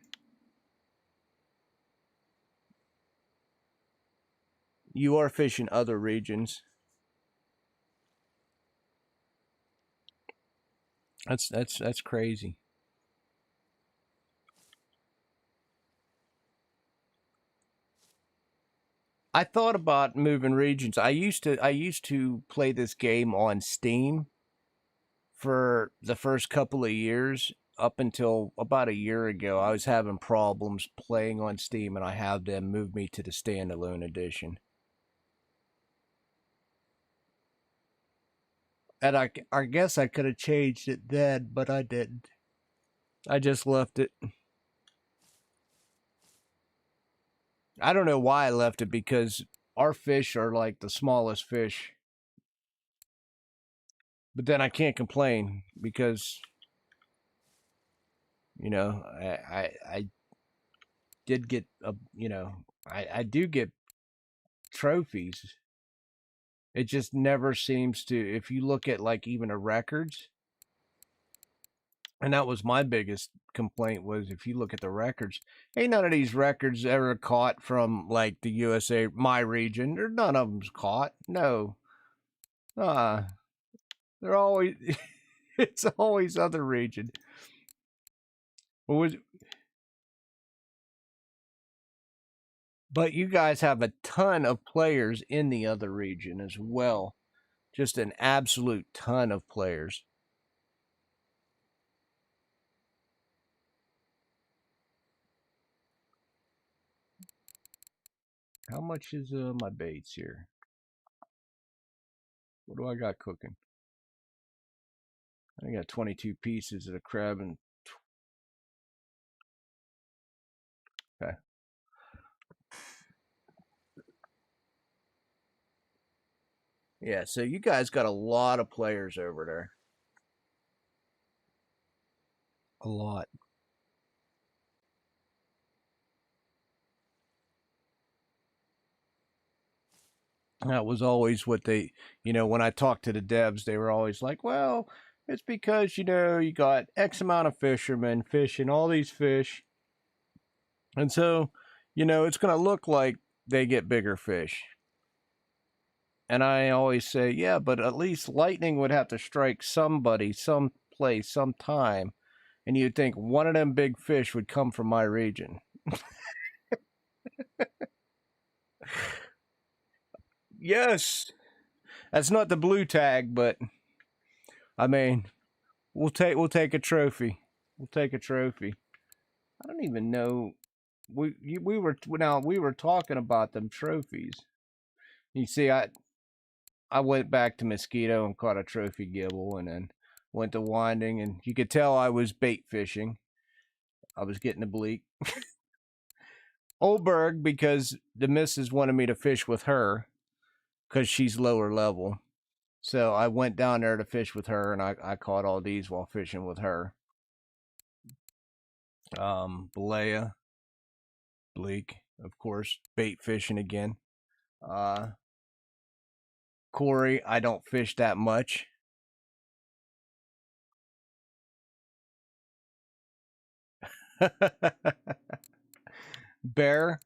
You are fishing other regions. That's crazy. I thought about moving regions. I used to play this game on Steam for the first couple of years up until about a year ago. I was having problems playing on Steam and I had them move me to the standalone edition. And I guess I could have changed it then, but I didn't. I just left it. I don't know why I left it because our fish are like the smallest fish. But then I can't complain because I did get a I do get trophies. It just never seems to. If you look at like even the records, and that was my biggest complaint was if you look at the records, ain't none of these records ever caught from like the USA, my region. There, none of them's caught. No, uh, they're always. It's always other region. What was But you guys have a ton of players in the other region as well. Just an absolute ton of players. How much is my baits here? What do I got cooking? I got 22 pieces of the crab and okay. Yeah, so you guys got a lot of players over there. A lot. That was always what they, when I talked to the devs, they were always like, well, it's because, you got X amount of fishermen fishing all these fish. And so, it's going to look like they get bigger fish. And I always say, yeah, but at least lightning would have to strike somebody, some place, some time. And you'd think one of them big fish would come from my region. Yes. That's not the blue tag, but I mean, we'll take a trophy. We'll take a trophy. I don't even know. We were talking about them trophies. You see, I went back to Mosquito and caught a trophy gibble, and then went to Winding, and you could tell I was bait fishing. I was getting a bleak. Oldberg, because the missus wanted me to fish with her because she's lower level. So I went down there to fish with her, and I caught all these while fishing with her. Balea, bleak, of course, bait fishing again. Uh, Corey, I don't fish that much. Bear,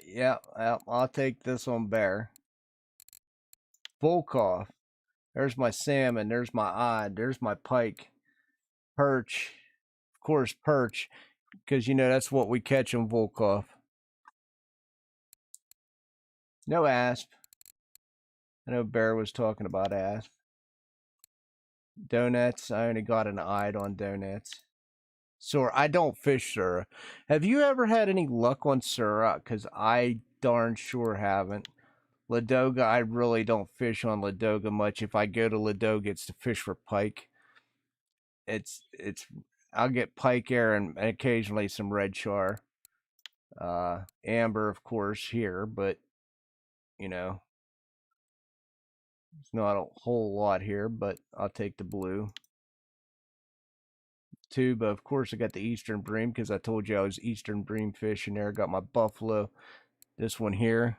yeah, I'll take this on Bear. Volkov, there's my salmon, there's my odd, there's my pike. Perch, of course, perch, because that's what we catch on Volkov. No asp. I know Bear was talking about asp. Donuts, I only got an eye on donuts. Sora, I don't fish Sura. Have you ever had any luck on Sura? Because I darn sure haven't. Ladoga, I really don't fish on Ladoga much. If I go to Ladoga, it's to fish for pike. It's I'll get pike air and occasionally some red char. Amber, of course, here, but it's not a whole lot here, but I'll take the blue. Tuba, of course, I got the Eastern Bream because I told you I was Eastern Bream fishing there. Got my Buffalo. This one here.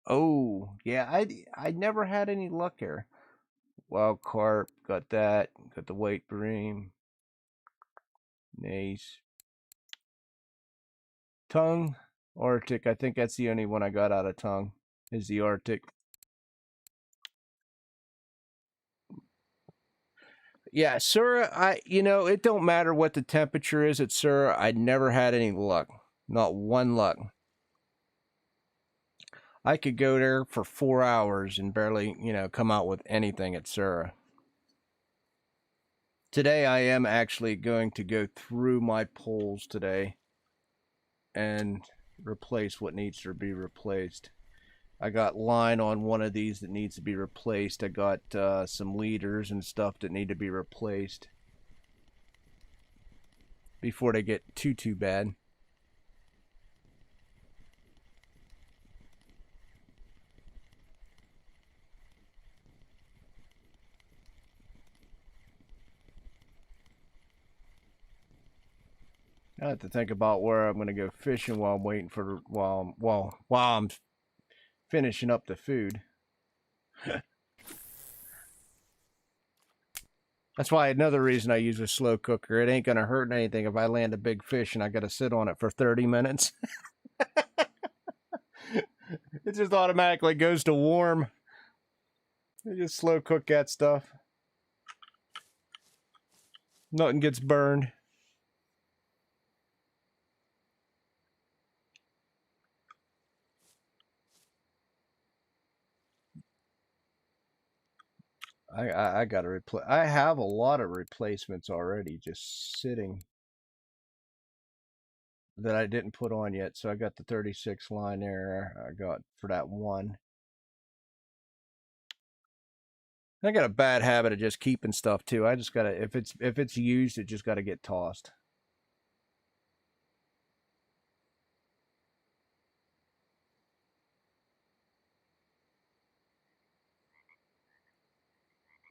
Oh, yeah, I never had any luck here. Wild carp, got that. Got the white bream. Nice. Tongue, Arctic. I think that's the only one I got out of tongue. Is the Arctic. Yeah, Sura, it don't matter what the temperature is at Sura. I never had any luck. Not one luck. I could go there for 4 hours and barely, come out with anything at Sura. Today I am actually going to go through my poles today and replace what needs to be replaced. I got line on one of these that needs to be replaced. I got some leaders and stuff that need to be replaced before they get too bad. I have to think about where I'm going to go fishing while I'm waiting for while I'm finishing up the food. That's why another reason I use a slow cooker. It ain't going to hurt anything if I land a big fish and I got to sit on it for 30 minutes. It just automatically goes to warm. You just slow cook that stuff. Nothing gets burned. I got to replace. I have a lot of replacements already, just sitting. that I didn't put on yet. So I got the 36 line there. I got for that one. I got a bad habit of just keeping stuff too. I just gotta if it's used, it just gotta get tossed.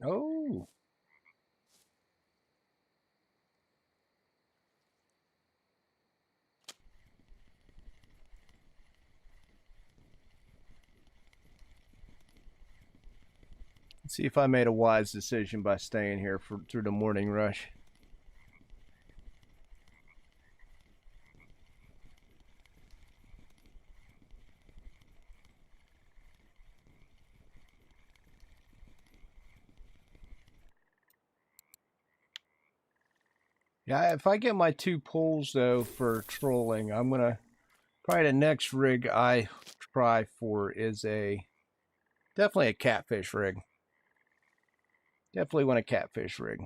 Oh. Let's see if I made a wise decision by staying here through the morning rush. Yeah, if I get my 2 poles though for trolling, I'm gonna probably the next rig I try for is definitely a catfish rig. Definitely want a catfish rig.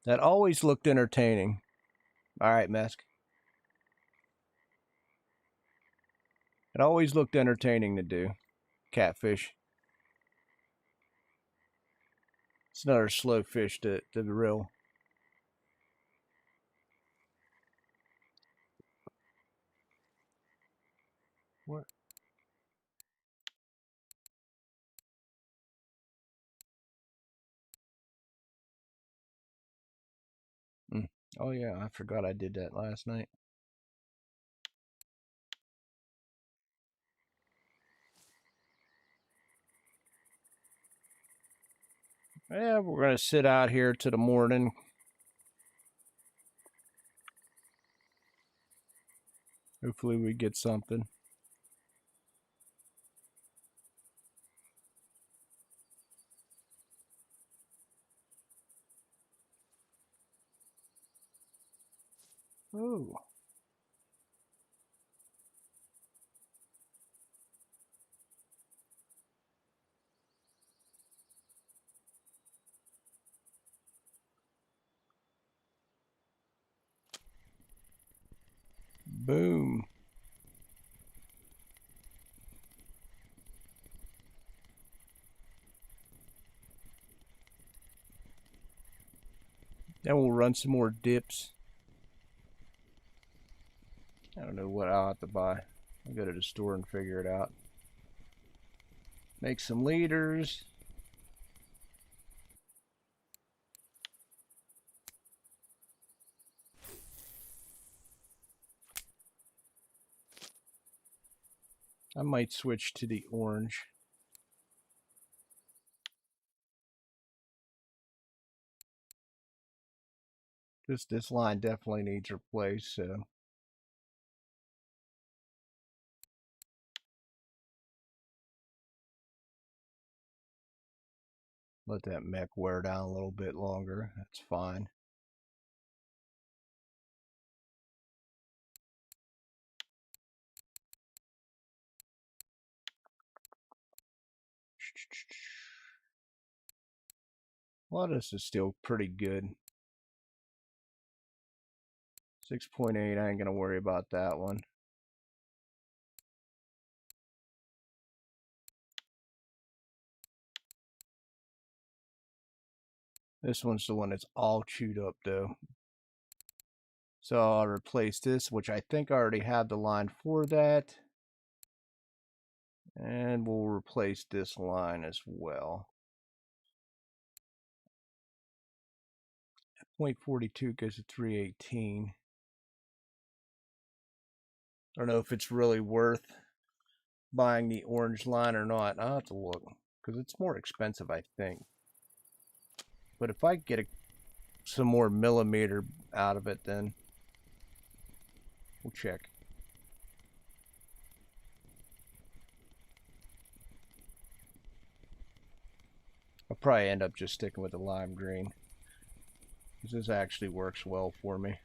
That always looked entertaining. All right, Mesk. It always looked entertaining to do. Catfish. It's another slow fish to reel. What? Oh yeah, I forgot I did that last night. Yeah, we're gonna sit out here to the morning. Hopefully we get something. Oh. Boom. Then we'll run some more dips. I don't know what I'll have to buy. I'll go to the store and figure it out. Make some leaders. I might switch to the orange. This line definitely needs replaced, so let that mech wear down a little bit longer. That's fine. Well, this is still pretty good. 6.8, I ain't gonna worry about that one. This one's the one that's all chewed up though. So I'll replace this, which I think I already have the line for that. And we'll replace this line as well. 0.42 goes to 318. I don't know if it's really worth buying the orange line or not. I'll have to look because it's more expensive, I think. But if I get some more millimeter out of it, then we'll check. I'll probably end up just sticking with the lime green because this actually works well for me.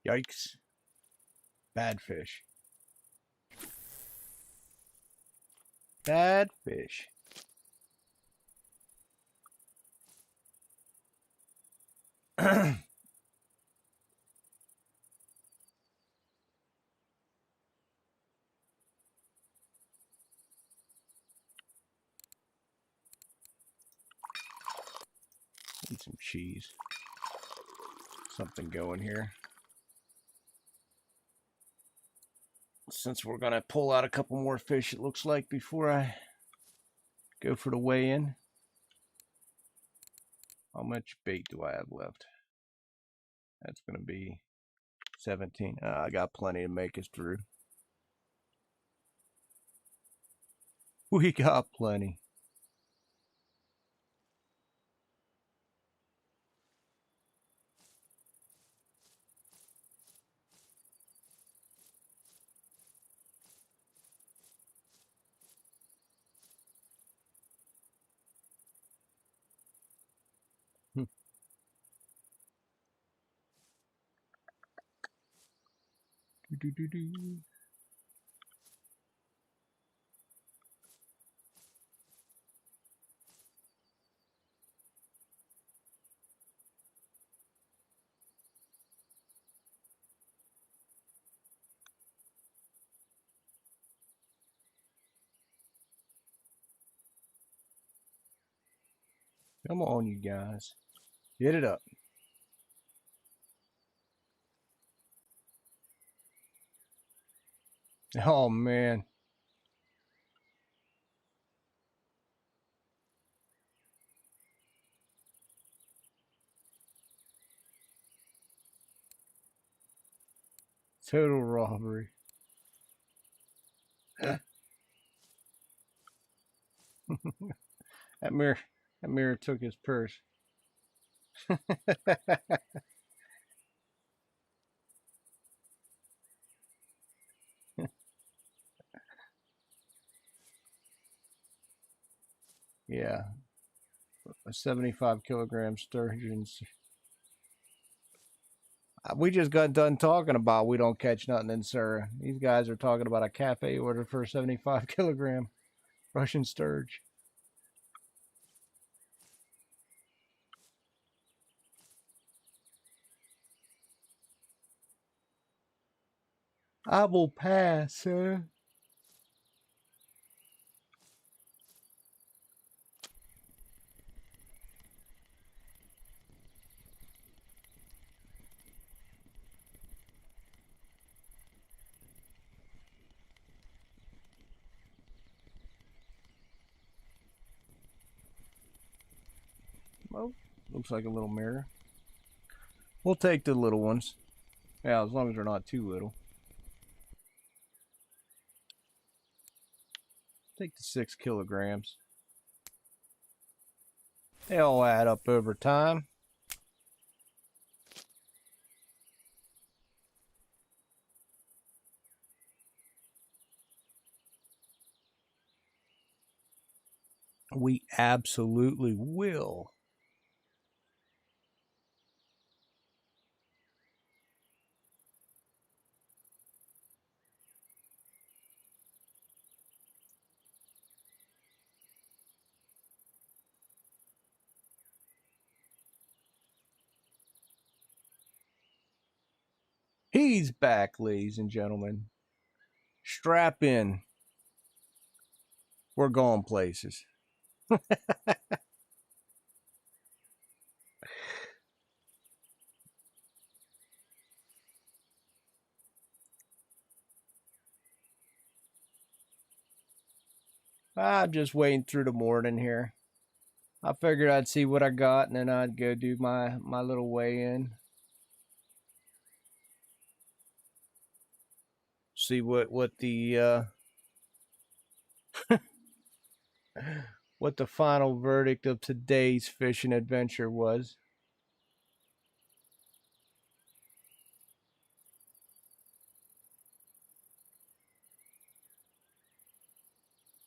Yikes. Bad fish. Bad fish. Need some cheese. Something going here. Since we're going to pull out a couple more fish, it looks like, before I go for the weigh-in. How much bait do I have left? That's going to be 17. I got plenty to make us through. We got plenty. Come on, you guys. Get it up. Oh, man. Total robbery. That mirror took his purse. Yeah, a 75 kilogram sturgeon. We just got done talking about we don't catch nothing in Surrey. These guys are talking about a cafe order for a 75 kilogram Russian sturge. I will pass, sir. Well, looks like a little mirror. We'll take the little ones. Yeah, as long as they're not too little. Take the 6 kilograms. They all add up over time. We absolutely will. He's back, ladies and gentlemen. Strap in. We're going places. I'm just waiting through the morning here. I figured I'd see what I got, and then I'd go do my little weigh-in. See what the what the final verdict of today's fishing adventure was.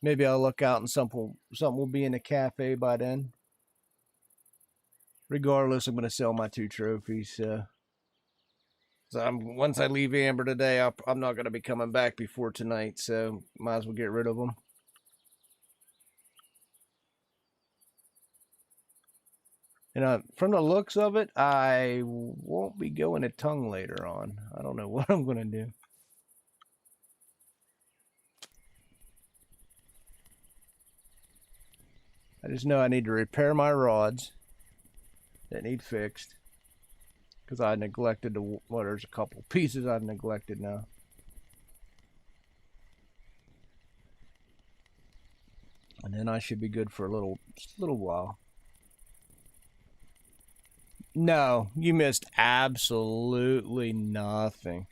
Maybe I'll look out and something will be in the cafe by then. Regardless, I'm going to sell my 2 trophies. So once I leave Amber today, I'm not going to be coming back before tonight. So might as well get rid of them. And from the looks of it, I won't be going to tongue later on. I don't know what I'm going to do. I just know I need to repair my rods that need fixed. Because I neglected the, well, there's a couple pieces I've neglected now. And then I should be good for a little while. No, you missed absolutely nothing.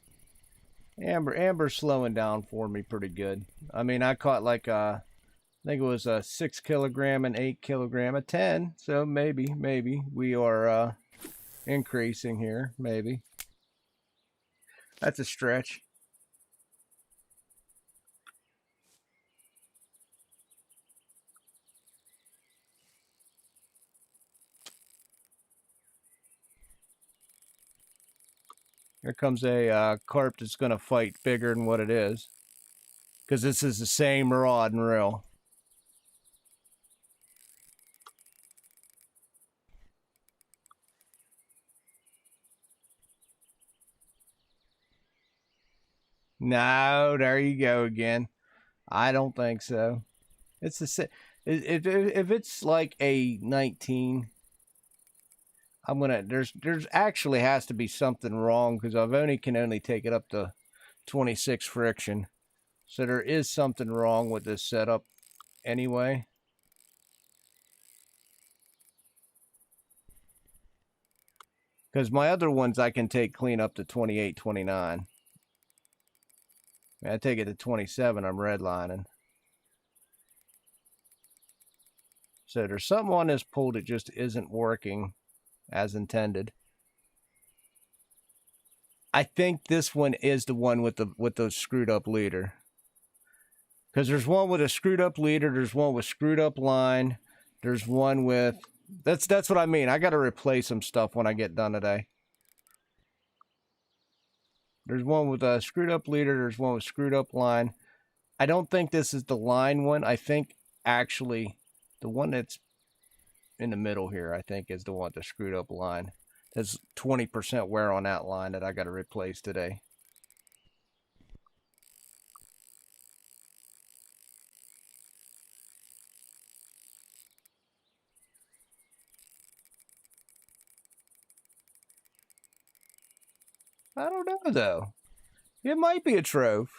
Amber's slowing down for me pretty good. I mean, I caught like I think it was a 6 kilogram and 8 kilogram, a 10. So maybe we are increasing here. Maybe that's a stretch. Here comes a carp that's going to fight bigger than what it is. Because this is the same rod and reel. No, there you go again. I don't think so. It's the same. If it's like a 19, I'm gonna. There's actually has to be something wrong because can only take it up to 26 friction. So there is something wrong with this setup anyway. Because my other ones I can take clean up to 28, 29. I take it to 27, I'm redlining. So there's something on this pull that just isn't working as intended. I think this one is the one with the screwed up leader. Because there's one with a screwed up leader, there's one with screwed up line, there's one with... That's what I mean. I got to replace some stuff when I get done today. There's one with a screwed up leader, there's one with screwed up line. I don't think this is the line one. I think actually the one that's in the middle here, I think, is the one with the screwed up line. There's 20% wear on that line that I got to replace today. I don't know, though. It might be a trove.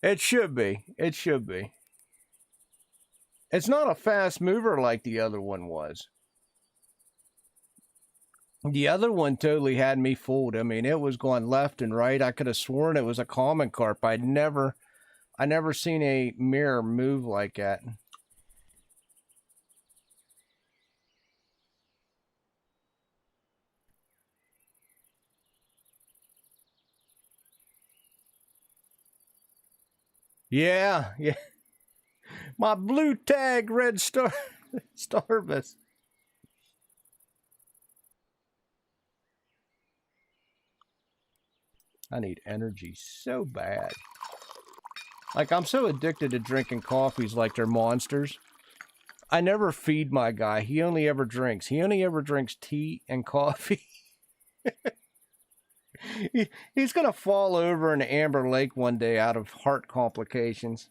It should be. It should be. It's not a fast mover like the other one was. The other one totally had me fooled. I mean, it was going left and right. I could have sworn it was a common carp. I never seen a mirror move like that. Yeah. My blue tag red star starvis. I need energy so bad. Like, I'm so addicted to drinking coffees like they're monsters. I never feed my guy. He only ever drinks tea and coffee. He's going to fall over in Amber Lake one day out of heart complications.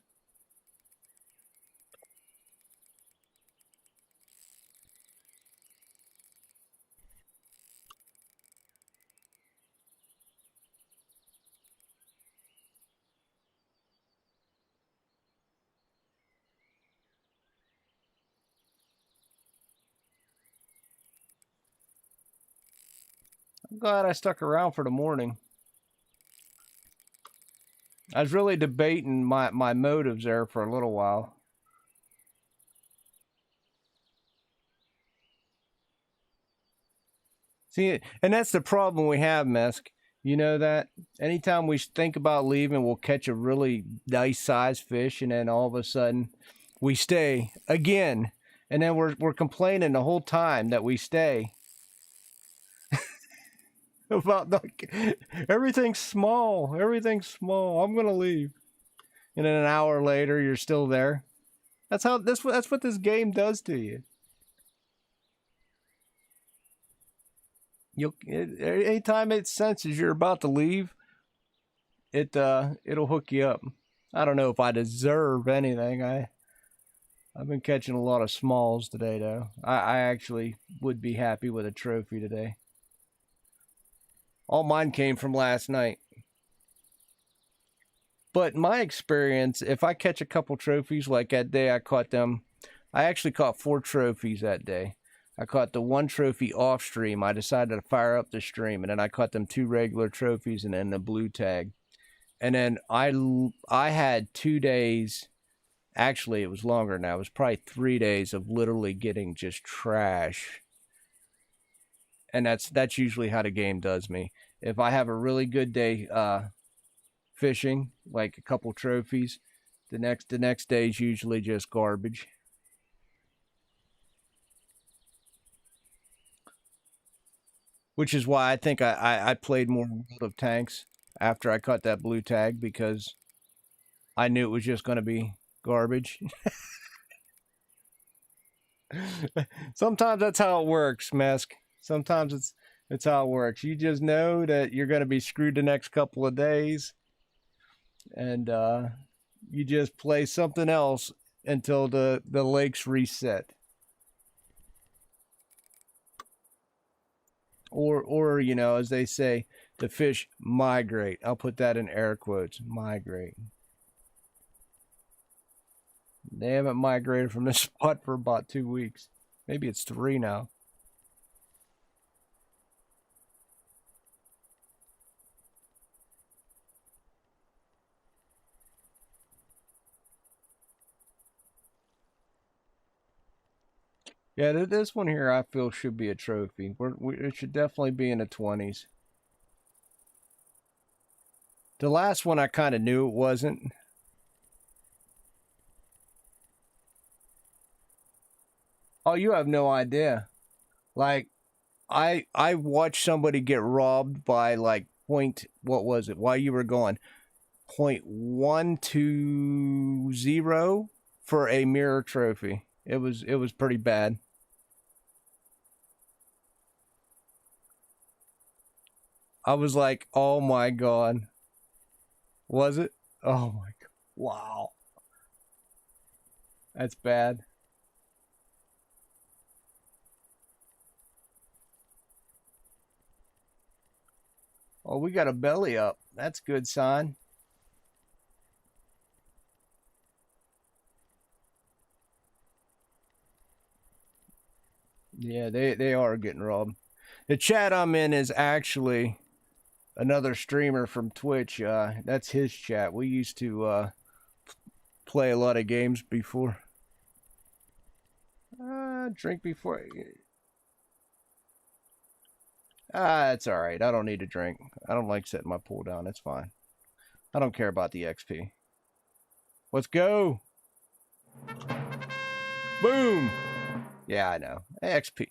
I'm glad I stuck around for the morning. I was really debating my motives there for a little while. See, and that's the problem we have, Mesk. You know that? Anytime we think about leaving, we'll catch a really nice sized fish, and then all of a sudden we stay again. And then we're complaining the whole time that we stay about like everything's small. Everything's small. I'm gonna leave. And then an hour later you're still there. That's what this game does to you. Anytime it senses you're about to leave, it'll hook you up. I don't know if I deserve anything. I've been catching a lot of smalls today though. I actually would be happy with a trophy today. All mine came from last night. But my experience, if I catch a couple trophies, like that day I caught them, I actually caught 4 trophies that day. I caught the 1 trophy off stream. I decided to fire up the stream, and then I caught them 2 regular trophies and then the blue tag. And then I had 2 days. Actually, it was longer now. It was probably 3 days of literally getting just trash. And that's usually how the game does me. If I have a really good day fishing, like a couple trophies, the next day is usually just garbage. Which is why I think I played more World of Tanks after I caught that blue tag, because I knew it was just going to be garbage. Sometimes that's how it works, Mesk. Sometimes it's how it works. You just know that you're going to be screwed the next couple of days, and you just play something else until the lakes reset. Or you know, as they say, the fish migrate. I'll put that in air quotes, migrate. They haven't migrated from this spot for about 2 weeks. Maybe it's 3 now. Yeah, this one here I feel should be a trophy. It should definitely be in the 20s. The last one I kind of knew it wasn't. Oh, you have no idea. Like, I watched somebody get robbed by like point, what was it? While you were gone, 0.120 for a mirror trophy. It was pretty bad. I was like, oh my god. Was it? Oh my god. Wow. That's bad. Oh, we got a belly up. That's good sign. Yeah, they are getting robbed. The chat I'm in is actually another streamer from Twitch. That's his chat. We used to play a lot of games before. Drink before. It's all right. I don't need to drink. I don't like setting my pool down. It's fine. I don't care about the XP. Let's go. Boom. Yeah, I know. XP.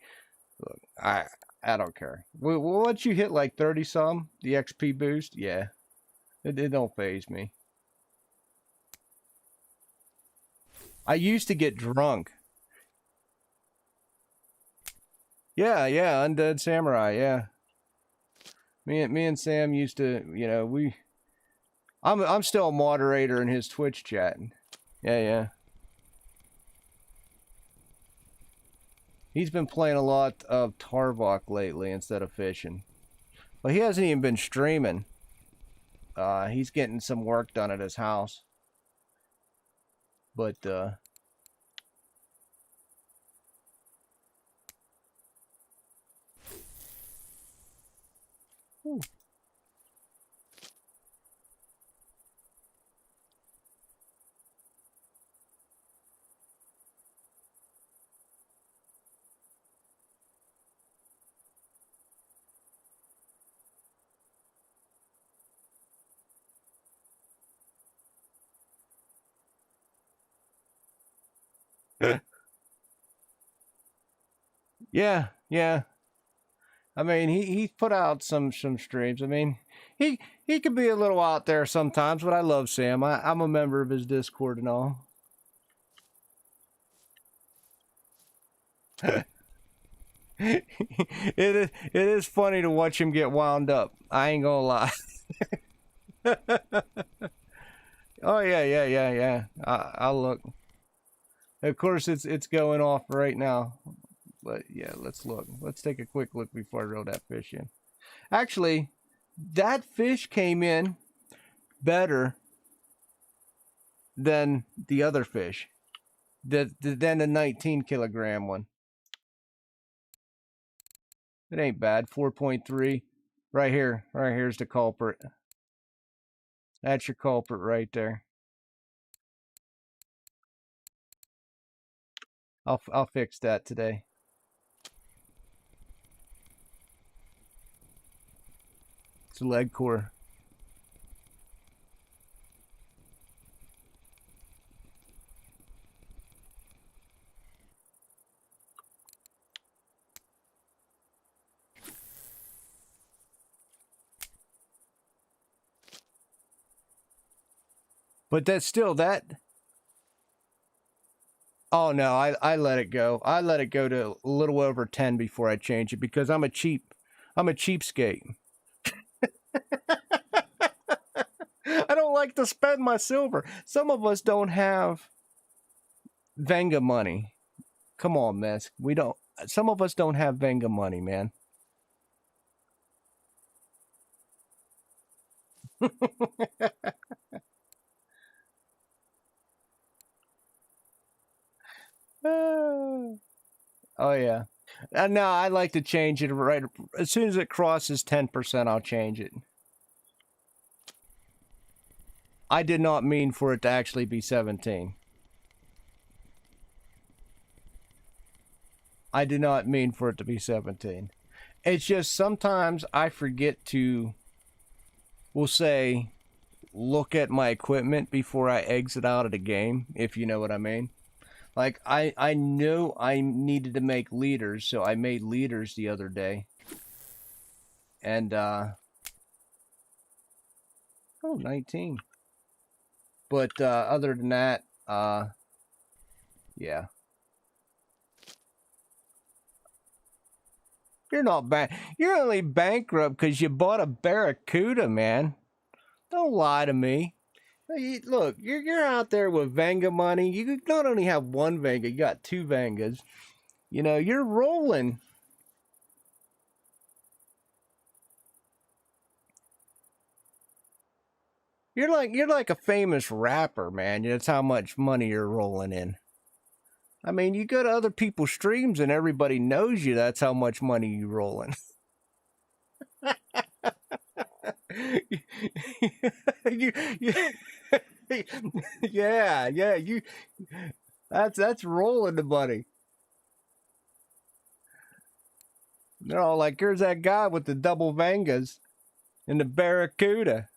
Look, I don't care. Once you hit like 30 some, the XP boost, yeah, it don't phase me. I used to get drunk. Yeah, Undead Samurai, yeah. Me and Sam used to, you know, I'm still a moderator in his Twitch chat. Yeah. He's been playing a lot of Tarvok lately instead of fishing. Well, he hasn't even been streaming. He's getting some work done at his house. But whew. Yeah, yeah. I mean, he's put out some streams. I mean, he could be a little out there sometimes, but I love Sam. I'm a member of his Discord and all. It is funny to watch him get wound up. I ain't gonna lie. Oh yeah, yeah, yeah, yeah. I'll look. Of course, it's going off right now. But yeah, let's look. Let's take a quick look before I reel that fish in. Actually, that fish came in better than the other fish. Than the 19 kilogram one. It ain't bad. 4.3. Right here. Right here's the culprit. That's your culprit right there. I'll fix that today. It's a leg core. But that's still that. Oh no, I let it go. I let it go to a little over 10 before I change it because I'm a cheapskate. I don't like to spend my silver. Some of us don't have Venga money. Come on, miss. We don't. Some of us don't have Venga money, man. Oh yeah. No, I like to change it right as soon as it crosses 10%. I'll change it. I did not mean for it to actually be 17. I did not mean for it to be 17. It's just sometimes I forget to, we'll say, look at my equipment before I exit out of the game, if you know what I mean. Like, I know I needed to make leaders, so I made leaders the other day. And, oh, 19. But, other than that, yeah. You're only bankrupt because you bought a Barracuda, man. Don't lie to me. Look, you're out there with Venga money. You not only have one Venga, you got two Vengas. You know, you're rolling. You're like a famous rapper, man. That's how much money you're rolling in. I mean, you go to other people's streams and everybody knows you. That's how much money you rolling. you, you, yeah, yeah. That's rolling the money. They're all like, "Here's that guy with the double Vangas and the Barracuda."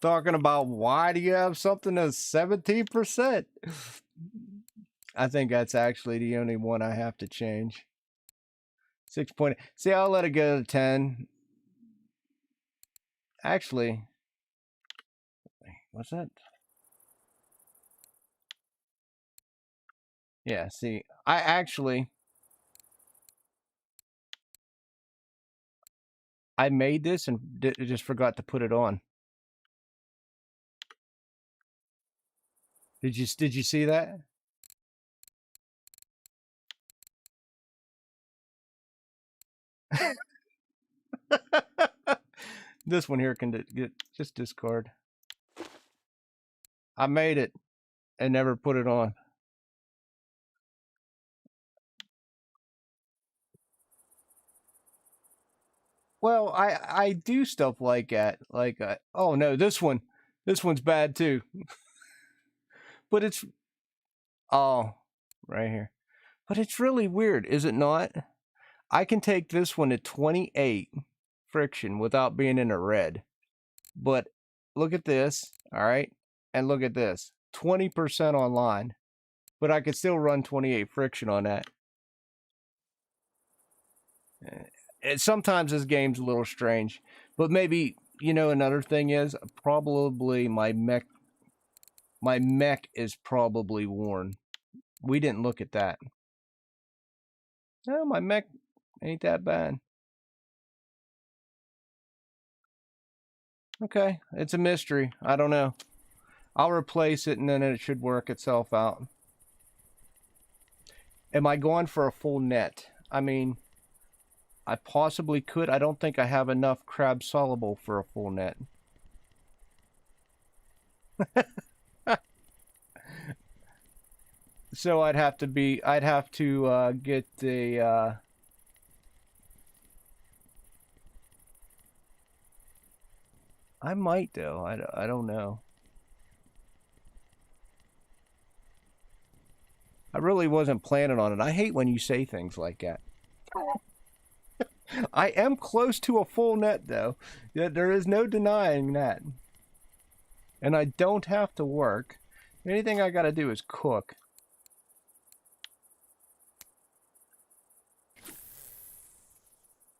Talking about why do you have something that's 17%? I think that's actually the only one I have to change. 6 point. See, I'll let it go to 10. Actually, what's that? Yeah, see, I made this and just forgot to put it on. Did you see that? This one here can get just discard. I made it and never put it on. Well, I do stuff like that. Like, oh no, this one's bad too. But it's oh, right here. But it's really weird, is it not? I can take this one at 28 friction without being in a red. But look at this, all right? And look at this. 20% online. but I could still run 28 friction on that. And sometimes this game's a little strange, but maybe, you know, another thing is probably my mech is probably worn. We didn't look at that. No, my mech ain't that bad. Okay, it's a mystery. I don't know. I'll replace it and then it should work itself out. Am I going for a full net? I mean, I possibly could. I don't think I have enough crab soluble for a full net. So I'd have to get the I might though. I don't know. I really wasn't planning on it. I hate when you say things like that. I am close to a full net though. There is no denying that. And I don't have to work. Anything I got to do is cook.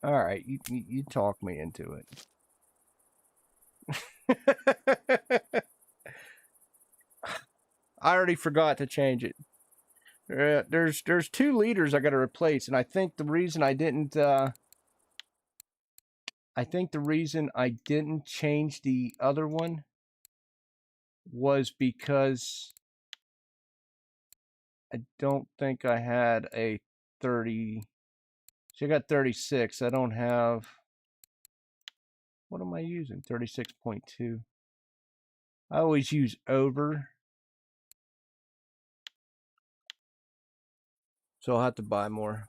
All right, you talk me into it. I already forgot to change it. There's 2 liters I got to replace, and I think the reason I didn't change the other one was because I don't think I had a 30. So I got 36. I don't have. What am I using? 36.2. I always use over. So I'll have to buy more.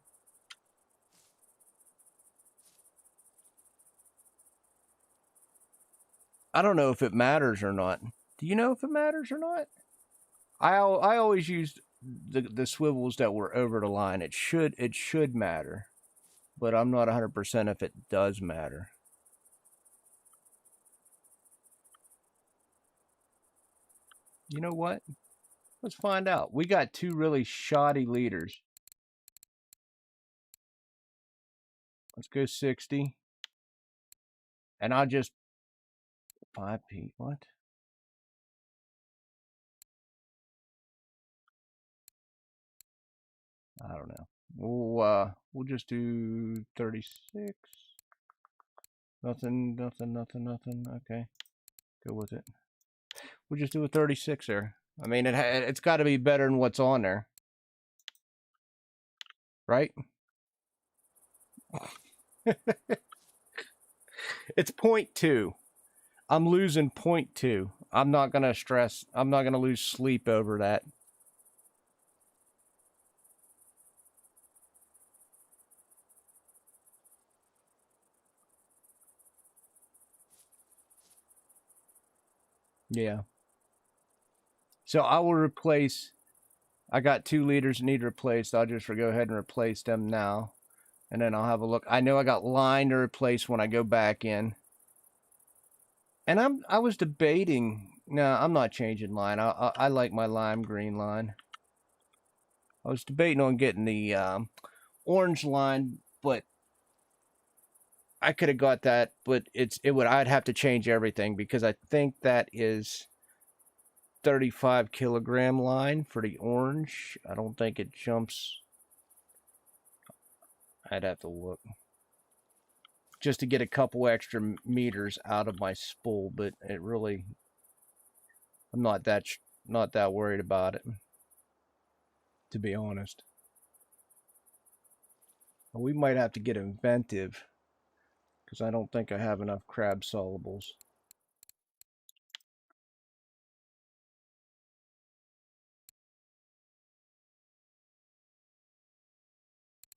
I don't know if it matters or not. Do you know if it matters or not? I always used the swivels that were over the line. It should matter, but I'm not 100% if it does matter. You know what? Let's find out. We got 2 really shoddy leaders. Let's go 60. And I'll just 5p. What? I don't know. We'll just do 36. Nothing. Okay, go with it. We'll just do a 36 there. I mean, it's got to be better than what's on there, right? It's 0.2. I'm losing 0.2. I'm not gonna stress. I'm not gonna lose sleep over that. Yeah. So I will replace. I got 2 liters that need replaced. I'll just go ahead and replace them now, and then I'll have a look. I know I got line to replace when I go back in. And I was debating. No, I'm not changing line. I like my lime green line. I was debating on getting the orange line, but I could have got that. But I'd have to change everything because I think that is 35 kilogram line for the orange. I don't think it jumps. I'd have to look just to get a couple extra meters out of my spool, but it really, I'm not that worried about it, to be honest. We might have to get inventive because I don't think I have enough crab solubles.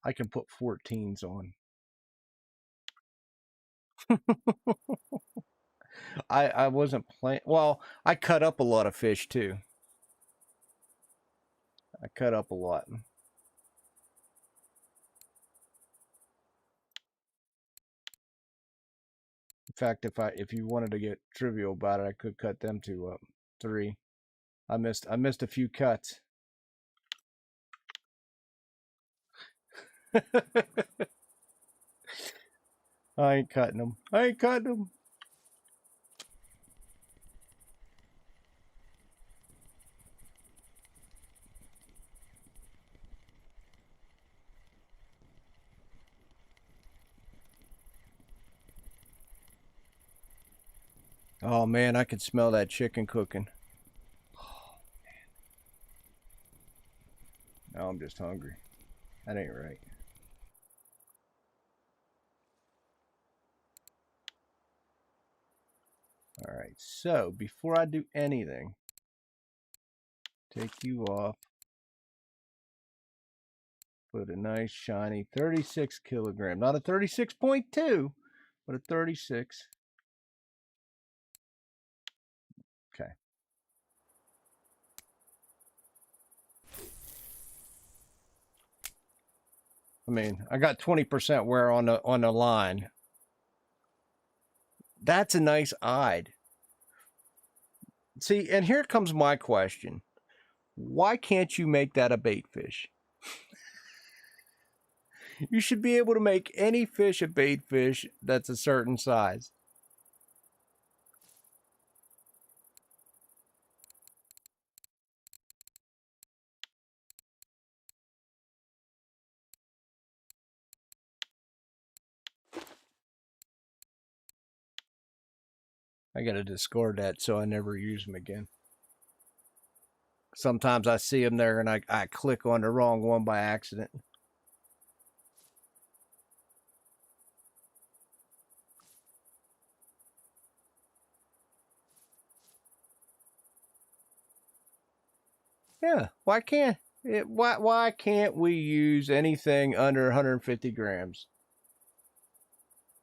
I can put 14s on. I wasn't playing. Well, I cut up a lot of fish too. I cut up a lot. In fact, if you wanted to get trivial about it, I could cut them to 3. I missed a few cuts. I ain't cutting them. I ain't cutting them. Oh man, I can smell that chicken cooking. Oh, man. Now I'm just hungry. That ain't right. All right, so before I do anything, take you off. Put a nice shiny 36 kilogram, not a 36.2, but a 36. Okay. I mean, I got 20% wear on the line. That's a nice eyed. See, and here comes my question. Why can't you make that a bait fish? You should be able to make any fish a bait fish that's a certain size. I got to discard that so I never use them again. Sometimes I see them there and I click on the wrong one by accident. Yeah, why can't we use anything under 150 grams?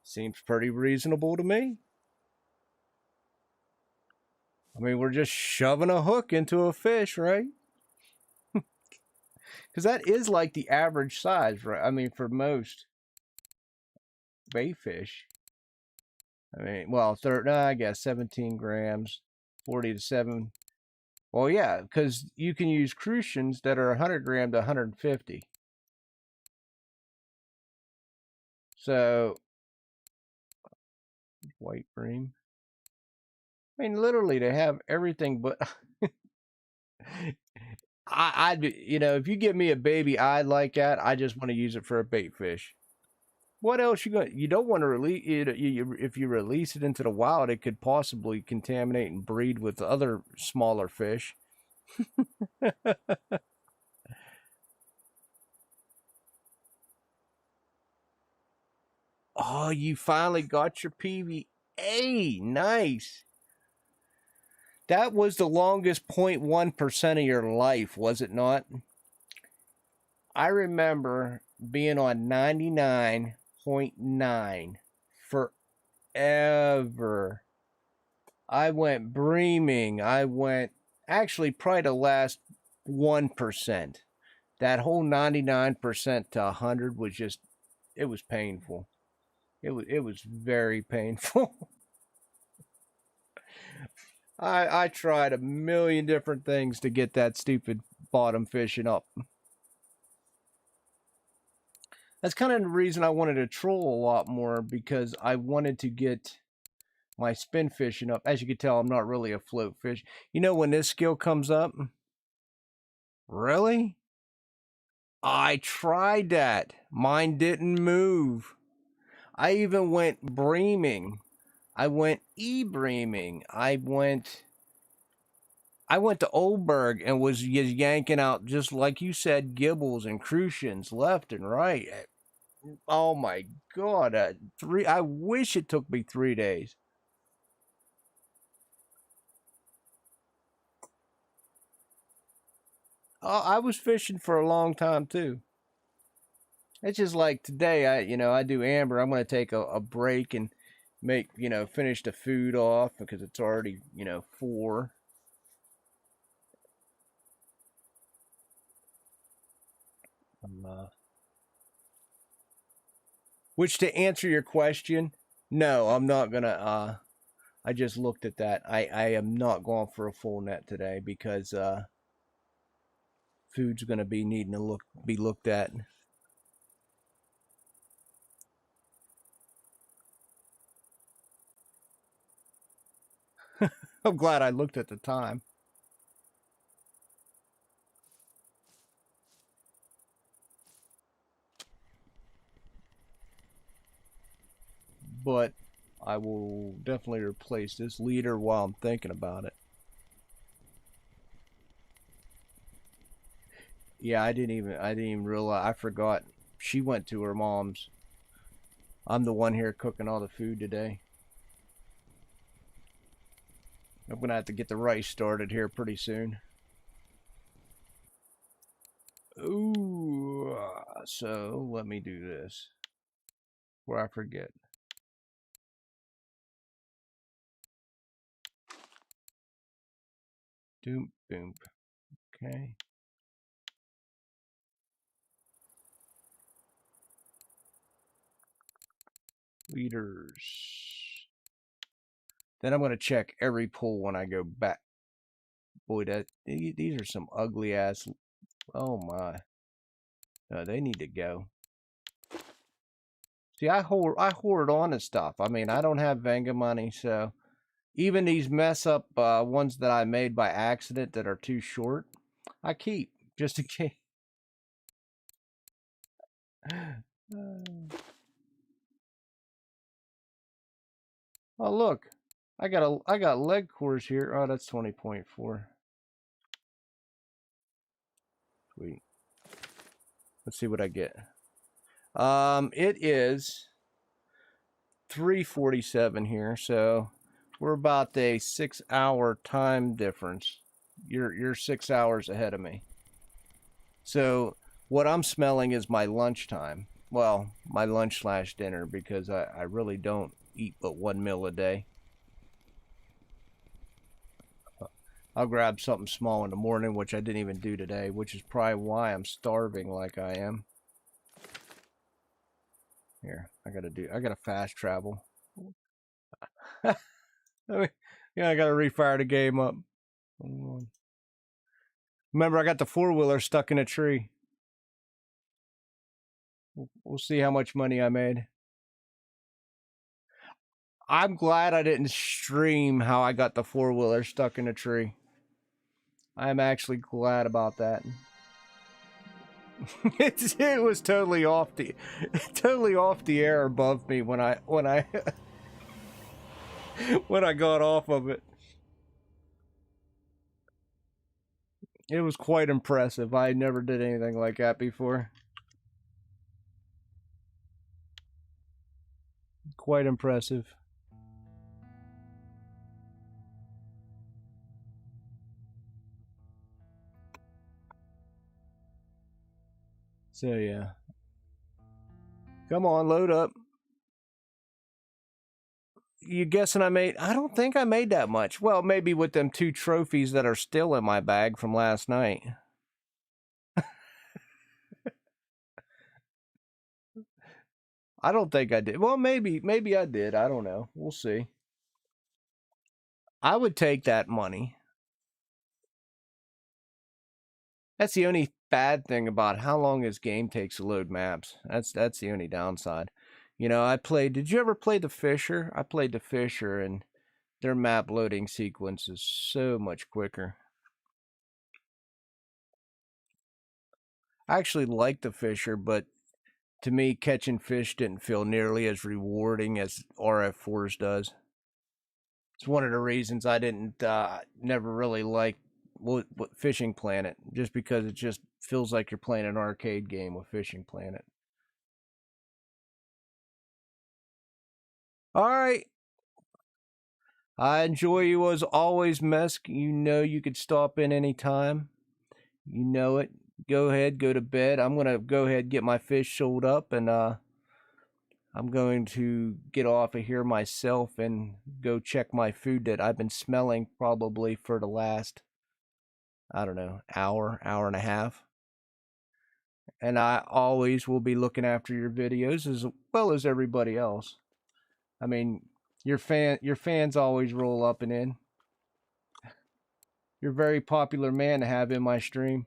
Seems pretty reasonable to me. I mean, we're just shoving a hook into a fish, right? Because that is like the average size, right? I mean, for most bait fish. I mean, well, I guess 17 grams, 40 to 7. Well, yeah, because you can use crucians that are 100 gram to 150. So, white bream. I mean, literally, they have everything but. I'd if you give me a baby eye like that, I just want to use it for a bait fish. What else you don't want to release it. If you release it into the wild, it could possibly contaminate and breed with other smaller fish. Oh, you finally got your PVA. Nice. That was the longest 0.1% of your life, was it not? I remember being on 99.9 forever. I went breaming. I went, actually, probably the last 1%. That whole 99% to 100 was just, it was painful. It was very painful. I tried a million different things to get that stupid bottom fishing up. That's kind of the reason I wanted to troll a lot more, because I wanted to get my spin fishing up. As you can tell, I'm not really a float fish. You know when this skill comes up? Really? I tried that. Mine didn't move. I even went breaming. I went e-breaming. I went to Oldberg and was just yanking out, just like you said, gibbles and crucians left and right. Oh my god! I wish it took me 3 days. I was fishing for a long time too. It's just like today. I do amber. I'm going to take a break and make finish the food off because it's already 4. Uh, which, to answer your question, no, I'm not gonna. I just looked at that. I am not going for a full net today because food's gonna be needing to be looked at. I'm glad I looked at the time. But I will definitely replace this leader while I'm thinking about it. Yeah, I didn't even realize. I forgot she went to her mom's. I'm the one here cooking all the food today. I'm gonna have to get the rice started here pretty soon. Ooh, so let me do this before I forget. Doom, boom. Okay. Leaders. Then I'm gonna check every pool when I go back. Boy, these are some ugly ass. Oh my. No, they need to go. See, I hoard on to stuff. I mean, I don't have Venga money, so even these mess up ones that I made by accident that are too short, I keep just in case. Oh look, I got leg cores here. Oh, that's 20.4. Sweet. Let's see what I get. It is 3:47 here, so we're about a 6-hour time difference. You're 6 hours ahead of me. So what I'm smelling is my lunchtime. Well, my lunch / dinner, because I really don't eat but one meal a day. I'll grab something small in the morning, which I didn't even do today, which is probably why I'm starving like I am. Here, I gotta fast travel. I gotta refire the game up. Remember, I got the 4-wheeler stuck in a tree. We'll see how much money I made. I'm glad I didn't stream how I got the 4-wheeler stuck in a tree. I'm actually glad about that. It was totally off the air above me when I when I got off of it. It was quite impressive. I never did anything like that before. Quite impressive. So yeah. Come on, load up. You guessing I made? I don't think I made that much. Well, maybe with them 2 trophies that are still in my bag from last night. I don't think I did. Well, maybe I did. I don't know. We'll see. I would take that money. That's the only bad thing about how long this game takes to load maps. That's the only downside. You know, I played. Did you ever play the Fisher? I played the Fisher, and their map loading sequence is so much quicker. I actually like the Fisher, but to me, catching fish didn't feel nearly as rewarding as RF4's does. It's one of the reasons I didn't never really like what Fishing Planet, just because it just feels like you're playing an arcade game with Fishing Planet. All right. I enjoy you as always, Mesk. You know you could stop in anytime. You know it. Go ahead, go to bed. I'm going to go ahead and get my fish sold up, and I'm going to get off of here myself and go check my food that I've been smelling probably for the last, I don't know, hour and a half. And I always will be looking after your videos as well as everybody else. I mean, your fans always roll up and in. You're a very popular man to have in my stream.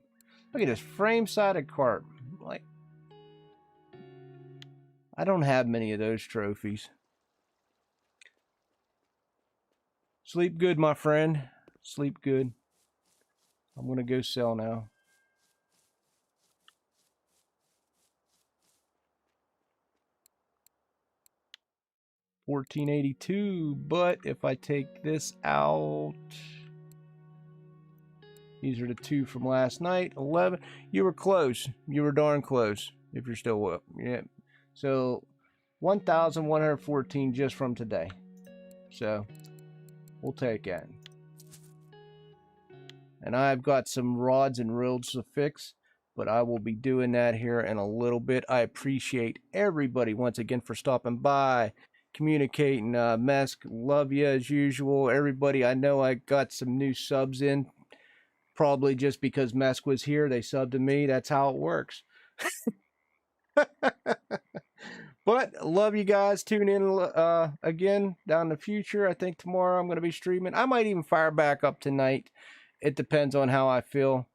Look at this frame-sided carp. Like, I don't have many of those trophies. Sleep good, my friend. Sleep good. I'm going to go sell now. $14.82, but if I take this out, these are the two from last night. 11. You were close. You were darn close. If you're still up, yeah. So 1,114 just from today. So we'll take that. And I've got some rods and reels to fix, but I will be doing that here in a little bit. I appreciate everybody once again for stopping by, communicating. Mesk, love you as usual. Everybody, I know I got some new subs in, probably just because Mesk was here. They subbed to me. That's how it works. But love you guys. Tune in again down in the future. I think tomorrow I'm going to be streaming. I might even fire back up tonight. It depends on how I feel.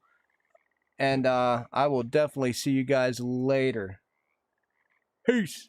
And I will definitely see you guys later. Peace.